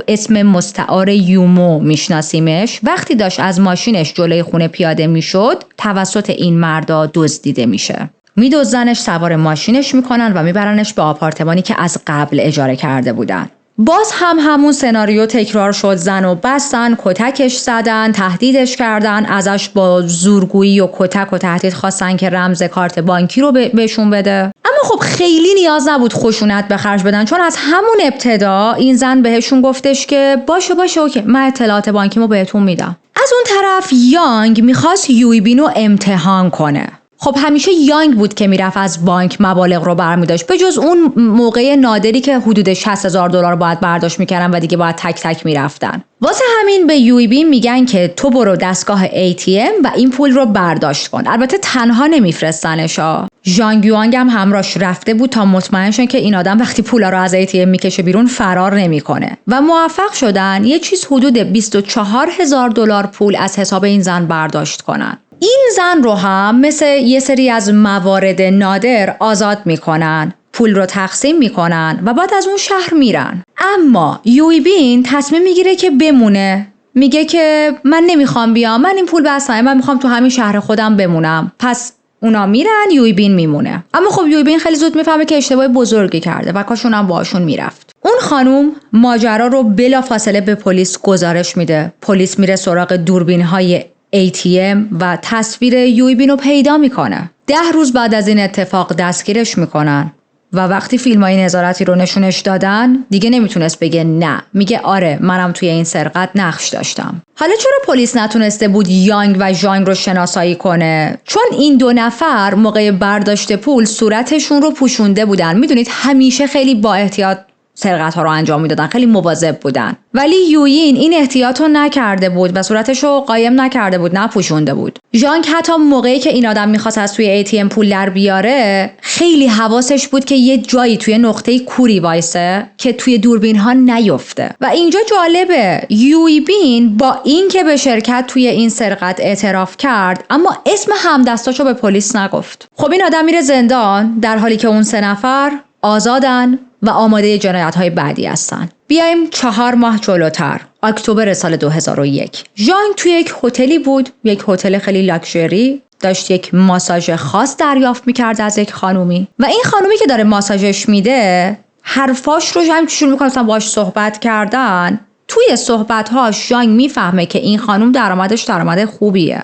اسم مستعار یومو میشناسیمش وقتی داشت از ماشینش جلوی خونه پیاده میشد توسط این مردا دزدیده میشه. میدزدنش، سوار ماشینش میکنن و میبرنش به آپارتمانی که از قبل اجاره کرده بودن. باز هم همون سناریو تکرار شد. زن و بستن، کتکش زدن، تهدیدش کردن، ازش با زورگویی و کتک و تهدید خواستن که رمز کارت بانکی رو بهشون بده. اما خب خیلی نیاز نبود خشونت به خرج بدن، چون از همون ابتدا این زن بهشون گفتش که باشه اوکی، من اطلاعات بانکیمو بهتون میدم. از اون طرف یانگ میخواست یوی بینو امتحان کنه. خب همیشه یانگ بود که میرفت از بانک مبالغ رو برمی‌داشت، به جز اون موقع نادری که حدود $60,000 باید برداشت میکردن و دیگه باید تک تک میرفتن. واسه همین به یوی بین میگن که تو برو دستگاه ATM و این پول رو برداشت کن. البته تنها نمیفرستنشا. ژانگ یوانگ هم همراهش رفته بود تا مطمئن شن که این آدم وقتی پولا رو از ATM میکشه بیرون فرار نمیکنه و موفق شدن یه چیز حدود $24,000 پول از حساب این زن برداشت کنن. این زن رو هم مثل یه سری از موارد نادر آزاد میکنن، پول رو تقسیم میکنن و بعد از اون شهر میرن. اما یوی بین تصمیم میگیره که بمونه. میگه که من نمیخوام بیام، من این پول بس من میخوام تو همین شهر خودم بمونم. پس اونا میرن، یوی بین میمونه. اما خب یوی بین خیلی زود میفهمه که اشتباه بزرگی کرده و کاشون هم باهاشون میرفت. اون خانوم ماجرا رو بلافاصله به پلیس گزارش میده. پلیس میره سراغ دوربین‌های ATM و تصویر یوی بین رو پیدا میکنه. 10 روز بعد از این اتفاق دستگیرش میکنن و وقتی فیلمای نظارتی رو نشونش دادن دیگه نمیتونست بگه نه. میگه آره منم توی این سرقت نقش داشتم. حالا چرا پلیس نتونسته بود یانگ و ژانگ رو شناسایی کنه؟ چون این 2 نفر موقع برداشت پول صورتشون رو پوشونده بودن. میدونید همیشه خیلی با احتیاط سرقت ها رو انجام میدادن، خیلی مواظب بودن. ولی یوین این احتیاط رو نکرده بود و صورتش رو قایم نکرده بود، نپوشونده بود. ژانگ حتی موقعی که این آدم میخواست از توی ATM پول در بیاره خیلی حواسش بود که یه جایی توی نقطه کوری وایسه که توی دوربین ها نیفته. و اینجا جالبه یوی بین با این که به شرکت توی این سرقت اعتراف کرد اما اسم همدستاشو به پلیس نگفت. خب این آدم میره زندان در حالی که اون 3 نفر آزادن و آماده جنایت‌های بعدی هستن. بیایم 4 ماه جلوتر، اکتبر سال 2001. ژانگ توی یک هتلی بود، یک هتل خیلی لاکچری، داشت یک ماساژ خاص دریافت می‌کرد از یک خانومی و این خانومی که داره ماساژش میده حرفاش رو هم شروع می‌کنه باهاش صحبت کردن. توی صحبت‌هاش ژانگ میفهمه که این خانوم درآمد خوبیه.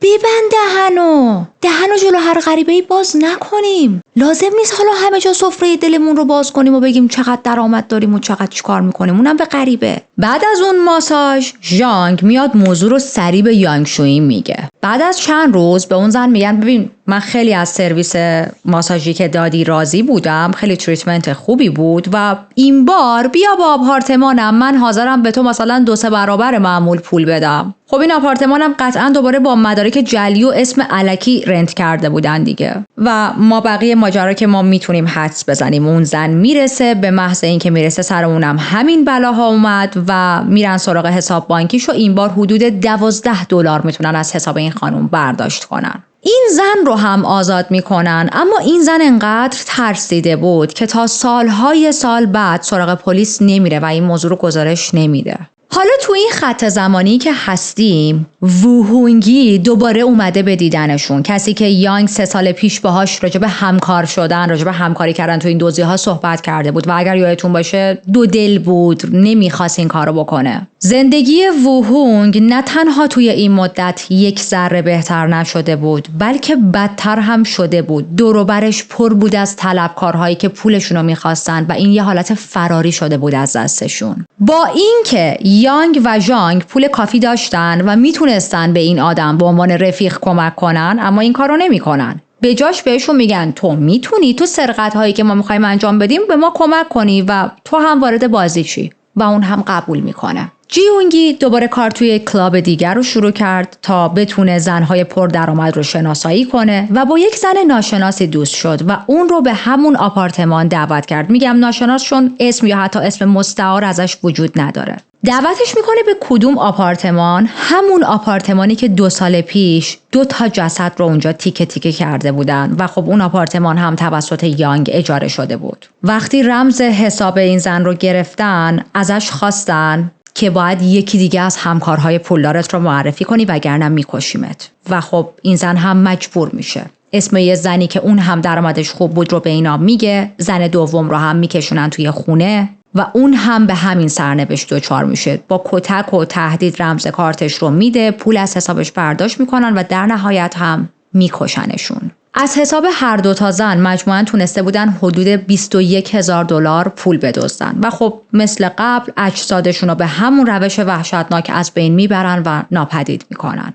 ببند دهنو جلو هر غریبه‌ای باز نکنیم. لازم نیست حالا همه جا سفره دلمون رو باز کنیم و بگیم چقدر درآمد داریم و چقدر چیکار میکنیم، اونم به غریبه. بعد از اون ماساژ ژانگ میاد موضوع رو سریع به یانگ شویی میگه. بعد از چند روز به اون زن میگن ببین من خیلی از سرویس ماساژی که دادی راضی بودم، خیلی تریتمنت خوبی بود و این بار بیا با آپارتمانم، من حاضرم به تو مثلا 2-3 برابر معمول پول بدم. خب این آپارتمانم قطعا دوباره با مدارک جعلی و اسم الکی رنت کرده بودن دیگه و ما بقیه ماجرا که ما میتونیم حدس بزنیم. اون زن میرسه، به محض اینکه میرسه سر اونم همین بلاها اومد و میرن سراغ حساب بانکیش و این بار حدود $12 میتونن از حساب این خانم برداشت کنن. این زن رو هم آزاد میکنن اما این زن انقدر ترسیده بود که تا سالهای سال بعد سراغ پلیس نمیره و این موضوع رو گزارش نمیده. حالا تو این خط زمانی که هستیم ووهونگی دوباره اومده به دیدنشون، کسی که یانگ 3 سال پیش باهاش راجع به همکار شدن، راجع به همکاری کردن تو این دزدی‌ها صحبت کرده بود و اگر یادتون باشه 2 دل بود، نمیخواست این کارو بکنه. زندگی ووهونگ نه تنها توی این مدت 1 ذره بهتر نشده بود بلکه بدتر هم شده بود. دور و برش پر بود از طلبکارهایی که پولشون رو میخواستن و این یه حالت فراری شده بود از دستشون. با اینکه یانگ و ژانگ پول کافی داشتن و میتونستن به این آدم به عنوان رفیق کمک کنن اما این کارو نمیکنن. به جاش بهشون میگن تو میتونی تو سرقت هایی که ما میخوایم انجام بدیم به ما کمک کنی و تو هم وارد بازی شی و اون هم قبول میکنه. جیونگی دوباره کار توی کلاب دیگر رو شروع کرد تا بتونه زنهای پردرآمد رو شناسایی کنه و با یک زن ناشناسی دوست شد و اون رو به همون آپارتمان دعوت کرد. میگم ناشناس چون اسم یا حتی اسم مستعار ازش وجود نداره. دعوتش میکنه به کدوم آپارتمان؟ همون آپارتمانی که 2 سال پیش 2 جسد رو اونجا تیکه تیکه کرده بودن و خب اون آپارتمان هم توسط یانگ اجاره شده بود. وقتی رمز حساب این زن رو گرفتن ازش خواستن که باید یکی دیگه از همکارهای پولدارت رو معرفی کنی وگرنه میکشیمت. و خب این زن هم مجبور میشه. اسم یه زنی که اون هم درآمدش خوب بود رو به اینا میگه. زن دوم رو هم میکشونن توی خونه و اون هم به همین سرنوشت دچار میشه. با کتک و تهدید رمز کارتش رو میده، پول از حسابش برداشت میکنن و در نهایت هم میکشنشون. از حساب هر 2 زن مجموعاً تونسته بودن حدود $21,000 پول بدزدن و خب مثل قبل اجسادشون رو به همون روش وحشتناک از بین میبرن و ناپدید میکنن.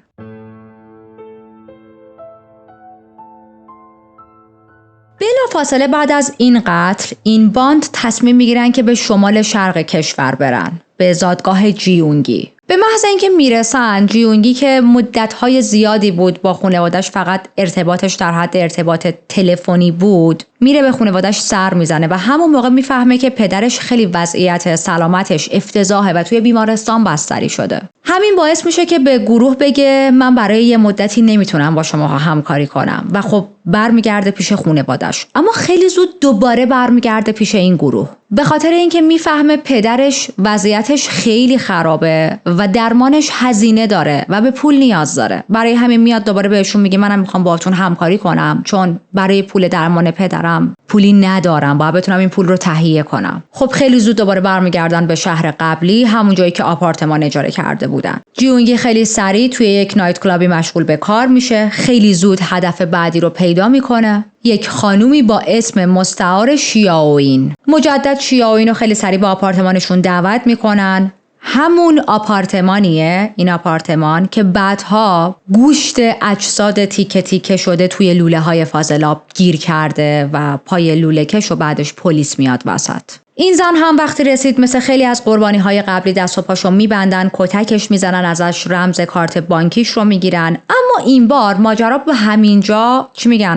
بلافاصله بعد از این قتل این باند تصمیم میگیرن که به شمال شرق کشور برن، به زادگاه جیونگی. به محض اینکه میرسن، جیونگی که مدت‌های زیادی بود با خانواده‌اش فقط ارتباطش در حد ارتباط تلفنی بود، میره به خانواده‌اش سر میزنه و همون موقع میفهمه که پدرش خیلی وضعیت سلامتش افتضاحه و توی بیمارستان بستری شده. همین باعث میشه که به گروه بگه من برای یه مدتی نمیتونم با شما همکاری کنم و خب برمیگرده پیش خانواده‌اش. اما خیلی زود دوباره برمیگرده پیش این گروه. به خاطر اینکه میفهمه پدرش وضعیتش خیلی خرابه و درمانش هزینه داره و به پول نیاز داره. برای همین میاد دوباره بهشون میگه منم میخوام باهاتون همکاری کنم چون برای پول درمان پدرم پولی ندارم، باید بتونم این پول رو تهیه کنم. خب خیلی زود دوباره برمیگردن به شهر قبلی، همون جایی که آپارتمان اجاره کرده بودن. جیونگی خیلی سریع توی یک نایت کلابی مشغول به کار میشه. خیلی زود هدف بعدی رو پیدا میکنه. یک خانومی با اسم مستعار شیائوین. مجدد شیائوین رو خیلی سریع به آپارتمانشون دعوت میکنن. همون آپارتمانیه، این آپارتمان که بعدها گوشت اجساد تیکه تیکه شده توی لوله های فاضلاب گیر کرده و پای لوله کش و بعدش پلیس میاد وسط. این زن هم وقتی رسید مثل خیلی از قربانی های قبلی دست و پاشو میبندن، کتکش میزنن، ازش رمز کارت بانکیش رو میگیرن. اما این بار ماجرا به همینجا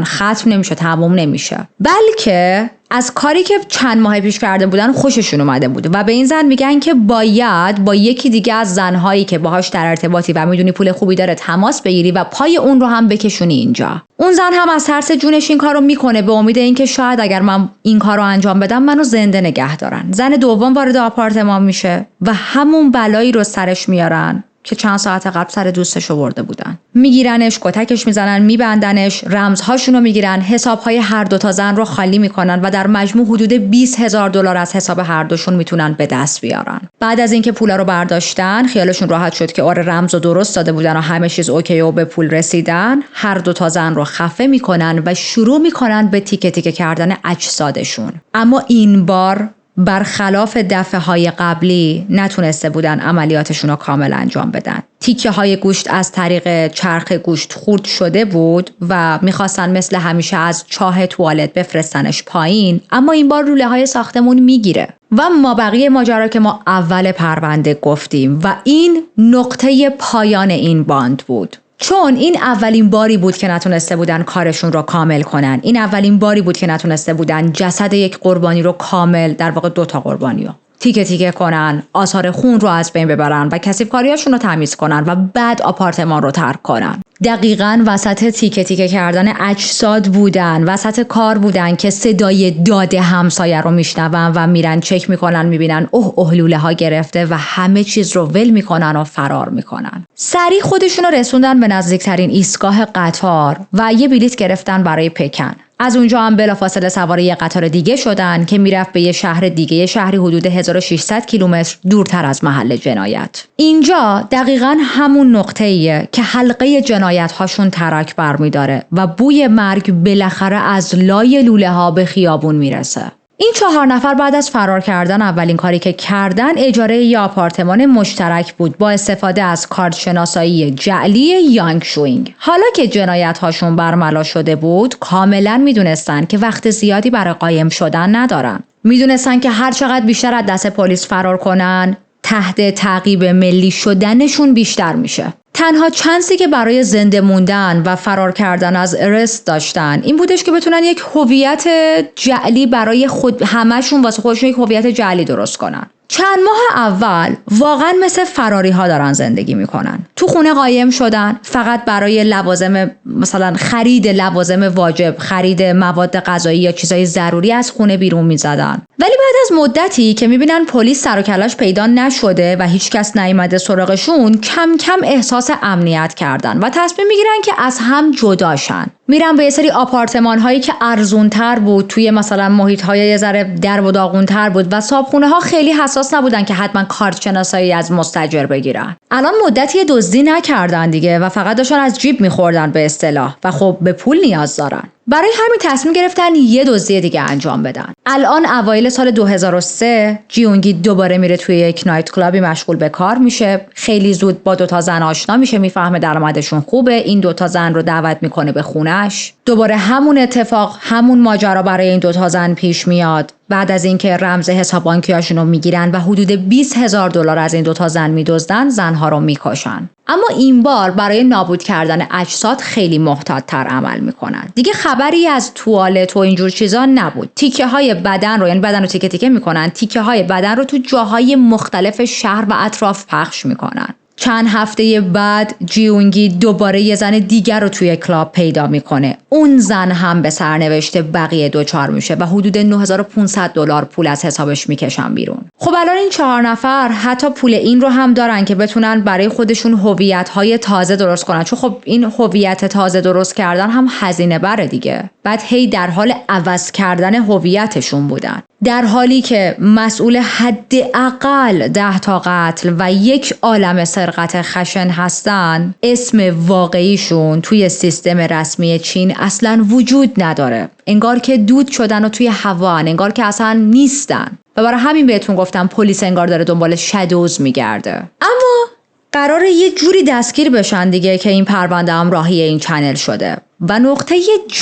ختم نمیشه، تموم نمیشه، بلکه از کاری که چند ماه پیش کرده بودن خوششون اومده بود و به این زن میگن که باید با یکی دیگه از زنهایی که باهاش در ارتباطی و میدونی پول خوبی داره تماس بگیری و پای اون رو هم بکشونی اینجا. اون زن هم از ترس جونش این کارو میکنه به امید اینکه شاید اگر من این کارو انجام بدم منو زنده نگه دارن. زن دوم وارد آپارتمان میشه و همون بلایی رو سرش میارن که چند ساعت قبل سر دوستش آورده بودن. میگیرنش، کتکش میزنن، میبندنش، رمزهاشون رو میگیرن، حسابهای هر دو تا زن رو خالی میکنن و در مجموع حدود $20,000 از حساب هر دوشون میتونن به دست بیارن. بعد از اینکه پولا رو برداشتن، خیالشون راحت شد که آره رمز رو درست داده بودن و همه چیز اوکی و به پول رسیدن، هر دو تا زن رو خفه میکنن و شروع میکنن به تیکه تیکه کردن اجسادشون. اما این بار برخلاف دفعه‌های قبلی نتونسته بودن عملیاتشون رو کامل انجام بدن. تیکه های گوشت از طریق چرخ گوشت خورد شده بود و میخواستن مثل همیشه از چاه توالت بفرستنش پایین، اما این بار لوله های ساختمون میگیره و ما بقیه ماجرا که ما اول پرونده گفتیم و این نقطه پایان این باند بود. چون این اولین باری بود که نتونسته بودن کارشون رو کامل کنن. این اولین باری بود که نتونسته بودن جسد یک قربانی رو کامل، در واقع 2 تا قربانی رو تیکه تیکه کنن، آثار خون رو از بین ببرن و کثیف‌کاریاشون رو تمیز کنن و بعد آپارتمان رو ترک کنن. دقیقاً وسط تیکه تیکه کردن اجساد بودن، وسط کار بودن که صدای داد همسایه رو میشنون و میرن چک میکنن، میبینن اوه لوله ها گرفته و همه چیز رو ول میکنن و فرار میکنن. سریع خودشون رو رسوندن به نزدیکترین ایستگاه قطار و یه بلیط گرفتن برای پکن. از اونجا هم بلافاصله سوار یه قطار دیگه شدن که میرفت به یه شهر دیگه، یه شهری حدود 1600 کیلومتر دورتر از محل جنایت. اینجا دقیقاً همون نقطه‌ایه که حلقه جنایت هاشون ترک برمی‌داره و بوی مرگ بالاخره از لای لوله ها به خیابون میرسه. این 4 نفر بعد از فرار کردن اولین کاری که کردن اجاره یه آپارتمان مشترک بود با استفاده از کارت شناسایی جعلی یانگ شوینگ. حالا که جنایت هاشون برملا شده بود، کاملا میدونستن که وقت زیادی برای قایم شدن ندارن. میدونستن که هر چقدر بیشتر از دست پلیس فرار کنن، تحت تعقیب ملی شدنشون بیشتر میشه. تنها چانسی که برای زنده موندن و فرار کردن از ارست داشتن این بودش که بتونن یک هویت جعلی برای همشون واسه خودشون یک هویت جعلی درست کنن. چند ماه اول واقعا مثل فراری ها دارن زندگی میکنن. تو خونه قایم شدن، فقط برای لوازم، مثلا خرید لوازم واجب، خرید مواد غذایی یا چیزای ضروری از خونه بیرون میزدن. ولی بعد از مدتی که میبینن پلیس سر و کله‌اش پیدا نشده و هیچ کس نیامده سراغشون، کم کم احساس امنیت کردن و تصمیم میگیرن که از هم جداشن. میرن به یه سری آپارتمان هایی که ارزونتر بود، توی مثلا محیط های یه ذره درب و داغونتر بود و صاحبخونه ها خیلی حساس نبودن که حتما کارت شناسایی از مستاجر بگیرن. الان مدتی دزدی نکردن دیگه و فقط داشتن از جیب میخوردن به اصطلاح و خب به پول نیاز دارن. برای همین تصمیم گرفتن یه دزدی دیگه انجام بدن. الان اوایل سال 2003 جیونگی دوباره میره توی یک نایت کلابی مشغول به کار میشه. خیلی زود با 2 زن آشنا میشه، میفهمه درآمدشون خوبه. این 2 زن رو دعوت میکنه به خونش. دوباره همون اتفاق، همون ماجرا برای این 2 زن پیش میاد. بعد از اینکه رمز حساب بانکیاشون رو میگیرن و حدود $20,000 از این 2 زن میدزدن، زنها رو میکشن. اما این بار برای نابود کردن اجساد خیلی محتاط‌تر عمل میکنن. دیگه خبری از توالت و اینجور چیزا نبود. تیکه های بدن رو، یعنی بدن رو تیکه تیکه میکنن، تیکه های بدن رو تو جاهای مختلف شهر و اطراف پخش میکنن. چند هفته بعد جیونگی دوباره یه زن دیگر رو توی کلاب پیدا میکنه. اون زن هم به سرنوشت بقیه دچار میشه و حدود $9,500 پول از حسابش میکشن بیرون. خب الان این 4 نفر حتی پول این رو هم دارن که بتونن برای خودشون هویت‌های تازه درست کنن، چون خب این هویت تازه درست کردن هم هزینه بره دیگه. بعد هی در حال عوض کردن هویتشون بودن، در حالی که مسئول حداقل 10 قتل و 1 عالمه سرقت خشن هستن، اسم واقعیشون توی سیستم رسمی چین اصلا وجود نداره. انگار که دود شدن و توی هوا، انگار که اصلا نیستن. و برای همین بهتون گفتم پلیس انگار داره دنبال شادوز میگرده. اما قراره یه جوری دستگیر بشن دیگه که این پرونده هم راهی این چنل شده. و نقطه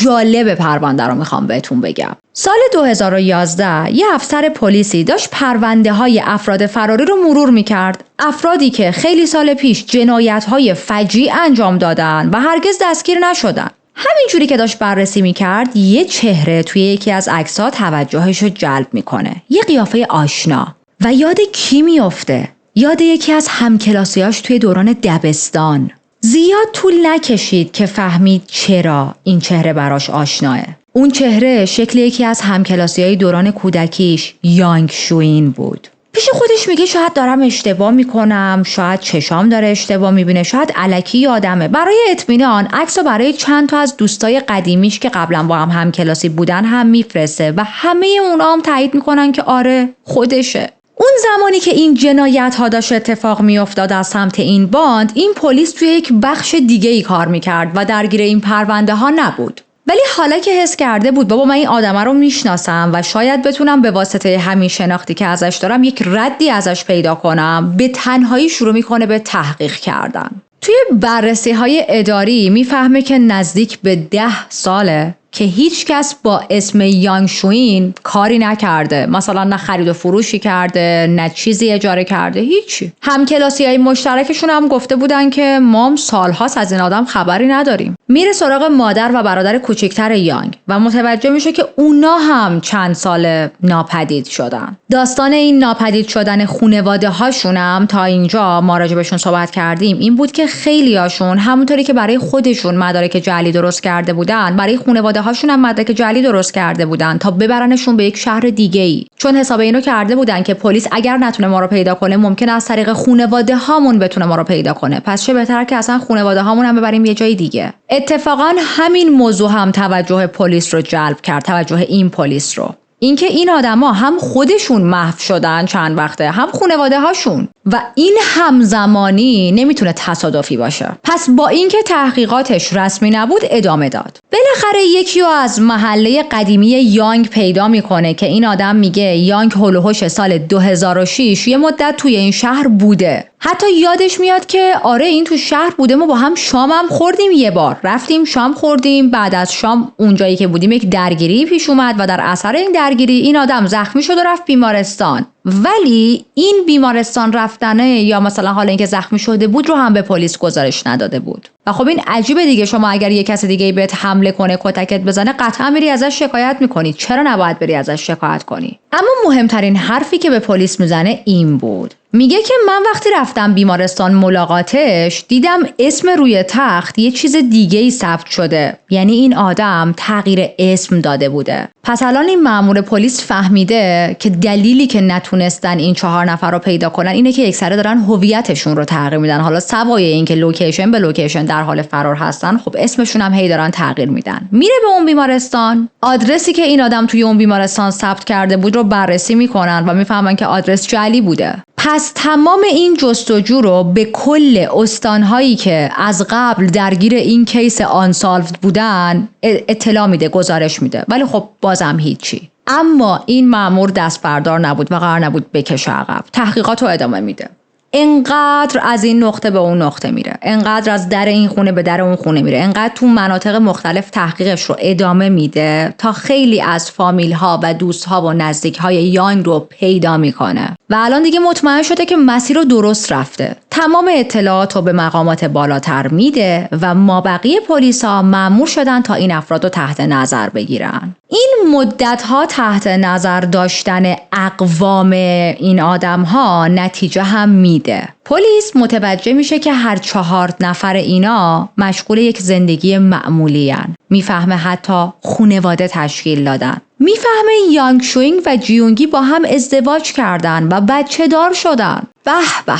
جالب پرونده رو میخوام بهتون بگم. سال 2011 یه افسر پلیسی داشت پرونده های افراد فراری رو مرور میکرد. افرادی که خیلی سال پیش جنایت های فجیع انجام دادن و هرگز دستگیر نشدن. همینجوری که داشت بررسی میکرد، یه چهره توی یکی از عکس‌ها توجهش رو جلب میکنه. یه قیافه آشنا. و یاد کی میفته؟ یاد یکی از همکلاسیاش توی دوران دبستان. زیاد طول نکشید که فهمید چرا این چهره براش آشناه. اون چهره شکل یکی از همکلاسیای دوران کودکیش، یانگ شوین بود. پیش خودش میگه شاید دارم اشتباه میکنم، شاید چشام داره اشتباه میبینه، شاید الکی یادمه. برای اطمینان عکسو برای چند تا از دوستای قدیمیش که قبلا با هم همکلاسی بودن هم میفرسته و همه اونا هم تایید میکنن که آره خودشه. اون زمانی که این جنایت ها داشت اتفاق میافتاد از سمت این باند، این پلیس توی یک بخش دیگه ای کار میکرد و درگیر این پرونده ها نبود. ولی حالا که حس کرده بود بابا من این آدمه رو میشناسم و شاید بتونم به واسطه همین شناختی که ازش دارم یک ردی ازش پیدا کنم، به تنهایی شروع میکنه به تحقیق کردن. توی بررسی های اداری میفهمه که نزدیک به 10 ساله که هیچ کس با اسم یانگ شوین کاری نکرده. مثلا نه خرید و فروشی کرده، نه چیزی اجاره کرده، هیچی. همکلاسیای مشترکشون هم گفته بودن که ما سالهاست از این آدم خبری نداریم. میره سراغ مادر و برادر کوچکتر یانگ و متوجه میشه که اونا هم چند سال ناپدید شدن. داستان این ناپدید شدن خانواده هاشون هم تا اینجا ما راجبشون صحبت کردیم این بود که خیلی هاشون همونطوری که برای خودشون مدارک جعلی درست کرده بودن، برای خانواده هاشون هم مدرک جعلی درست کرده بودن تا ببرنشون به یک شهر دیگه ای. چون حساب اینو کرده بودن که پلیس اگر نتونه ما رو پیدا کنه ممکن از طریق خانواده هامون بتونه ما رو پیدا کنه. پس چه بهتر که اصلا خانواده هامون هم ببریم یه جای دیگه. اتفاقا همین موضوع هم توجه پلیس رو جلب کرد، توجه این پلیس رو. اینکه این آدما هم خودشون محو شدن چند وقته، هم خانواده هاشون، و این همزمانی نمیتونه تصادفی باشه. پس با اینکه تحقیقاتش رسمی نبود ادامه داد. بالاخره یکی رو از محله قدیمی یانگ پیدا میکنه که این آدم میگه یانگ هولوهوش سال 2006 یه مدت توی این شهر بوده. حتی یادش میاد که آره این تو شهر بوده، ما با هم شام هم خوردیم، یه بار رفتیم شام خوردیم. بعد از شام اونجایی که بودیم یک درگیری پیش اومد و در اثر این درگیری این آدم زخمی شد و رفت بیمارستان. ولی این بیمارستان رفتنه یا مثلا حالا اینکه زخمی شده بود رو هم به پلیس گزارش نداده بود. و خب این عجیبه دیگه، شما اگر یک کس دیگه بهت حمله کنه، کتکت بزنه، قطعا میری ازش شکایت میکنی. چرا نباید بری ازش شکایت کنی؟ اما مهمترین حرفی که به پلیس میزنه این بود. میگه که من وقتی رفتم بیمارستان ملاقاتش دیدم اسم روی تخت یه چیز دیگه ای ثبت شده، یعنی این آدم تغییر اسم داده بوده. پس الان این مأمور پلیس فهمیده که دلیلی که نتونستن این 4 نفر رو پیدا کنن اینه که یکسره دارن هویتشون رو تغییر میدن. حالا سوای این که لوکیشن به لوکیشن در حال فرار هستن، خب اسمشون هم هی دارن تغییر میدن. میره به اون بیمارستان، آدرسی که این آدم توی اون بیمارستان ثبت کرده بود رو بررسی میکنن و میفهمن که آدرس جعلی بوده. پس تمام این جستجو رو به کل استانهایی که از قبل درگیر این کیس آنسالفد بودن اطلاع میده، گزارش میده. ولی خب بازم هیچی. اما این مأمور دست بردار نبود و قرار نبود بکشه عقب. تحقیقات رو ادامه میده. انقدر از این نقطه به اون نقطه میره، انقدر از در این خونه به در اون خونه میره، انقدر تو مناطق مختلف تحقیقش رو ادامه میده تا خیلی از فامیل ها و دوست ها و نزدیک های یانگ رو پیدا میکنه و الان دیگه مطمئن شده که مسیر رو درست رفته. تمام اطلاعات رو به مقامات بالاتر میده و مابقی پلیس ها مأمور شدن تا این افراد رو تحت نظر بگیرن. این مدت ها تحت نظر داشتن اقوام این آدم ها نتیجه هم میده. پلیس متوجه میشه که هر 4 نفر اینا مشغول یک زندگی معمولی هن. میفهمه حتی خانواده تشکیل دادن. میفهمه یانگ شوینگ و جیونگی با هم ازدواج کردن و بچه دار شدن. به به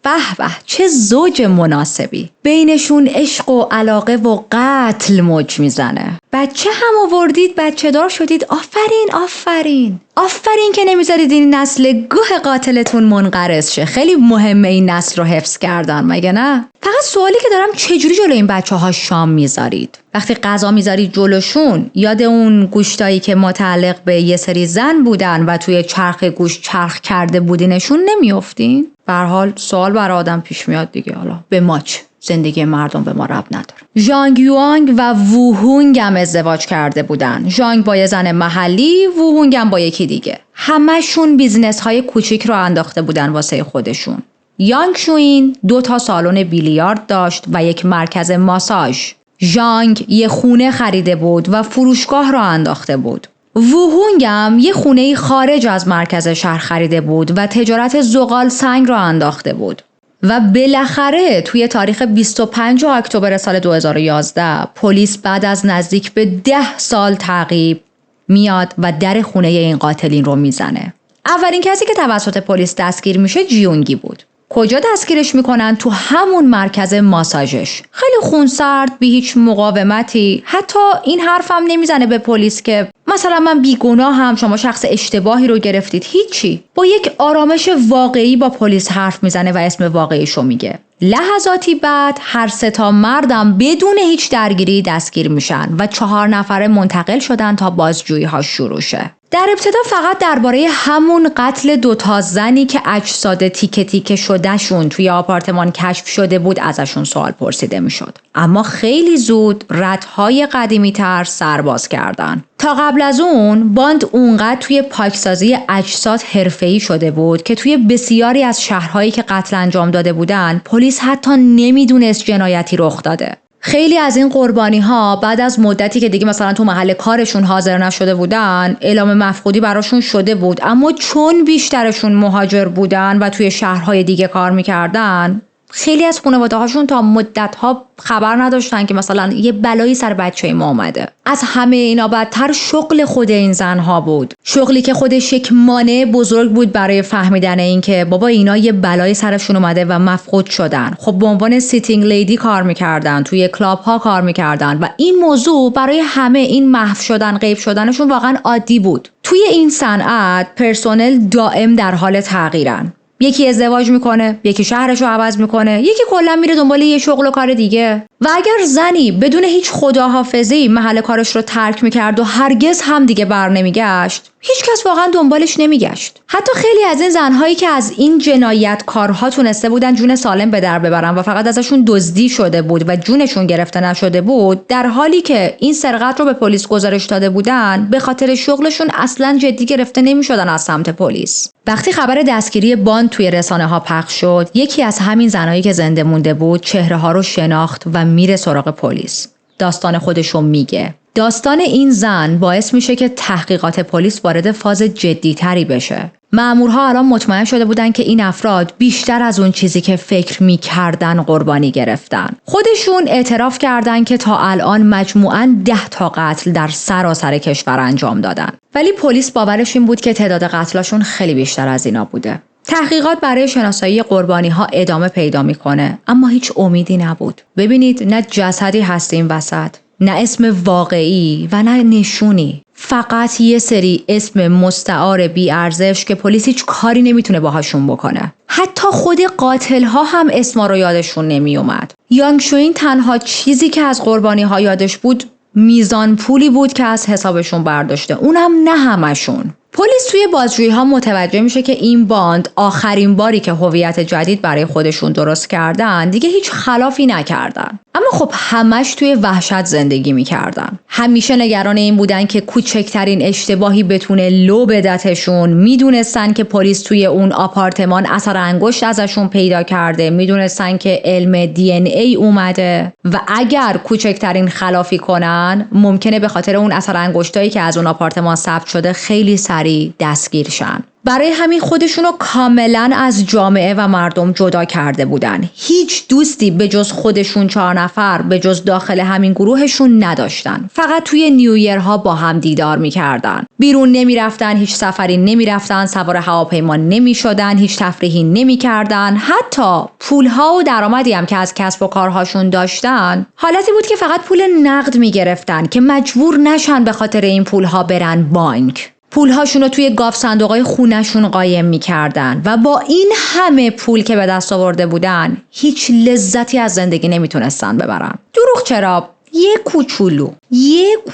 به به، چه زوج مناسبی. بینشون عشق و علاقه و قتل موج میزنه. بچه هم آوردید، بچه دار شدید. آفرین آفرین آفرین که نمیذارید این نسل گوه قاتلتون منقرض شه. خیلی مهمه این نسل رو حفظ کردن، مگه نه؟ فقط سوالی که دارم، چجوری جلو این بچه ها شام میذارید؟ وقتی غذا میذارید جلوشون، یاد اون گوشتایی که متعلق به یه سری زن بودن و توی چرخ گوشت چرخ کرده بودینشون نمیافتین؟ به هر حال سوال برای آدم پیش میاد دیگه. حالا به ما چه؟ زندگی مردم به ما ربط نداره. ژانگ یوانگ و وو هونگ هم ازدواج کرده بودن. ژانگ با یه زن محلی، وو هونگ هم با یکی دیگه. همشون بیزنس های کوچیک رو انداخته بودن واسه خودشون. یانگ شوین 2 سالن بیلیارد داشت و یک مرکز ماساژ. ژانگ یه خونه خریده بود و فروشگاه را انداخته بود. وو هونگ هم یه خونه خارج از مرکز شهر خریده بود و تجارت زغال سنگ را انداخته بود. و بالاخره توی تاریخ 25 اکتبر سال 2011 پلیس بعد از نزدیک به 10 سال تعقیب میاد و در خونه این قاتلین رو میزنه. اولین کسی که توسط پلیس دستگیر میشه جیونگی بود. کجا دستگیرش میکنن؟ تو همون مرکز ماساژش. خیلی خونسرد، بی هیچ مقاومتی. حتی این حرفم نمیزنه به پلیس که مثلا من بیگناهم، شما شخص اشتباهی رو گرفتید. هیچی. با یک آرامش واقعی با پلیس حرف میزنه و اسم واقعیشو میگه. لحظاتی بعد هر 3 مردم بدون هیچ درگیری دستگیر میشن و 4 نفره منتقل شدن تا بازجویی ها شروع شه. در ابتدا فقط درباره همون قتل 2 زنی که اجساد تیکه تیکه شدهشون توی آپارتمان کشف شده بود ازشون سوال پرسیده میشد. اما خیلی زود ردهای قدیمی تر سرباز کردن. تا قبل از اون باند اونقدر توی پاکسازی اجساد حرفه‌ای شده بود که توی بسیاری از شهرهایی که قتل انجام داده بودن پلیس حتی نمیدونست جنایتی رخ داده. خیلی از این قربانی ها بعد از مدتی که دیگه مثلا تو محل کارشون حاضر نشده بودن اعلام مفقودی براشون شده بود، اما چون بیشترشون مهاجر بودن و توی شهرهای دیگه کار میکردن خیلی از خانواده هاشون تا مدت ها خبر نداشتن که مثلا یه بلایی سر بچه ما اومده. از همه اینا بدتر شغل خود این زنها بود. شغلی که خودش یک مانع بزرگ بود برای فهمیدن این که بابا اینا یه بلایی سرشون اومده و مفقود شدن. خب به عنوان سیتینگ لیدی کار میکردن، توی کلاب ها کار میکردن و این موضوع برای همه این محو شدن، غیب شدنشون واقعا عادی بود. توی این صنعت پرسنل دائم در حال تغییرن. یکی ازدواج میکنه، یکی شهرش رو عوض میکنه، یکی کلا میره دنبال یه شغل و کار دیگه. و اگر زنی بدون هیچ خداحافظی محل کارش رو ترک میکرد و هرگز هم دیگه بر نمیگشت، هیچ کس واقعا دنبالش نمیگشت. حتی خیلی از این زنهایی که از این جنایتکارها تونسته بودن جون سالم به در ببرن و فقط ازشون دزدی شده بود و جونشون گرفته نشده بود، در حالی که این سرقت رو به پلیس گزارش داده بودن، به خاطر شغلشون اصلا جدی گرفته نمیشدن از سمت پلیس. وقتی خبر دستگیری باند توی رسانه ها پخش شد، یکی از همین زنایی که زنده مونده بود چهره ها رو شناخت و میره سراغ پلیس. داستان خودشو میگه. داستان این زن باعث میشه که تحقیقات پلیس وارد فاز جدی‌تری بشه. مأمورها الان مطمئن شده بودن که این افراد بیشتر از اون چیزی که فکر میکردن قربانی گرفتن. خودشون اعتراف کردن که تا الان مجموعاً 10 قتل در سراسر کشور انجام دادن. ولی پلیس باورش این بود که تعداد قتلاشون خیلی بیشتر از اینا بوده. تحقیقات برای شناسایی قربانی‌ها ادامه پیدا میکنه، اما هیچ امیدی نبود. ببینید، نه جسدی هست این وسط، نه اسم واقعی و نه نشونی. فقط یه سری اسم مستعار بی ارزش که پلیس هیچ کاری نمیتونه باهاشون بکنه. حتی خود قاتل‌ها هم اسما رو یادشون نمی اومد. یانگ شوین تنها چیزی که از قربانی‌ها یادش بود میزان پولی بود که از حسابشون برداشته، اونم نه همشون. پلیس توی بازجویی‌ها متوجه میشه که این باند آخرین باری که هویت جدید برای خودشون درست کردن دیگه هیچ خلافی نکردن. اما خب همش توی وحشت زندگی میکردن. همیشه نگران این بودن که کوچکترین اشتباهی بتونه لو بدتشون. میدونستن که پلیس توی اون آپارتمان اثر انگشت ازشون پیدا کرده. میدونستن که علم DNA اومده و اگر کوچکترین خلافی کنن ممکنه به خاطر اون اثر انگشتایی که از اون آپارتمان ثبت شده خیلی سریع دستگیر شن. برای همین خودشونو کاملا از جامعه و مردم جدا کرده بودن. هیچ دوستی به جز خودشون 4 نفر به جز داخل همین گروهشون نداشتن. فقط توی نیویرها با هم دیدار میکردن. بیرون نمیرفتن، هیچ سفری نمیرفتن، سوار هواپیما نمیشدن، هیچ تفریحی نمیکردن. حتی پولها و درآمدی هم که از کسب و کارهاشون داشتن حالتی بود که فقط پول نقد میگرفتن که مجبور نشن به خاطر این پولها برن بانک. پولهاشون رو توی گاف صندوقای خونه‌شون قایم می‌کردن و با این همه پول که به دست آورده بودن هیچ لذتی از زندگی نمیتونستن ببرن. دروغ چرا؟ یه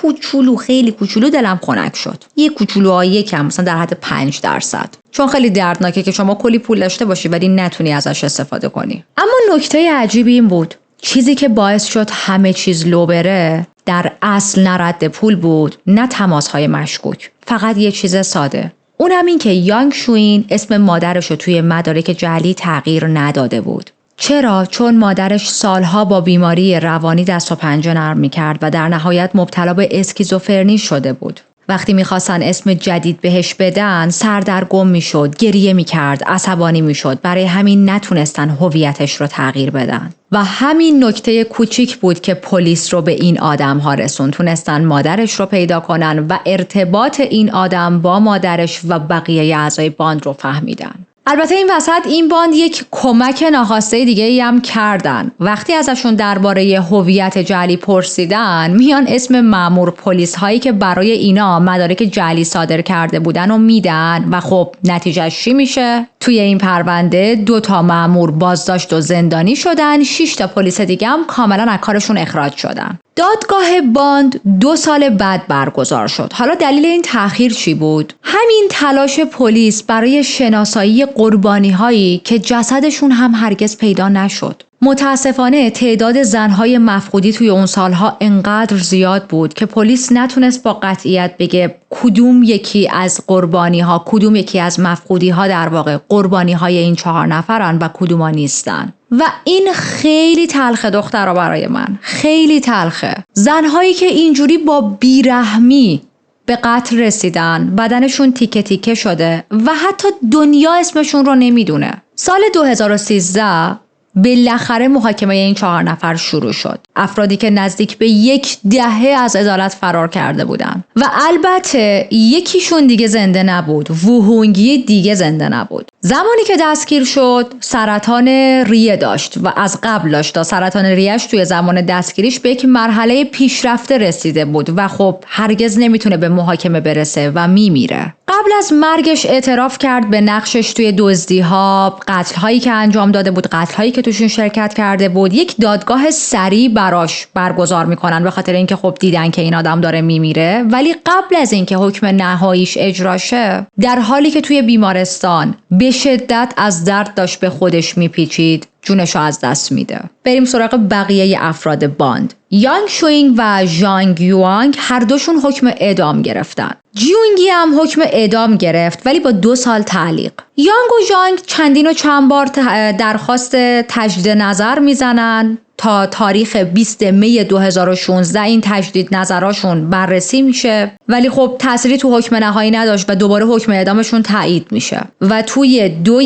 کوچولو خیلی کوچولو دلم خنک شد. یه کوچولو یکم مثلا در حد 5%. چون خیلی دردناکه که شما کلی پول داشته باشی ولی نتونی ازش استفاده کنی. اما نکته عجیبی این بود، چیزی که باعث شد همه چیز لو بره در اصل نه رد پول بود، نه تماس‌های مشکوک. فقط یه چیز ساده. اونم این که یانگ شوین اسم مادرش رو توی مدارک جعلی تغییر نداده بود. چرا؟ چون مادرش سالها با بیماری روانی دست و پنجه نرم می‌کرد و در نهایت مبتلا به اسکیزوفرنی شده بود. وقتی میخواستن اسم جدید بهش بدن سردرگم میشد، گریه میکرد، عصبانی میشد. برای همین نتونستن هویتش رو تغییر بدن. و همین نکته کوچیک بود که پلیس رو به این آدم ها رسون. تونستن مادرش رو پیدا کنن و ارتباط این آدم با مادرش و بقیه اعضای باند رو فهمیدن. البته این وسط این باند یک کمک ناخواسته دیگه ای هم کردن. وقتی ازشون درباره هویت جعلی پرسیدن میان اسم مأمور پلیس هایی که برای اینا مدارک جعلی صادر کرده بودن و میدن و خب نتیجهش چی میشه؟ توی این پرونده 2 مأمور بازداشت و زندانی شدن، 6 پلیس دیگه هم کاملا از کارشون اخراج شدن. دادگاه باند 2 سال بعد برگزار شد. حالا دلیل این تأخیر چی بود؟ همین تلاش پلیس برای شناسایی قربانی هایی که جسدشون هم هرگز پیدا نشد. متاسفانه تعداد زنهای مفقودی توی اون سالها انقدر زیاد بود که پلیس نتونست با قطعیت بگه کدوم یکی از قربانی ها، کدوم یکی از مفقودی ها در واقع قربانی های این 4 نفرن و کدوم ها نیستن. و این خیلی تلخه دخترها، برای من خیلی تلخه. زنهایی که اینجوری با بیرحمی به قتل رسیدن، بدنشون تیکه تیکه شده و حتی دنیا اسمشون رو نمیدونه. سال 2013 بالاخره محاکمه این 4 نفر شروع شد. افرادی که نزدیک به 10 دهه از عدالت فرار کرده بودن و البته یکیشون دیگه زنده نبود، ووهونگی دیگه زنده نبود. زمانی که دستگیر شد سرطان ریه داشت و از قبل داشت. سرطان ریهش توی زمان دستگیریش به یک مرحله پیشرفته رسیده بود و خب هرگز نمیتونه به محاکمه برسه و میمیره. قبل از مرگش اعتراف کرد به نقشش توی دزدی‌ها، قتل‌هایی که انجام داده بود، قتل‌هایی که توشون شرکت کرده بود. یک دادگاه سریع براش برگزار میکنن به خاطر اینکه خب دیدن که این آدم داره میمیره. ولی قبل از اینکه حکم نهاییش اجرا شه، در حالی که توی بیمارستان به شدت از درد داشت به خودش میپیچید، جونشو از دست میده. بریم سراغ بقیه افراد باند. یانگ شوینگ و ژانگ یوانگ هر دوشون حکم اعدام گرفتن. جیونگی هم حکم اعدام گرفت ولی با 2 سال تعلیق. یانگ و ژانگ چندین و چند بار درخواست تجدید نظر میزنن تا تاریخ 20 می 2016 این تجدید نظراشون بررسی میشه ولی خب تأثیری تو حکم نهایی نداشت و دوباره حکم اعدامشون تایید میشه و توی 2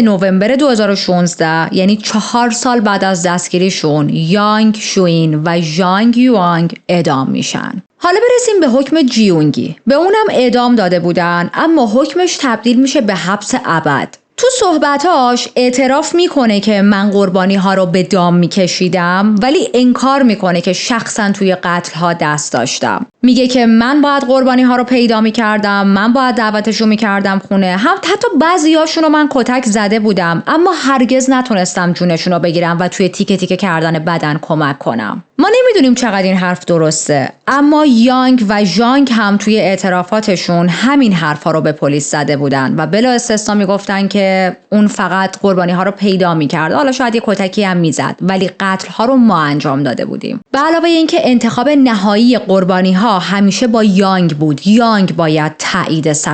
نوامبر 2016 یعنی 4 سال بعد از دستگیریشون یانگ شوین و ژانگ یوانگ اعدام میشن. حالا برسیم به حکم جیونگی. به اونم اعدام داده بودن اما حکمش تبدیل میشه به حبس ابد. تو صحبتاش اعتراف میکنه که من قربانی ها رو به دام میکشیدم، ولی انکار میکنه که شخصا توی قتل ها دست داشتم. میگه که من باید قربانی ها رو پیدا میکردم، من باید دعوتشون میکردم خونه، هم حتی بعضیاشون رو من کتک زده بودم، اما هرگز نتونستم جونشون رو بگیرم و توی تیکه تیکه کردن بدن کمک کنم. ما نمیدونیم چقدر این حرف درسته، اما یانگ و ژانگ هم توی اعترافاتشون همین حرفا رو به پلیس زده بودن و بلا استثنا میگفتن که اون فقط قربانی ها رو پیدا میکرد، حالا شاید یه کتکی هم میزد، ولی قتل ها رو ما انجام داده بودیم. به علاوه اینکه انتخاب نهایی قربانی ها همیشه با یانگ بود. یانگ باید تایید 100%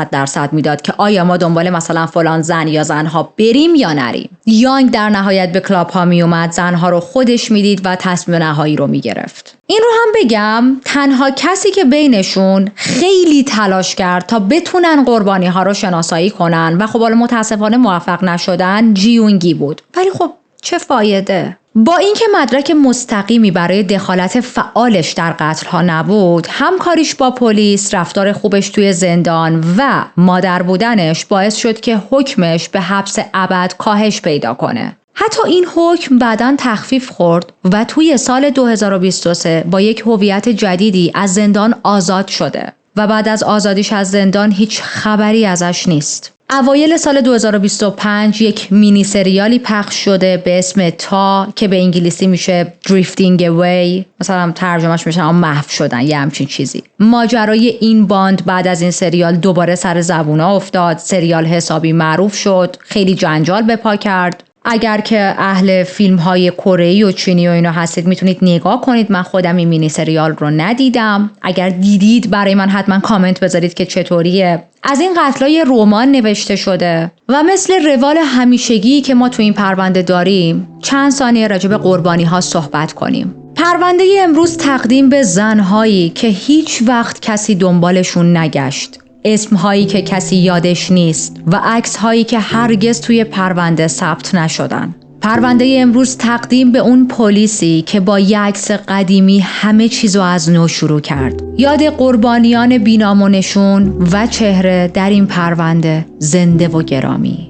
میداد که آیا ما دنبال مثلا فلان زن یا زنها بریم یا نریم. یانگ در نهایت به کلاب ها میومد، زنها رو خودش میدید و تصمیم نهایی رو میگرفت. این رو هم بگم تنها کسی که بینشون خیلی تلاش کرد تا بتونن قربانی ها رو شناسایی کنن و خب حالا متاسفانه موفق نشدن، جیونگی بود. ولی خب چه فایده؟ با اینکه مدرک مستقیمی برای دخالت فعالش در قتل ها نبود، همکاریش با پلیس، رفتار خوبش توی زندان و مادر بودنش باعث شد که حکمش به حبس ابد کاهش پیدا کنه. حتی این حکم بعداً تخفیف خورد و توی سال 2023 با یک هویت جدیدی از زندان آزاد شده و بعد از آزادیش از زندان هیچ خبری ازش نیست. اوایل سال 2025 یک مینی سریالی پخش شده به اسم تا که به انگلیسی میشه Drifting Away، مثلا ترجمهش میشه محو شدن، یه همچین چیزی. ماجرای این باند بعد از این سریال دوباره سر زبونا افتاد، سریال حسابی معروف شد، خیلی جنجال به پا کرد. اگر که اهل فیلم های کره‌ای و چینی و اینا هستید میتونید نگاه کنید. من خودم این مینی سریال رو ندیدم، اگر دیدید برای من حتما کامنت بذارید که چطوریه. از این قتلای رمان نوشته شده و مثل روال همیشگی که ما تو این پرونده داریم چند ثانیه راجع به قربانی ها صحبت کنیم. پرونده امروز تقدیم به زنهایی که هیچ وقت کسی دنبالشون نگشت، اسمهایی که کسی یادش نیست و عکسهایی که هرگز توی پرونده ثبت نشدن. پرونده امروز تقدیم به اون پلیسی که با یک عکس قدیمی همه چیزو از نو شروع کرد. یاد قربانیان بی‌نام و نشون و چهره در این پرونده زنده و گرامی.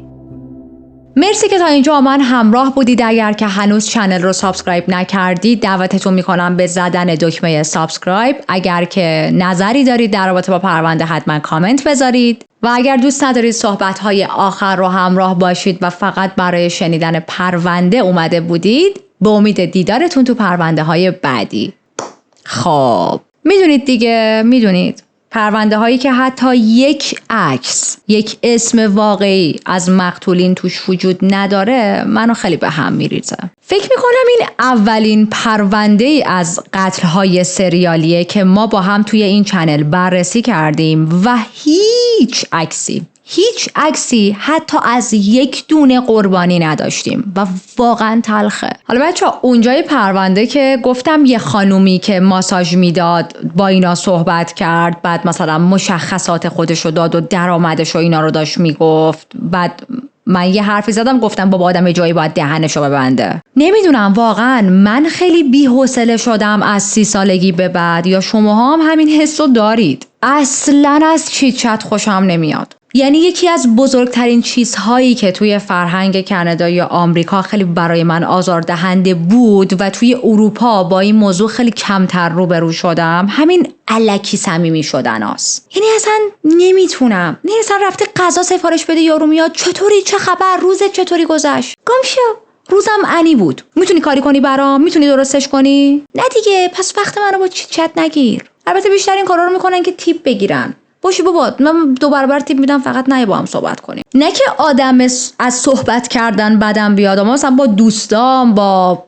مرسی که تا اینجا من همراه بودید. اگر که هنوز چنل رو سابسکرایب نکردید دعوتتون میکنم به زدن دکمه سابسکرایب. اگر که نظری دارید در رابطه با پرونده حتما کامنت بذارید و اگر دوست ندارید صحبت‌های آخر رو همراه باشید و فقط برای شنیدن پرونده اومده بودید، به امید دیدارتون تو پرونده‌های بعدی. خب میدونید دیگه، میدونید پرونده هایی که حتی یک عکس، یک اسم واقعی از مقتولین توش وجود نداره منو خیلی به هم میریزه. فکر میکنم این اولین پرونده از قتل های سریالیه که ما با هم توی این چنل بررسی کردیم و هیچ عکسی حتی از یک دونه قربانی نداشتیم و واقعا تلخه. حالا بچه‌ها اونجای پرونده که گفتم یه خانومی که ماساژ میداد با اینا صحبت کرد، بعد مثلا مشخصات خودشو داد و درآمدش و اینا رو داشت میگفت، بعد من یه حرفی زدم گفتم بابا آدم جایی باید دهنشو ببنده. نمیدونم واقعا من خیلی بی‌حوصله شدم از 30 سالگی به بعد، یا شماها هم همین حسو دارید. اصلاً از چیت چت خوشم نمیاد. یعنی یکی از بزرگترین چیزهایی که توی فرهنگ کانادا یا آمریکا خیلی برای من آزاردهنده بود و توی اروپا با این موضوع خیلی کمتر روبرو شدم، همین الکی صمیمی شدن هاست. یعنی اصلا نمیتونم. نه اصلا رفته غذا سفارش بده یارو میاد چطوری، چه خبر، روزت چطوری گذشت؟ گم شو، روزم انی بود. میتونی کاری کنی برام؟ میتونی درستش کنی؟ نه دیگه، پس وقت منو با چیت چت نگیر. البته بیشتر این کارا رو میکنن که تیپ بگیرن. باشی بابا، من 2 برابر تیپ میدم، فقط نه با هم صحبت کنیم. نه که آدم از صحبت کردن بدم بیاد، اما مثلا با دوستام، با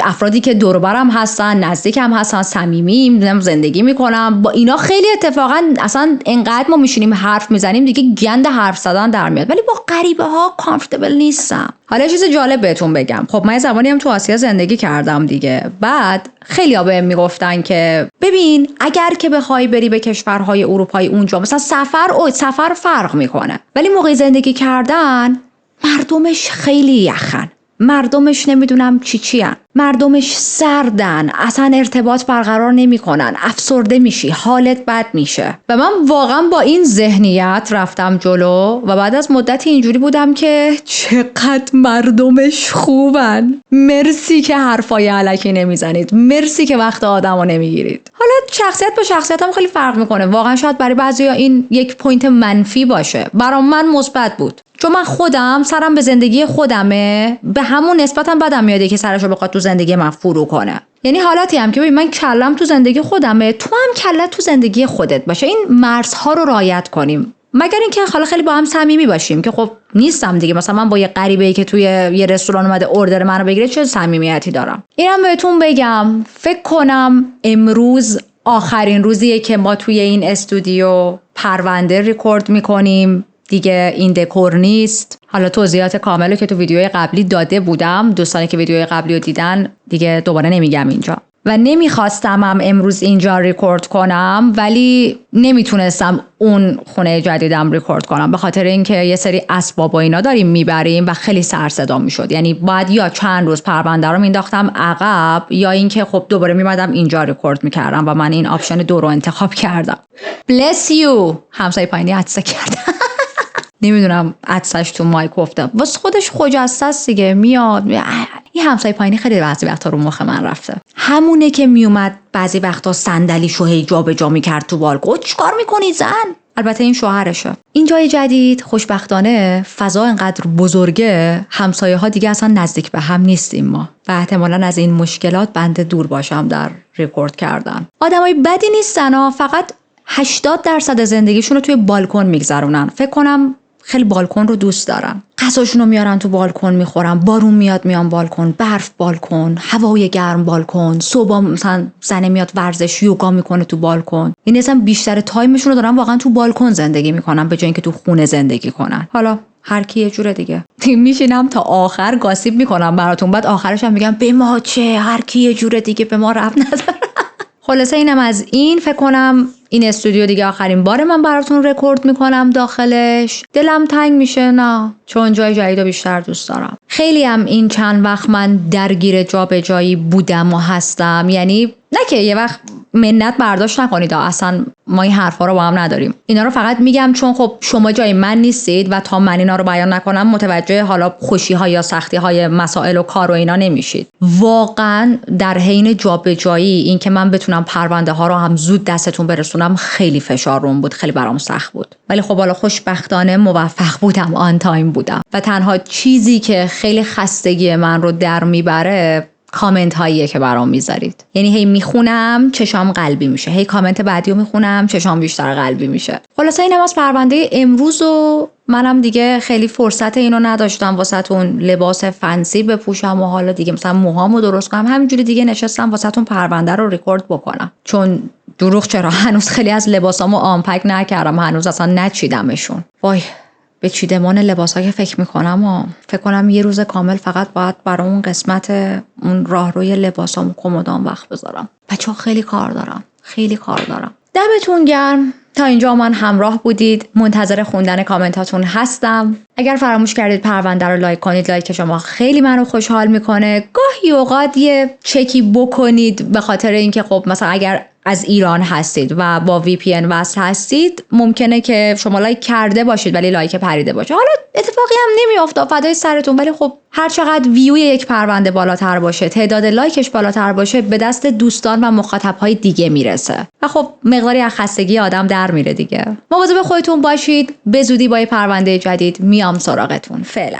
افرادی که دور و برم هستن، نزدیکم هستن، صمیمی زندگی میکنم، با اینا خیلی اتفاقا اصلا انقدر ما میشینیم حرف میزنیم دیگه گند حرف زدن در میاد، ولی با غریبه ها کامفورتبل نیستم. حالا چیز جالب بهتون بگم، خب من زمانی هم تو آسیا زندگی کردم دیگه. بعد خیلی‌ها بهم میگفتن که ببین اگر که بخوای بری به کشورهای اروپایی اونجا مثلا سفر فرق میکنه، ولی موقع زندگی کردن مردمش خیلی یخن. مردمش نمیدونم چی هن. مردمش سردن، اصلا ارتباط برقرار نمیکنن، افسرده میشی، حالت بد میشه. و من واقعا با این ذهنیت رفتم جلو و بعد از مدتی اینجوری بودم که چقدر مردمش خوبن، مرسی که حرفای الکی نمیزنید، مرسی که وقت آدمو نمیگیرید. حالا شخصیت با شخصیت هم خیلی فرق میکنه، واقعا شاید برای بعضیا این یک پوینت منفی باشه، برام من مثبت بود، چون من خودم سرم به زندگی خودمه، به همون نسبتم بدم میاد که سرشو بخواد تو زندگی من فرو کنه. یعنی حالتی هم که ببین من کلم تو زندگی خودمه، تو هم کلت تو زندگی خودت باشه، این مرزها رو رعایت کنیم، مگر اینکه حالا خیلی با هم صمیمی باشیم که خب نیستم دیگه. مثلا من با یه غریبه‌ای که توی یه رستوران اومده اوردر منو بگیره چه صمیمیتی دارم؟ اینم بهتون بگم، فکر کنم امروز آخرین روزیه که ما توی این استودیو پرونده ریکورد میکنیم دیگه، این دکور نیست. حالا توضیحات کامل رو که تو ویدیوی قبلی داده بودم، دوستانی که ویدیوی قبلی رو دیدن دیگه دوباره نمیگم اینجا. و نمیخواستم هم امروز اینجا ریکورد کنم، ولی نمیتونستم اون خونه جدیدم ریکورد کنم به خاطر اینکه یه سری اسباب و اینا داریم میبریم و خیلی سر صدا میشد. یعنی باید یا چند روز پرونده رو مینداختم عقب یا اینکه خب دوباره میمدم اینجا ریکورد میکردم و من این آپشن 2 رو انتخاب کردم. bless you. همسایه پایینی عطسه کردم. نمیدونم عطسش تو مایک افتاد، واسه خودش خجسته است دیگه، میاد. این همسایه پایینی خیلی بعضی وقتا رو مخ من رفته، همونه که میومد بعضی وقتا صندلیشو هی جابجا میکرد تو بالکن. چیکار میکنی زن؟ البته این شوهرشه. این جای جدید خوشبختانه فضا انقدر بزرگه، همسایه ها دیگه اصلا نزدیک به هم نیستیم ما و احتمالاً از این مشکلات بنده دور باشم در ریکورد کردن. آدمای بدی نیستن ها، فقط 80% زندگیشون رو توی بالکن میگذرونن. فکر کنم خیلی بالکن رو دوست دارن، غذاشون رو میارن تو بالکن میخورن، بارون میاد میان بالکن، برف بالکن، هوای گرم بالکن، صبح مثلا زنه میاد ورزش یوگا میکنه تو بالکن. این اصلا بیشتر تایمشون رو دارن واقعا تو بالکن زندگی میکنن به جای اینکه تو خونه زندگی کنن. حالا هر کی یه جوره دیگه. میشینم تا آخر گاسیپ میکنم براتون، بعد آخرش هم میگم به ما چه، هر کی یه جوره دیگه، به ما ربط نداره. خلاصه اینم از این. فکر کنم این استودیو دیگه آخرین بار من براتون رکورد میکنم داخلش. دلم تنگ میشه نه، چون جای جدید بیشتر دوست دارم. خیلی هم این چند وقت من درگیر جابجایی بودم و هستم، یعنی نه که یه وقت منت برداشت نکنید، اصلا ما این حرفا رو با هم نداریم. اینا رو فقط میگم چون خب شما جای من نیستید و تا من اینا رو بیان نکنم متوجه حالا خوشی ها یا سختی های مسائل و کار و اینا نمیشید. واقعا در حین جابجایی این که من بتونم پرونده ها رو هم زود دستتون برسونم خیلی فشار روم بود، خیلی برام سخت بود، ولی خب حالا خوشبختانه موفق بودم، آن تایم بودم. و تنها چیزی که خیلی خستگی من رو در میبره کامنت هاییه که برام میذارید. یعنی هی میخونم چشام قلبی میشه، هی کامنت بعدیو میخونم چشام بیشتر قلبی میشه. خلاصه اینم از پرونده امروز و منم دیگه خیلی فرصت اینو نداشتم واسهتون لباس فنسی بپوشم و حالا دیگه مثلا موهامو درست کنم، همینجوری دیگه نشستم واسهتون پرونده رو ریکورد بکنم. چون دروغ چرا، هنوز خیلی از لباسامو آنپک نکردم، هنوز اصلا نچیدمشون. وای به چیدمان لباسا که فکر میکنم و فکر کنم یه روز کامل فقط باید برای اون قسمت اون راهروی لباسام کمدام وقت بذارم. بچه‌ها خیلی کار دارم، خیلی کار دارم. دمتون گرم تا اینجا من همراه بودید. منتظر خوندن کامنتاتون هستم. اگر فراموش کردید پرونده رو لایک کنید، لایک شما خیلی منو خوشحال میکنه. گاهی اوقات یه چکی بکنید به خاطر اینکه خب مثلا اگر از ایران هستید و با VPN وصل هستید ممکنه که شما لایک کرده باشید ولی لایک پریده باشه. حالا اتفاقی هم نمیافته، فدای سرتون، ولی خب هر چقدر ویوی یک پرونده بالاتر باشه، تعداد لایکش بالاتر باشه، به دست دوستان و مخاطب‌های دیگه میرسه و خب مقداری از خستگی آدم در میره دیگه. مواظب خودتون باشید. به زودی با یه پرونده جدید میام سراغتون. فعلا